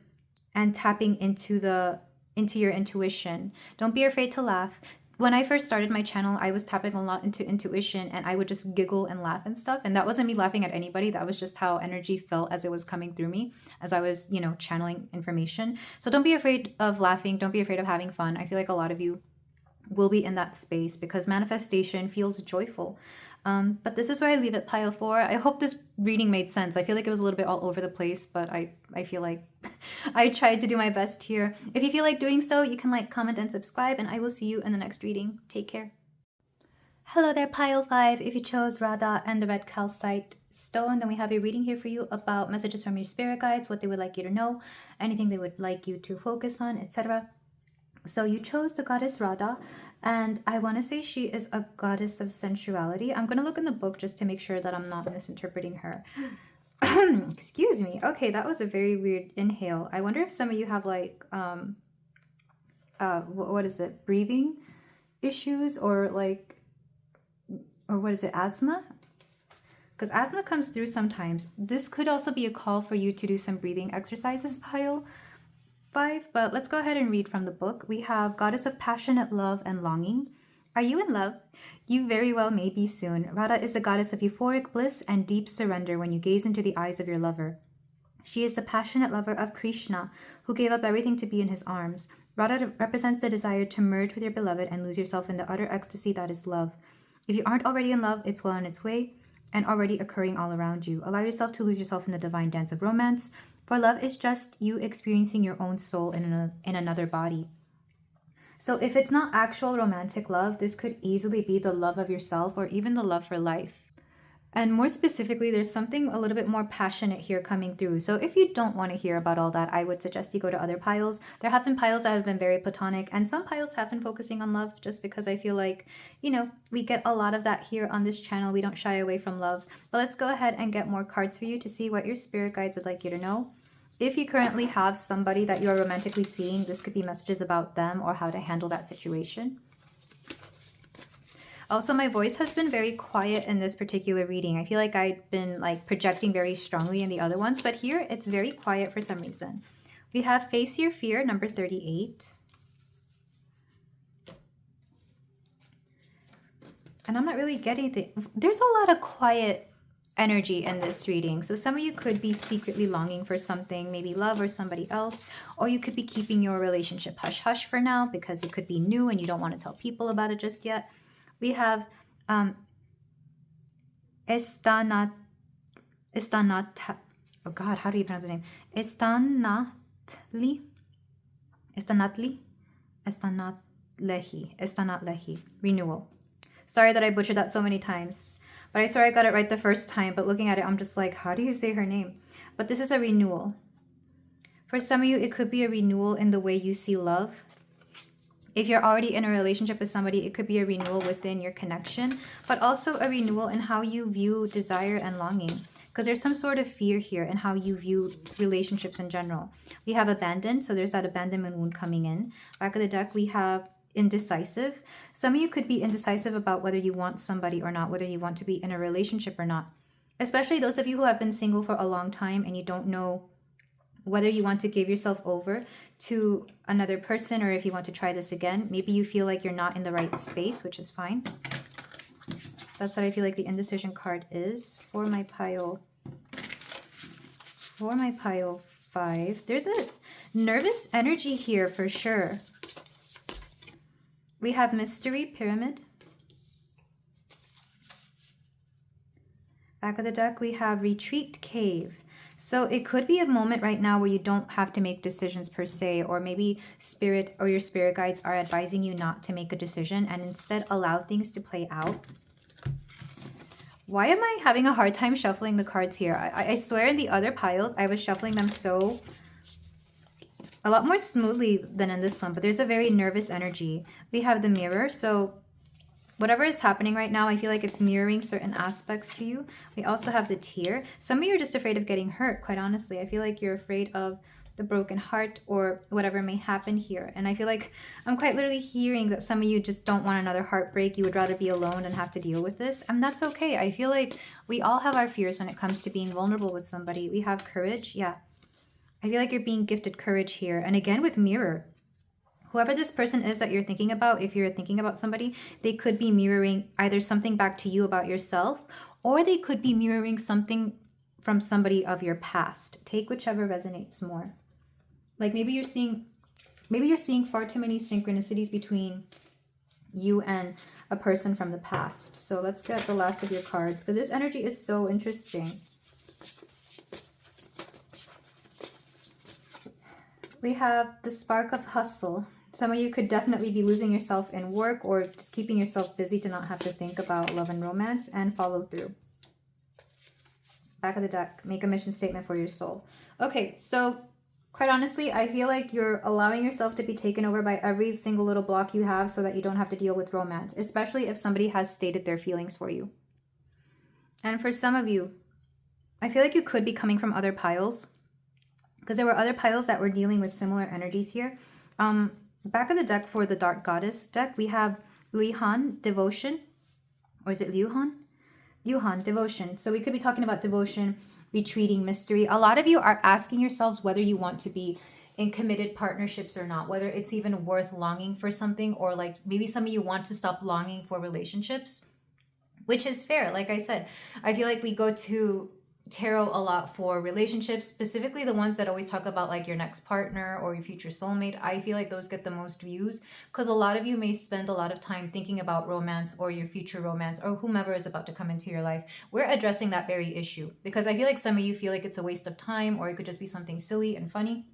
and tapping into your intuition. Don't be afraid to laugh. When I first started my channel, I was tapping a lot into intuition and I would just giggle and laugh and stuff. And that wasn't me laughing at anybody. That was just how energy felt as it was coming through me, as I was, channeling information. So don't be afraid of laughing. Don't be afraid of having fun. I feel like a lot of you will be in that space because manifestation feels joyful. But this is where I leave it, pile 4. I hope this reading made sense. I feel like it was a little bit all over the place, but I feel like I tried to do my best here. If you feel like doing so, you can like, comment, and subscribe, and I will see you in the next reading. Take care. Hello there, pile 5. If you chose Radha and the red calcite stone, then we have a reading here for you about messages from your spirit guides, what they would like you to know, anything they would like you to focus on, etc. So you chose the goddess Radha, and I want to say she is a goddess of sensuality. I'm going to look in the book just to make sure that I'm not misinterpreting her. Excuse me. Okay, that was a very weird inhale. I wonder if some of you have like, what is it? Breathing issues or what is it? Asthma? Because asthma comes through sometimes. This could also be a call for you to do some breathing exercises, pile 5, but let's go ahead and read from the book. We have Goddess of Passionate Love and Longing. Are you in love? You very well may be soon. Radha is the goddess of euphoric bliss and deep surrender when you gaze into the eyes of your lover. She is the passionate lover of Krishna, who gave up everything to be in his arms. Radha represents the desire to merge with your beloved and lose yourself in the utter ecstasy that is love. If you aren't already in love, it's well on its way and already occurring all around you. Allow yourself to lose yourself in the divine dance of romance. For love is just you experiencing your own soul in another body. So if it's not actual romantic love, this could easily be the love of yourself or even the love for life. And more specifically, there's something a little bit more passionate here coming through. So if you don't want to hear about all that, I would suggest you go to other piles. There have been piles that have been very platonic, and some piles have been focusing on love just because I feel like, we get a lot of that here on this channel. We don't shy away from love. But let's go ahead and get more cards for you to see what your spirit guides would like you to know. If you currently have somebody that you're romantically seeing, this could be messages about them or how to handle that situation. Also, my voice has been very quiet in this particular reading. I feel like I've been projecting very strongly in the other ones, but here it's very quiet for some reason. We have Face Your Fear, number 38. And I'm not really getting anything. There's a lot of quiet energy in this reading. So some of you could be secretly longing for something, maybe love or somebody else, or you could be keeping your relationship hush-hush for now because it could be new and you don't want to tell people about it just yet. We have Estanat, oh God, how do you pronounce the name? Estanatlehi, renewal. Sorry that I butchered that so many times, but I swear I got it right the first time, but looking at it, I'm just like, how do you say her name? But this is a renewal. For some of you, it could be a renewal in the way you see love. If you're already in a relationship with somebody, it could be a renewal within your connection, but also a renewal in how you view desire and longing. Because there's some sort of fear here in how you view relationships in general. We have abandoned, so there's that abandonment wound coming in. Back of the deck, we have indecisive. Some of you could be indecisive about whether you want somebody or not, whether you want to be in a relationship or not. Especially those of you who have been single for a long time and you don't know whether you want to give yourself over to another person or if you want to try this again. Maybe you feel like you're not in the right space, which is fine. That's what I feel like the indecision card is for my pile. For my pile 5. There's a nervous energy here for sure. We have Mystery Pyramid. Back of the deck, we have Retreat Cave. So it could be a moment right now where you don't have to make decisions per se, or maybe spirit or your spirit guides are advising you not to make a decision and instead allow things to play out. Why am I having a hard time shuffling the cards here? I swear in the other piles, I was shuffling them a lot more smoothly than in this one, but there's a very nervous energy. We have the mirror, so whatever is happening right now, I feel like it's mirroring certain aspects to you. We also have the tear. Some of you are just afraid of getting hurt, quite honestly. I feel like you're afraid of the broken heart or whatever may happen here. And I feel like I'm quite literally hearing that some of you just don't want another heartbreak. You would rather be alone and have to deal with this. And that's okay. I feel like we all have our fears when it comes to being vulnerable with somebody. We have courage. Yeah. I feel like you're being gifted courage here. And again, with mirror, whoever this person is that you're thinking about, if you're thinking about somebody, they could be mirroring either something back to you about yourself, or they could be mirroring something from somebody of your past. Take whichever resonates more. Like maybe you're seeing far too many synchronicities between you and a person from the past. So let's get the last of your cards, because this energy is so interesting. We have the spark of hustle. Some of you could definitely be losing yourself in work or just keeping yourself busy to not have to think about love and romance, and follow through. Back of the deck, make a mission statement for your soul. Okay, so quite honestly, I feel like you're allowing yourself to be taken over by every single little block you have so that you don't have to deal with romance, especially if somebody has stated their feelings for you. And for some of you, I feel like you could be coming from other piles, because there were other piles that were dealing with similar energies here. Back of the deck for the Dark Goddess deck, we have Luihan, devotion. Or is it Luhan? Luhan, devotion. So we could be talking about devotion, retreating, mystery. A lot of you are asking yourselves whether you want to be in committed partnerships or not, whether it's even worth longing for something, or like maybe some of you want to stop longing for relationships, which is fair. Like I said, I feel like we go to tarot a lot for relationships, specifically the ones that always talk about like your next partner or your future soulmate. I feel like those get the most views because a lot of you may spend a lot of time thinking about romance or your future romance or whomever is about to come into your life. We're addressing that very issue because I feel like some of you feel like it's a waste of time, or it could just be something silly and funny.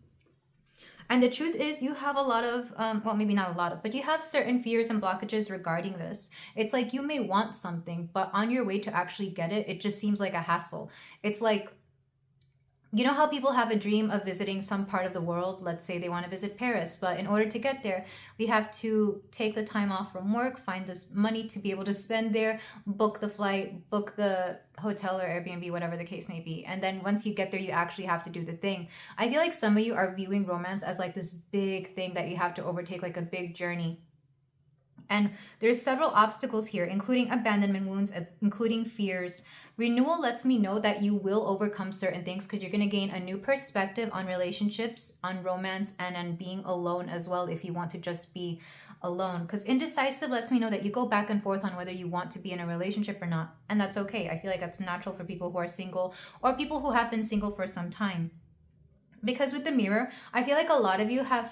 And the truth is, you have a lot of, well, maybe not a lot of, but you have certain fears and blockages regarding this. It's like you may want something, but on your way to actually get it, it just seems like a hassle. It's like, you know how people have a dream of visiting some part of the world? Let's say they want to visit Paris, but in order to get there, we have to take the time off from work, find this money to be able to spend there, book the flight, book the hotel or Airbnb, whatever the case may be. And then once you get there, you actually have to do the thing. I feel like some of you are viewing romance as like this big thing that you have to overtake, like a big journey. And there's several obstacles here, including abandonment wounds, including fears. Renewal lets me know that you will overcome certain things because you're going to gain a new perspective on relationships, on romance, and on being alone as well if you want to just be alone. Because indecisive lets me know that you go back and forth on whether you want to be in a relationship or not. And that's okay. I feel like that's natural for people who are single or people who have been single for some time. Because with the mirror, I feel like a lot of you have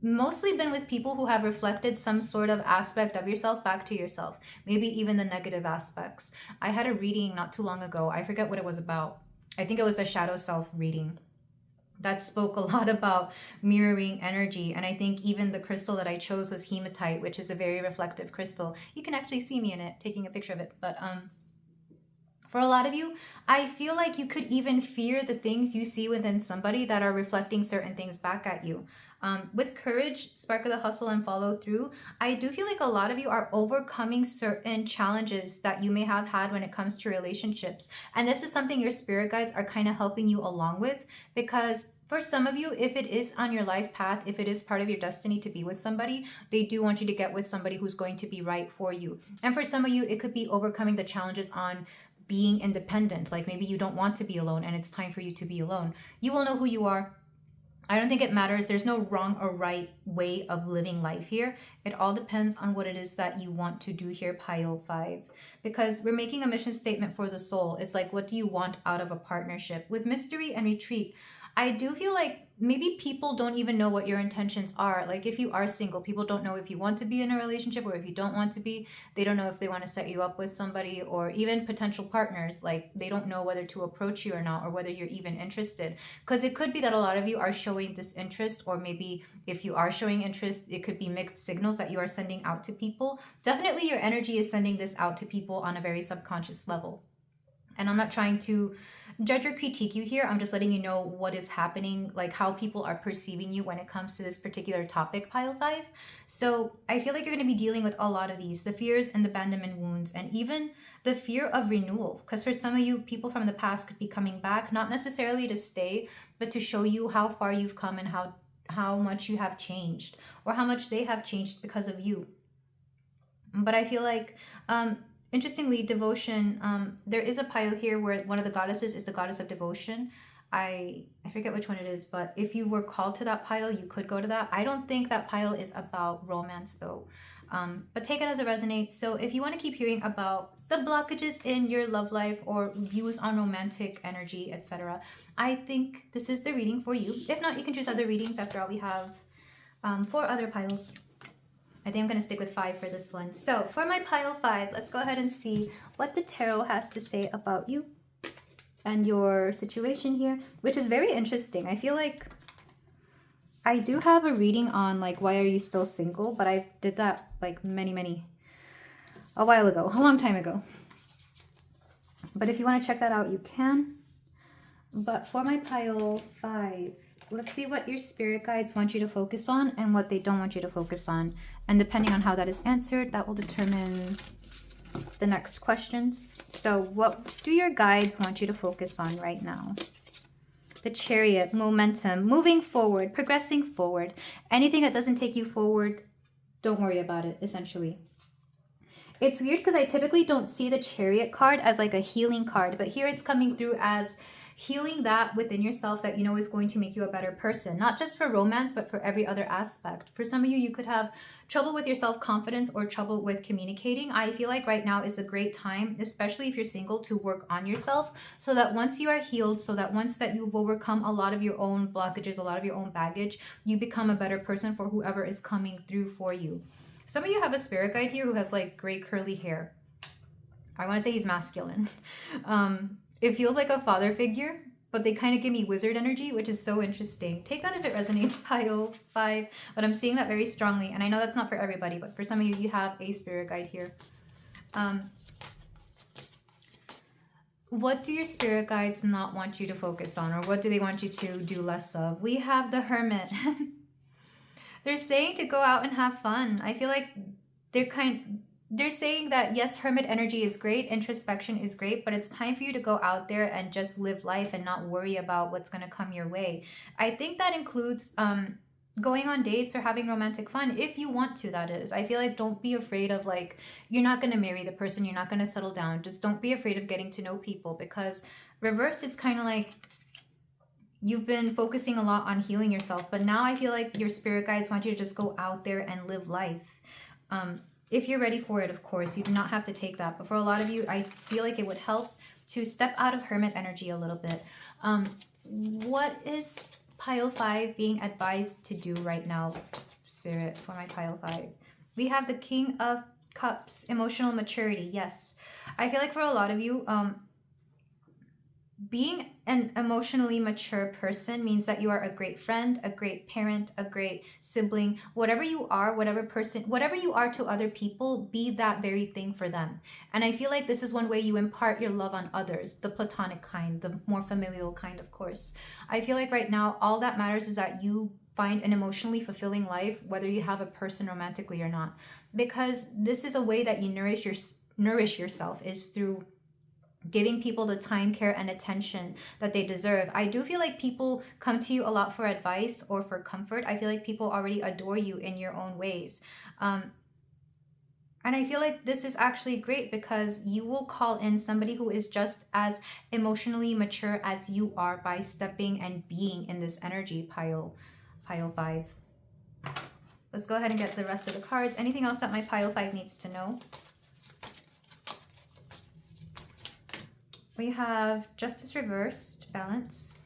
mostly been with people who have reflected some sort of aspect of yourself back to yourself, maybe even the negative aspects. I had a reading not too long ago. I forget what it was about. I think it was a shadow self reading that spoke a lot about mirroring energy. And I think even the crystal that I chose was hematite, which is a very reflective crystal. You can actually see me in it, taking a picture of it. But for a lot of you, I feel like you could even fear the things you see within somebody that are reflecting certain things back at you. With courage, spark of the hustle, and follow through, I do feel like a lot of you are overcoming certain challenges that you may have had when it comes to relationships. And this is something your spirit guides are kind of helping you along with, because for some of you, if it is on your life path, if it is part of your destiny to be with somebody, they do want you to get with somebody who's going to be right for you. And for some of you, it could be overcoming the challenges on being independent. Like maybe you don't want to be alone and it's time for you to be alone. You will know who you are. I don't think it matters. There's no wrong or right way of living life here. It all depends on what it is that you want to do here, pile 5. Because we're making a mission statement for the soul. It's like, what do you want out of a partnership? With mystery and retreat, I do feel like maybe people don't even know what your intentions are. Like if you are single, people don't know if you want to be in a relationship or if you don't want to be. They don't know if they want to set you up with somebody, or even potential partners. Like they don't know whether to approach you or not, or whether you're even interested. Because it could be that a lot of you are showing disinterest, or maybe if you are showing interest, it could be mixed signals that you are sending out to people. Definitely your energy is sending this out to people on a very subconscious level. And I'm not trying to judge or critique you here. I'm just letting you know what is happening, like how people are perceiving you when it comes to this particular topic, pile 5. So I feel like you're going to be dealing with a lot of these, the fears and abandonment wounds, and even the fear of renewal. Because for some of you, people from the past could be coming back, not necessarily to stay, but to show you how far you've come and how much you have changed, or how much they have changed because of you. But I feel like interestingly, devotion, there is a pile here where one of the goddesses is the goddess of devotion. I forget which one it is, but if you were called to that pile, you could go to that. I don't think that pile is about romance though. But take it as it resonates. So if you want to keep hearing about the blockages in your love life or views on romantic energy, etc., I think this is the reading for you. If not, you can choose other readings. After all, we have 4 other piles. I think I'm going to stick with 5 for this one. So for my pile 5, let's go ahead and see what the tarot has to say about you and your situation here, which is very interesting. I feel like I do have a reading on like, why are you still single? But I did that like a while ago, a long time ago. But if you want to check that out, you can. But for my pile 5, let's see what your spirit guides want you to focus on and what they don't want you to focus on. And depending on how that is answered, that will determine the next questions. So what do your guides want you to focus on right now? The Chariot, momentum, moving forward, progressing forward. Anything that doesn't take you forward, don't worry about it, essentially. It's weird because I typically don't see the Chariot card as like a healing card, but here it's coming through as healing that within yourself that you know is going to make you a better person, not just for romance, but for every other aspect. For some of you, you could have trouble with your self-confidence or trouble with communicating. I feel like right now is a great time, especially if you're single, to work on yourself so that once you are healed, so that once that you've overcome a lot of your own blockages, a lot of your own baggage, you become a better person for whoever is coming through for you. Some of you have a spirit guide here who has like gray curly hair. I want to say he's masculine. It feels like a father figure, but they kind of give me wizard energy, which is so interesting. Take that if it resonates, pile 5. But I'm seeing that very strongly. And I know that's not for everybody, but for some of you, you have a spirit guide here. What do your spirit guides not want you to focus on? Or what do they want you to do less of? We have the Hermit. They're saying to go out and have fun. I feel like they're saying that yes, hermit energy is great, introspection is great, but it's time for you to go out there and just live life and not worry about what's going to come your way. I think that includes going on dates or having romantic fun if you want to, that is. I feel like don't be afraid of like, you're not going to marry the person, you're not going to settle down. Just don't be afraid of getting to know people, because reversed, it's kind of like you've been focusing a lot on healing yourself, but now I feel like your spirit guides want you to just go out there and live life. If you're ready for it, of course, you do not have to take that. But for a lot of you, I feel like it would help to step out of hermit energy a little bit. What is pile 5 being advised to do right now, Spirit, for my pile 5? We have the King of Cups, emotional maturity. Yes. I feel like for a lot of you, being an emotionally mature person means that you are a great friend, a great parent, a great sibling, whatever you are, whatever you are to other people, be that very thing for them. And I feel like this is one way you impart your love on others, the platonic kind, the more familial kind, of course. I feel like right now, all that matters is that you find an emotionally fulfilling life, whether you have a person romantically or not, because this is a way that you nourish yourself, is through giving people the time, care, and attention that they deserve. I do feel like people come to you a lot for advice or for comfort. I feel like people already adore you in your own ways. And I feel like this is actually great because you will call in somebody who is just as emotionally mature as you are by stepping and being in this energy, pile 5. Let's go ahead and get the rest of the cards. Anything else that my pile 5 needs to know? We have Justice reversed, balance.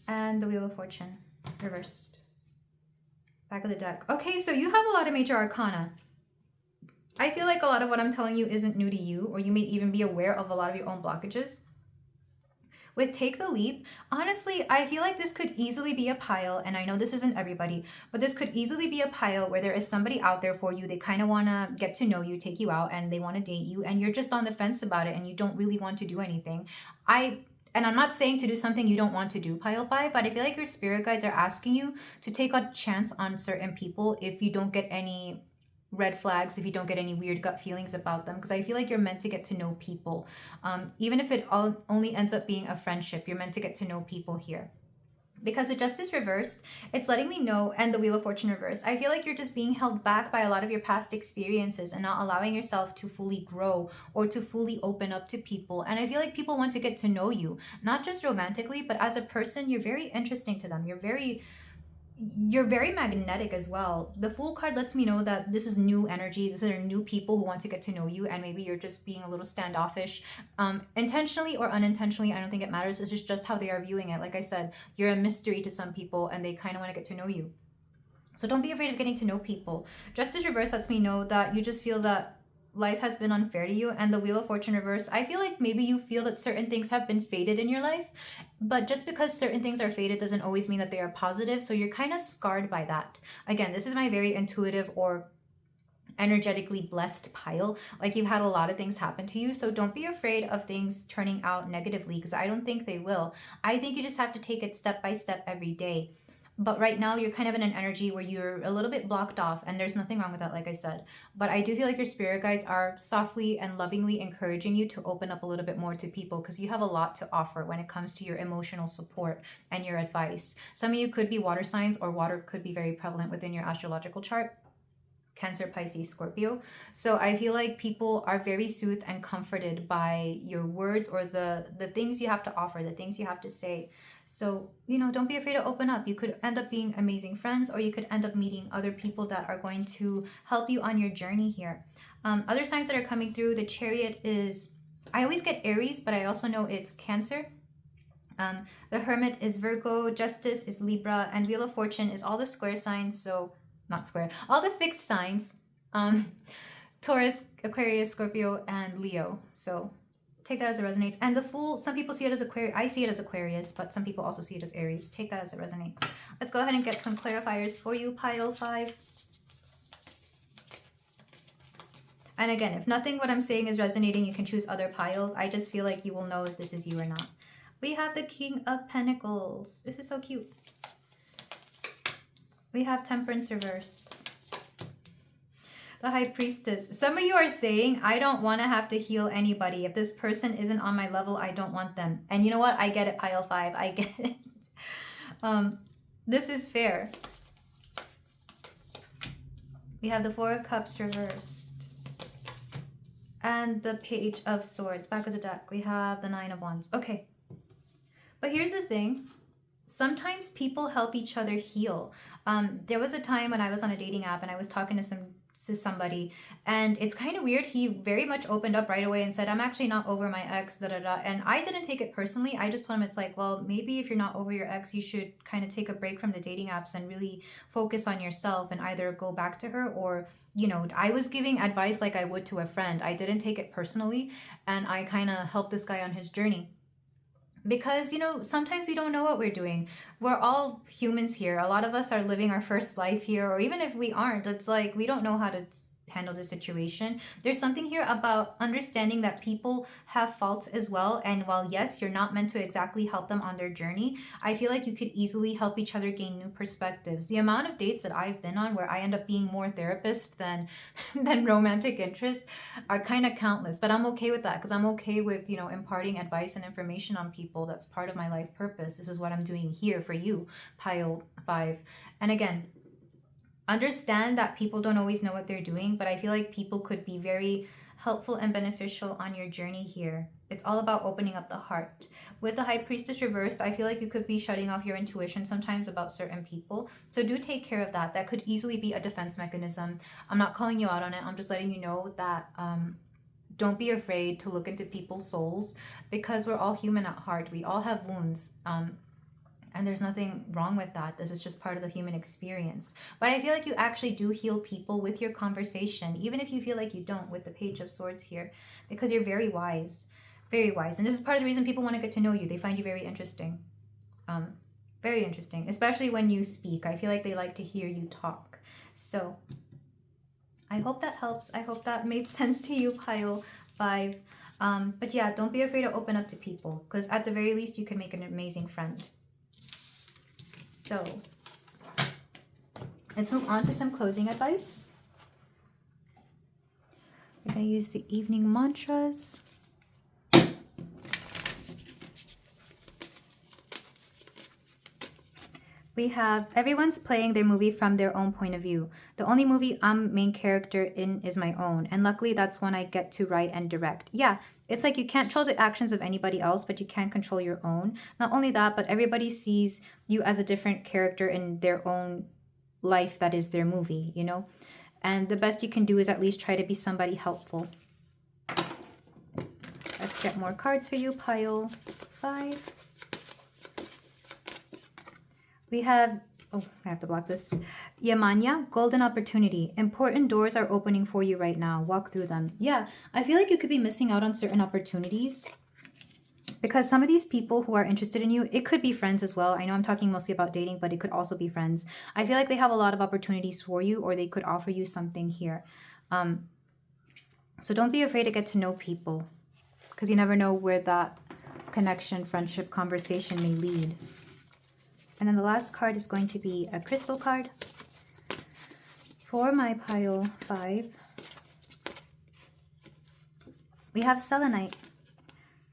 And the Wheel of Fortune reversed. Back of the deck. Okay, so you have a lot of major arcana. I feel like a lot of what I'm telling you isn't new to you, or you may even be aware of a lot of your own blockages. With Take the Leap, honestly, I feel like this could easily be a pile, and I know this isn't everybody, but this could easily be a pile where there is somebody out there for you. They kind of want to get to know you, take you out, and they want to date you, and you're just on the fence about it, and you don't really want to do anything. And I'm not saying to do something you don't want to do, pile 5, but I feel like your spirit guides are asking you to take a chance on certain people if you don't get any red flags, if you don't get any weird gut feelings about them, because I feel like you're meant to get to know people. Even if it only ends up being a friendship, you're meant to get to know people here. Because with Justice reversed, it's letting me know, and the Wheel of Fortune reversed, I feel like you're just being held back by a lot of your past experiences and not allowing yourself to fully grow or to fully open up to people. And I feel like people want to get to know you, not just romantically, but as a person. You're very interesting to them. You're very magnetic as well. The Fool card lets me know that this is new energy. These are new people who want to get to know you, and maybe you're just being a little standoffish, intentionally or unintentionally. I don't think it matters. It's just how they are viewing it. Like I said, you're a mystery to some people, and they kind of want to get to know you. So don't be afraid of getting to know people. Justice reverse lets me know that you just feel that life has been unfair to you. And the Wheel of Fortune reverse, I feel like maybe you feel that certain things have been fated in your life, but just because certain things are fated doesn't always mean that they are positive. So you're kind of scarred by that. Again, this is my very intuitive or energetically blessed pile. Like, you've had a lot of things happen to you, so don't be afraid of things turning out negatively, because I don't think they will. I think you just have to take it step by step every day. But right now you're kind of in an energy where you're a little bit blocked off, and there's nothing wrong with that, like I said. But I do feel like your spirit guides are softly and lovingly encouraging you to open up a little bit more to people, because you have a lot to offer when it comes to your emotional support and your advice. Some of you could be water signs, or water could be very prevalent within your astrological chart. Cancer, Pisces, Scorpio. So I feel like people are very soothed and comforted by your words, or the things you have to offer, the things you have to say. So, don't be afraid to open up. You could end up being amazing friends, or you could end up meeting other people that are going to help you on your journey here. Other signs that are coming through, the Chariot is, I always get Aries, but I also know it's Cancer. The Hermit is Virgo, Justice is Libra, and Wheel of Fortune is all the square signs. So, not square, all the fixed signs. Taurus, Aquarius, Scorpio, and Leo. So take that as it resonates. And the Fool, some people see it as Aquarius. I see it as Aquarius, but some people also see it as Aries. Take that as it resonates. Let's go ahead and get some clarifiers for you, pile 5. And again, if nothing what I'm saying is resonating, you can choose other piles. I just feel like you will know if this is you or not. We have the King of Pentacles. This is so cute. We have Temperance reversed. The High Priestess. Some of you are saying, I don't want to have to heal anybody. If this person isn't on my level, I don't want them. And you know what? I get it, pile 5. I get it. This is fair. We have the Four of Cups reversed. And the Page of Swords. Back of the deck, we have the Nine of Wands. Okay. But here's the thing. Sometimes people help each other heal. There was a time when I was on a dating app and I was talking to somebody, and it's kind of weird. He very much opened up right away and said, I'm actually not over my ex, and I didn't take it personally. I just told him, it's like, well, maybe if you're not over your ex, you should kind of take a break from the dating apps and really focus on yourself and either go back to her, or I was giving advice like I would to a friend. I didn't take it personally, and I kind of helped this guy on his journey. Because, sometimes we don't know what we're doing. We're all humans here. A lot of us are living our first life here, or even if we aren't, it's like we don't know how to handle the situation. There's something here about understanding that people have faults as well. And while, yes, you're not meant to exactly help them on their journey, I feel like you could easily help each other gain new perspectives. The amount of dates that I've been on where I end up being more therapist than romantic interest are kind of countless. But I'm okay with that, because I'm okay with, imparting advice and information on people. That's part of my life purpose. This is what I'm doing here for you, pile 5. And again, understand that people don't always know what they're doing, but I feel like people could be very helpful and beneficial on your journey here. It's all about opening up the heart. With the High Priestess reversed, I feel like you could be shutting off your intuition sometimes about certain people. So do take care of that. That could easily be a defense mechanism. I'm not calling you out on it. I'm just letting you know that don't be afraid to look into people's souls, because we're all human at heart. We all have wounds. And there's nothing wrong with that. This is just part of the human experience. But I feel like you actually do heal people with your conversation, even if you feel like you don't, with the Page of Swords here, because you're very wise. Very wise. And this is part of the reason people want to get to know you. They find you very interesting. Very interesting, especially when you speak. I feel like they like to hear you talk. So I hope that helps. I hope that made sense to you, pile 5. But yeah, don't be afraid to open up to people, because at the very least you can make an amazing friend. So let's move on to some closing advice. We're going to use the evening mantras. We have everyone's playing their movie from their own point of view. The only movie I'm main character in is my own. And luckily that's one I get to write and direct. Yeah, it's like you can't control the actions of anybody else, but you can control your own. Not only that, but everybody sees you as a different character in their own life that is their movie, you know? And the best you can do is at least try to be somebody helpful. Let's get more cards for you, pile 5. We have, oh, I have to block this. Yamanya, golden opportunity. Important doors are opening for you right now. Walk through them. Yeah, I feel like you could be missing out on certain opportunities, because some of these people who are interested in you, it could be friends as well. I know I'm talking mostly about dating, but it could also be friends. I feel like they have a lot of opportunities for you, or they could offer you something here. So don't be afraid to get to know people, because you never know where that connection, friendship, conversation may lead. And then the last card is going to be a crystal card for my pile 5. We have selenite.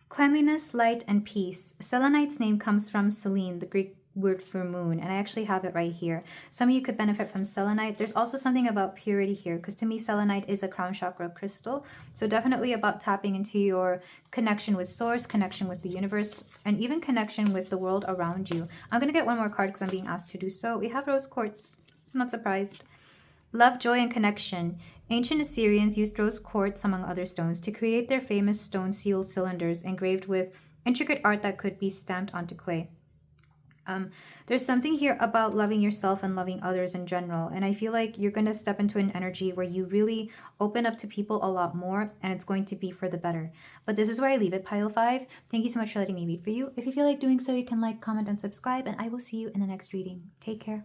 Cleanliness, light, and peace. Selenite's name comes from Selene, the Greek word for moon, and I actually have it right here. Some of you could benefit from selenite. There's also something about purity here, because to me selenite is a crown chakra crystal, so definitely about tapping into your connection with source, connection with the universe, and even connection with the world around you. I'm going to get one more card because I'm being asked to do so. We have rose quartz. I'm not surprised. Love, joy, and connection. Ancient Assyrians used rose quartz, among other stones, to create their famous stone seal cylinders engraved with intricate art that could be stamped onto clay. There's something here about loving yourself and loving others in general, and I feel like you're going to step into an energy where you really open up to people a lot more, and it's going to be for the better. But this is where I leave it, pile 5. Thank you so much for letting me read for you. If you feel like doing so, you can like, comment, and subscribe, and I will see you in the next reading. Take care.